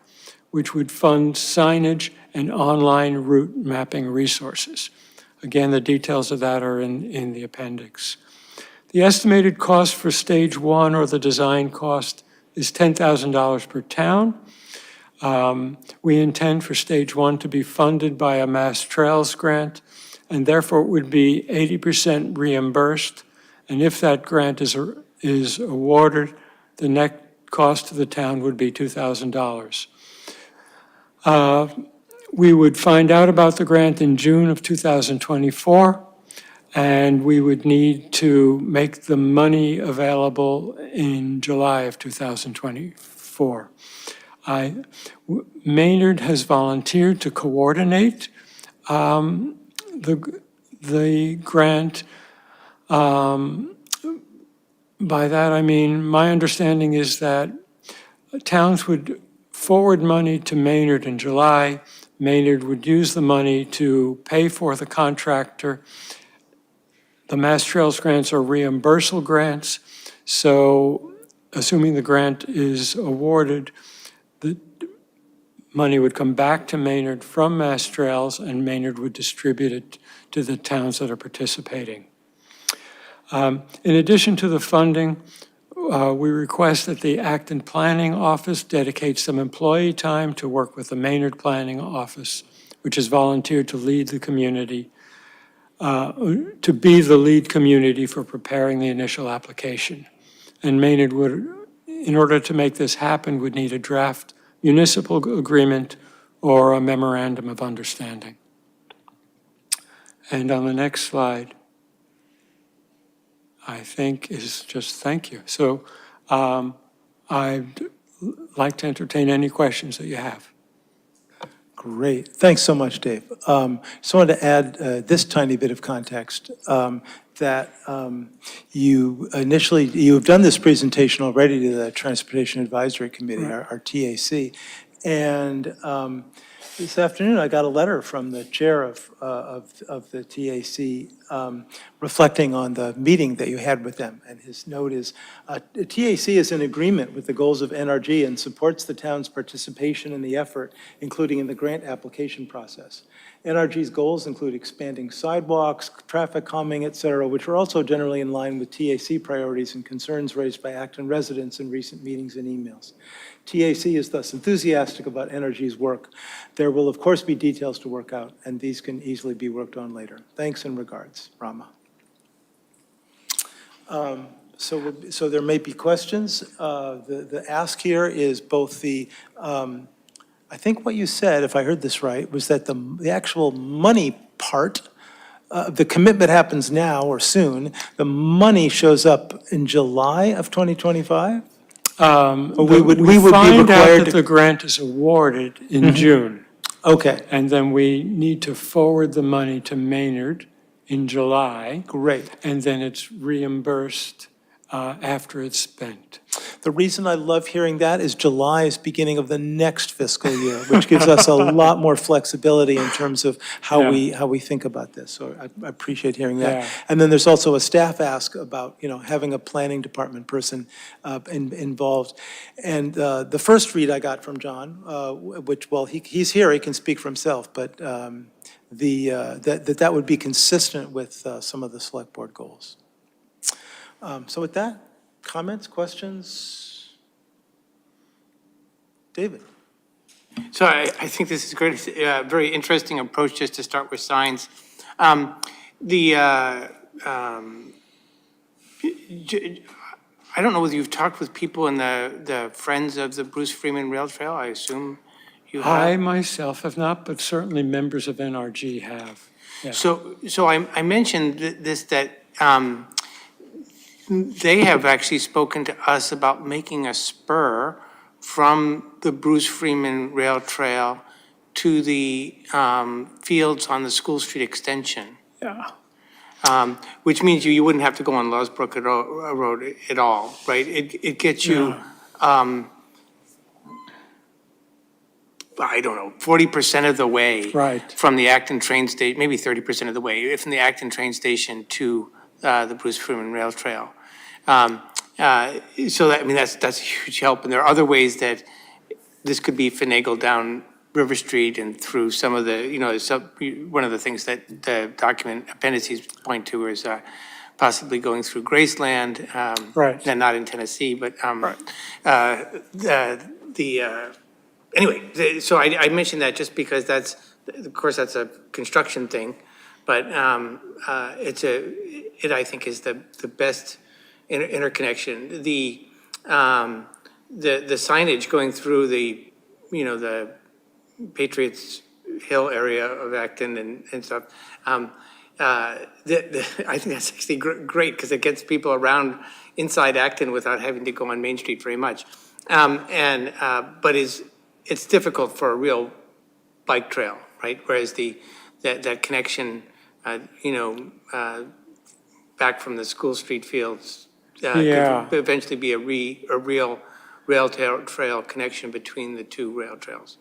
which would fund signage and online route mapping resources. Again, the details of that are in the appendix. The estimated cost for stage one, or the design cost, is $10,000 per town. We intend for stage one to be funded by a Mass Trails grant, and therefore it would be 80% reimbursed. And if that grant is awarded, the net cost to the town would be $2,000. We would find out about the grant in June of 2024, and we would need to make the money available in July of 2024. Maynard has volunteered to coordinate the grant. By that I mean, my understanding is that towns would forward money to Maynard in July. Maynard would use the money to pay for the contractor. The Mass Trails grants are reimbursable grants, so assuming the grant is awarded, the money would come back to Maynard from Mass Trails, and Maynard would distribute it to the towns that are participating. In addition to the funding, we request that the Acton Planning Office dedicate some employee time to work with the Maynard Planning Office, which has volunteered to lead the community, to be the lead community for preparing the initial application. And Maynard would, in order to make this happen, would need a draft municipal agreement or a memorandum of understanding. And on the next slide, I think is just thank you. So I'd like to entertain any questions that you have. Great. Thanks so much, Dave. Just wanted to add this tiny bit of context, that you have done this presentation already to the Transportation Advisory Committee, our TAC. And this afternoon, I got a letter from the chair of the TAC reflecting on the meeting that you had with them. And his note is, the TAC is in agreement with the goals of NRG and supports the town's participation in the effort, including in the grant application process. NRG's goals include expanding sidewalks, traffic calming, et cetera, which are also generally in line with TAC priorities and concerns raised by Acton residents in recent meetings and emails. TAC is thus enthusiastic about NRG's work. There will, of course, be details to work out, and these can easily be worked on later. Thanks and regards, Rama. So there may be questions. The ask here is both the, I think what you said, if I heard this right, was that the actual money part, the commitment happens now or soon. The money shows up in July of 2025? We would be find out required that the grant is awarded in June. Okay, And then we need to forward the money to Maynard in July. great. And then it's reimbursed after it's spent. The reason I love hearing that is July is beginning of the next fiscal year, which gives us a lot more flexibility in terms of how we think about this. So I appreciate hearing that. Yeah. And then there's also a staff ask about, having a planning department person involved. And the first read I got from John, which, well, he's here, he can speak for himself, but that would be consistent with some of the select board goals. So with that, comments, questions? David? So I think this is great. It's a very interesting approach just to start with signs. I don't know whether you've talked with people in the Friends of the Bruce Freeman Rail Trail. I assume you have. I myself have not, but certainly members of NRG have. Yeah. So I mentioned this, that they have actually spoken to us about making a spur from the Bruce Freeman Rail Trail to the fields on the School Street extension. Yeah. Which means you wouldn't have to go on Losbrook Road at all, right? It gets you, I don't know, 40% of the way. Right. From the Acton train station, maybe 30% of the way, from the Acton train station to the Bruce Freeman Rail Trail. So that, that's a huge help. And there are other ways that this could be finagled down River Street and through some of the, one of the things that the document appendices point to is possibly going through Graceland. Right. And not in Tennessee, but anyway, so I mentioned that just because that's, of course, that's a construction thing, but it I think is the best interconnection. The signage going through the Patriots Hill area of Acton and stuff. I think that's actually great because it gets people around inside Acton without having to go on Main Street very much. But it's difficult for a real bike trail, right? Whereas that connection, back from the School Street fields could eventually be a real rail trail connection between the two rail trails.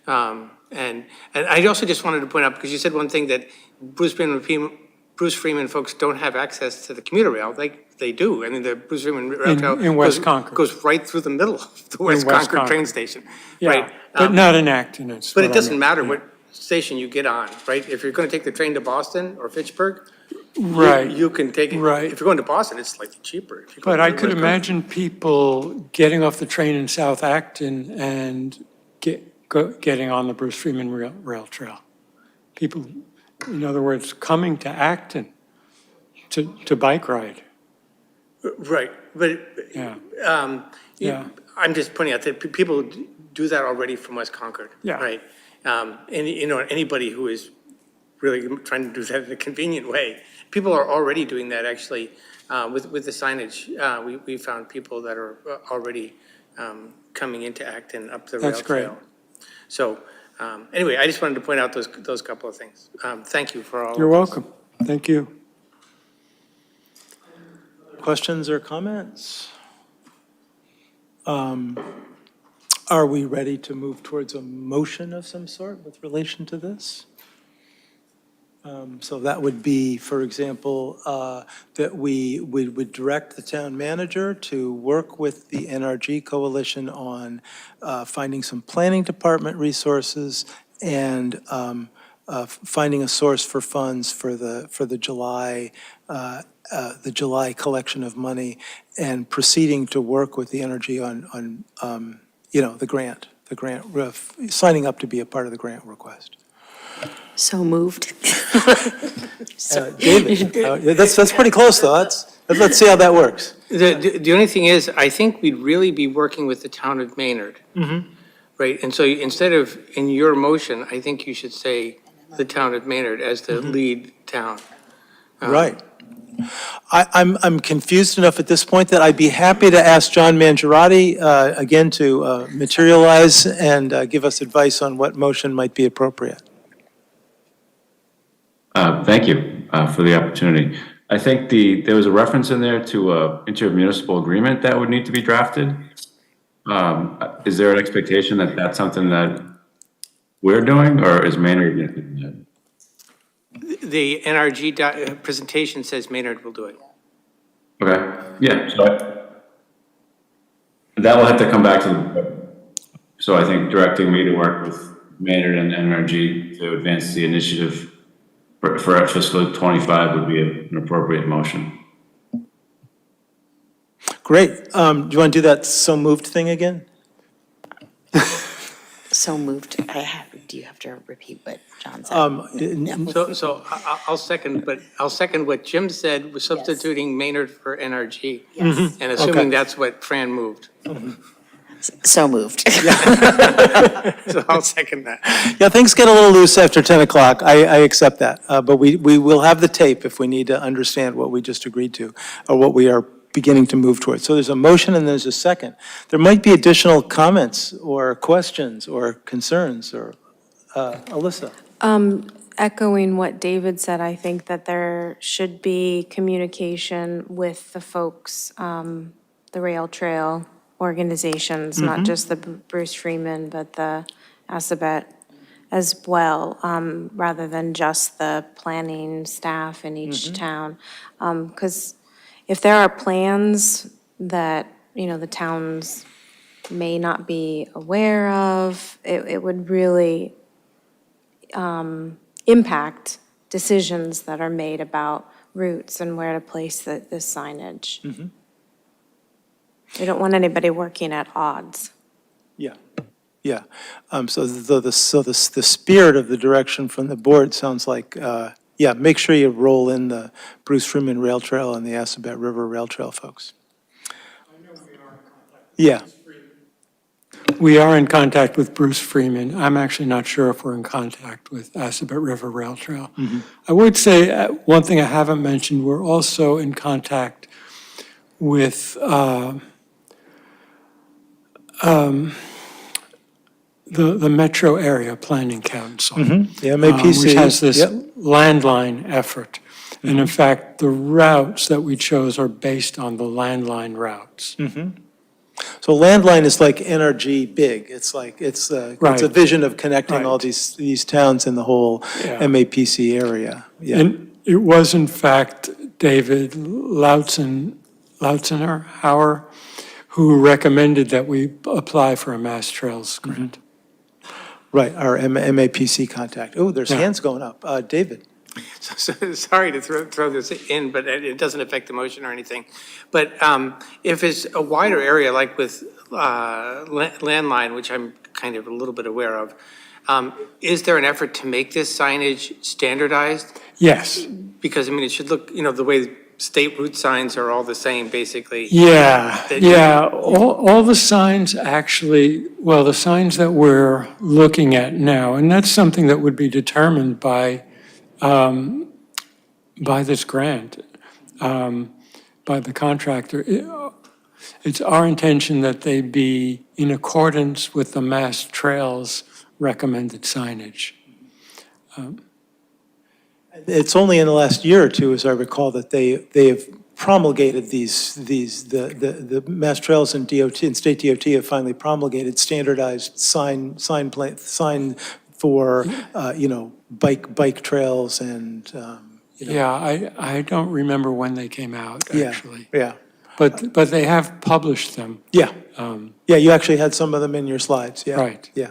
And I also just wanted to point out, because you said one thing, that Bruce Freeman folks don't have access to the commuter rail. They do. I mean, the Bruce Freeman Rail Trail in West Concord. goes right through the middle of the West Concord train station. Yeah, right? but not in Acton. But it doesn't matter what station you get on, right? If you're going to take the train to Boston or Fitchburg, right, you can take it. Right. If you're going to Boston, it's slightly cheaper. But I could imagine people getting off the train in South Acton and getting on the Bruce Freeman Rail Trail. People, in other words, coming to Acton to bike ride. Right, but I'm just pointing out that people do that already from West Concord, right? And, anybody who is really trying to do that in a convenient way. People are already doing that, actually, with the signage. We found people that are already coming into Acton up the rail That's great. trail. So, anyway, I just wanted to point out those couple of things. Thank you for all of this. You're welcome. Thank you. Questions or comments? Are we ready to move towards a motion of some sort with relation to this? So that would be, for example, that we would direct the town manager to work with the NRG Coalition on finding some planning department resources and finding a source for funds for the July collection of money, and proceeding to work with the NRG on the grant, signing up to be a part of the grant request. So moved. David, that's pretty close, though. Let's see how that works. The only thing is, I think we'd really be working with the town of Maynard. Mm-hmm. Right, and so instead of in your motion, I think you should say the town of Maynard as the lead town. Right. I'm confused enough at this point that I'd be happy to ask John Mangiarotti again to materialize and give us advice on what motion might be appropriate. Thank you for the opportunity. I think there was a reference in there to a intermunicipal agreement that would need to be drafted. Is there an expectation that that's something that we're doing, or is Maynard going to do that? The NRG presentation says Maynard will do it. Okay, yeah, so that will have to come back to the, so I think directing me to work with Maynard and NRG to advance the initiative for fiscal 25 would be an appropriate motion. Great. Do you want to do that so moved thing again? So moved. Do you have to repeat what John said? So I'll second, but I'll second what Jim said, was substituting Maynard for NRG. Yes. And assuming that's what Fran moved. So moved. So I'll second that. Yeah, things get a little loose after 10 o'clock. I accept that. But we will have the tape if we need to understand what we just agreed to, or what we are beginning to move towards. So there's a motion and there's a second. There might be additional comments or questions or concerns, or Alyssa. Echoing what David said, I think that there should be communication with the folks, the rail trail organizations, not just the Bruce Freeman, but the Assabet as well, rather than just the planning staff in each town. Because if there are plans that, the towns may not be aware of, it would really impact decisions that are made about routes and where to place this signage. We don't want anybody working at odds. Yeah. So the spirit of the direction from the board sounds like, make sure you roll in the Bruce Freeman Rail Trail and the Assabet River Rail Trail folks. Yeah. We are in contact with Bruce Freeman. I'm actually not sure if we're in contact with Assabet River Rail Trail. I would say one thing I haven't mentioned, we're also in contact with the Metro Area Planning Council. The MAPC. Which has this landline effort. And in fact, the routes that we chose are based on the landline routes. So landline is like NRG big. It's like, it's a vision of connecting all these towns in the whole MAPC area. Yeah. And it was in fact David Lautzner, who recommended that we apply for a Mass Trails grant. Right, our MAPC contact. Oh, there's hands going up. David. So, sorry to throw this in, but it doesn't affect the motion or anything. But if it's a wider area, like with landline, which I'm kind of a little bit aware of, is there an effort to make this signage standardized? Yes. Because, it should look, the way state route signs are all the same, basically. Yeah, That- yeah, all the signs actually, well, the signs that we're looking at now, and that's something that would be determined by this grant, by the contractor. It's our intention that they be in accordance with the Mass Trails recommended signage. It's only in the last year or two, as I recall, that they have promulgated the Mass Trails and DOT and State DOT have finally promulgated standardized sign for, bike trails and, Yeah, I don't remember when they came out, Yeah, actually. yeah. But they have published them. Yeah. Yeah, you actually had some of them in your slides, yeah. Right. Yeah.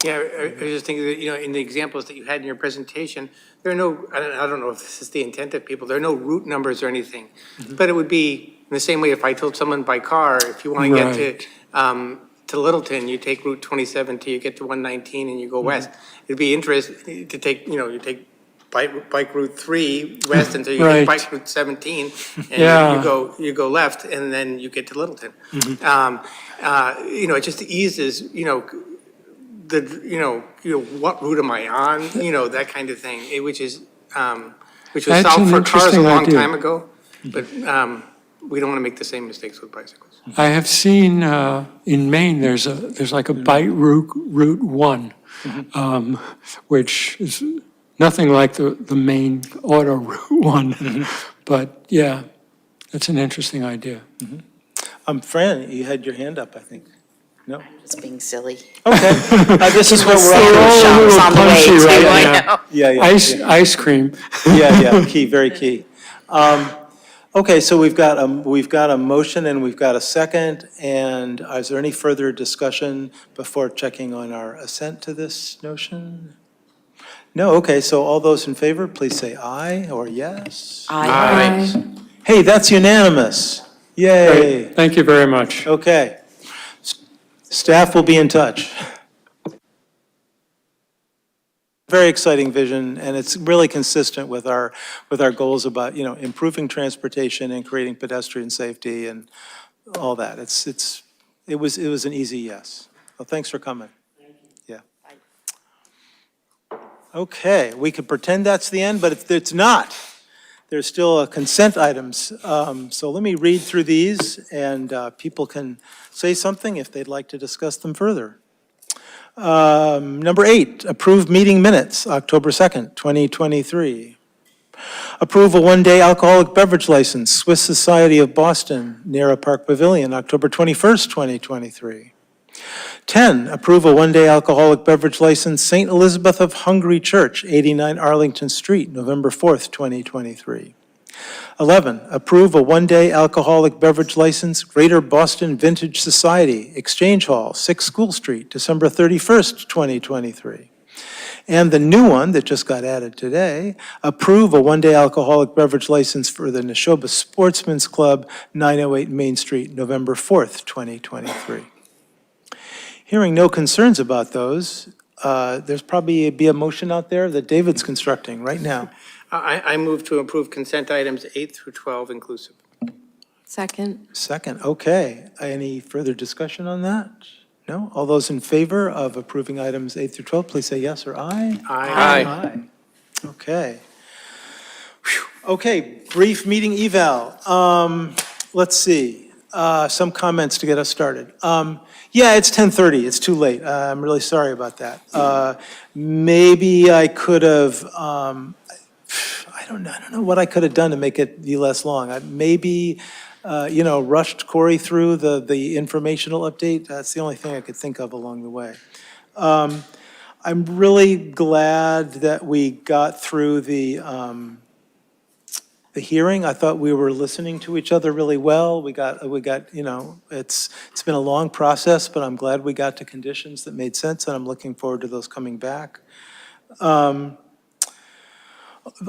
Yeah, I was just thinking that, in the examples that you had in your presentation, there are no, I don't know if this is the intent of people, there are no route numbers or anything. But it would be in the same way if I told someone by car, if you want to get to Littleton, you take Route 27 till you get to 119 and you go west. It'd be interesting to take, you take bike Route 3 west until you Right. get bike Route 17, and Yeah. you go left, and then you get to Littleton. It just eases, what route am I on, that kind of thing, which was That's solved an for cars a interesting long idea. time ago, but we don't want to make the same mistakes with bicycles. I have seen in Maine, there's like a bike Route 1, which is nothing like the main auto Route 1. But yeah, that's an interesting idea. Fran, you had your hand up, I think. No? Just being silly. Okay. This is what we're They're up all a Shops little on the way, punchy too, right I now. know. to. Yeah. Ice cream. Yeah, key, very key. Okay, so we've got a motion and we've got a second, and is there any further discussion before checking on our assent to this notion? No, okay, so all those in favor, please say aye or yes. Aye. Hey, that's unanimous. Yay. Great. Thank you very much. Okay. Staff will be in touch. Very exciting vision, and it's really consistent with our goals about, improving transportation and creating pedestrian safety and all that. It was an easy yes. Well, thanks for coming. Yeah. Okay, we could pretend that's the end, but it's not. There's still consent items. So let me read through these, and people can say something if they'd like to discuss them further. Number 8, approve meeting minutes, October 2nd, 2023. Approve a one-day alcoholic beverage license, Swiss Society of Boston, Nera Park Pavilion, October 21st, 2023. 10, approve a one-day alcoholic beverage license, St. Elizabeth of Hungary Church, 89 Arlington Street, November 4th, 2023. 11, approve a one-day alcoholic beverage license, Greater Boston Vintage Society, Exchange Hall, 6 School Street, December 31st, 2023. And the new one that just got added today, approve a one-day alcoholic beverage license for the Nashoba Sportsman's Club, 908 Main Street, November 4th, 2023. Hearing no concerns about those, there's probably be a motion out there that David's constructing right now. I move to approve consent items 8 through 12 inclusive. Second. Second, okay. Any further discussion on that? No? All those in favor of approving items 8 through 12, please say yes or aye. Aye. Aye. Okay. Whew. Okay, brief meeting eval. Let's see, some comments to get us started. Yeah, it's 10:30, it's too late. I'm really sorry about that. Maybe I could have, I don't know what I could have done to make it be less long. I maybe, rushed Corey through the informational update. That's the only thing I could think of along the way. I'm really glad that we got through the hearing. I thought we were listening to each other really well. We got, it's been a long process, but I'm glad we got to conditions that made sense, and I'm looking forward to those coming back.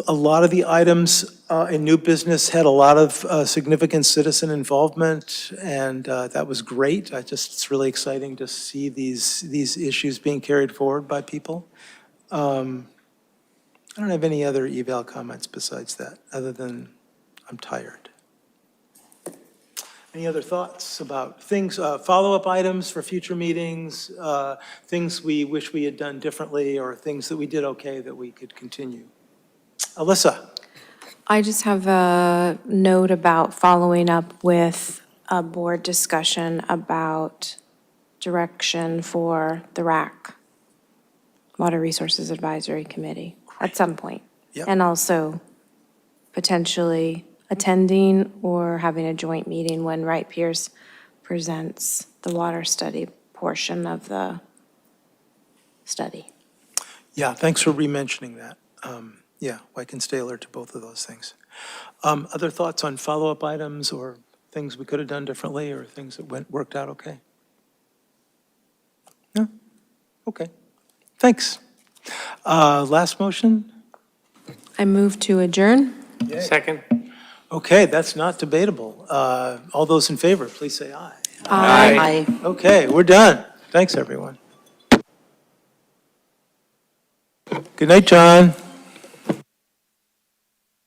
A lot of the items in new business had a lot of significant citizen involvement, and that was great. It's really exciting to see these issues being carried forward by people. I don't have any other eval comments besides that, other than I'm tired. Any other thoughts about things, follow-up items for future meetings, things we wish we had done differently, or things that we did okay that we could continue? Alyssa? I just have a note about following up with a board discussion about direction for the RAC, Water Resources Advisory Committee, at some point. Yep. And also potentially attending or having a joint meeting when Wright Pierce presents the water study portion of the study. Yeah, thanks for re-mentioning that. Yeah, I can stay alert to both of those things. Other thoughts on follow-up items or things we could have done differently or things that worked out okay? No? Okay. Thanks. Last motion? I move to adjourn. Second? Okay, that's not debatable. All those in favor, please say aye. Aye. Okay, we're done. Thanks, everyone. Good night, John.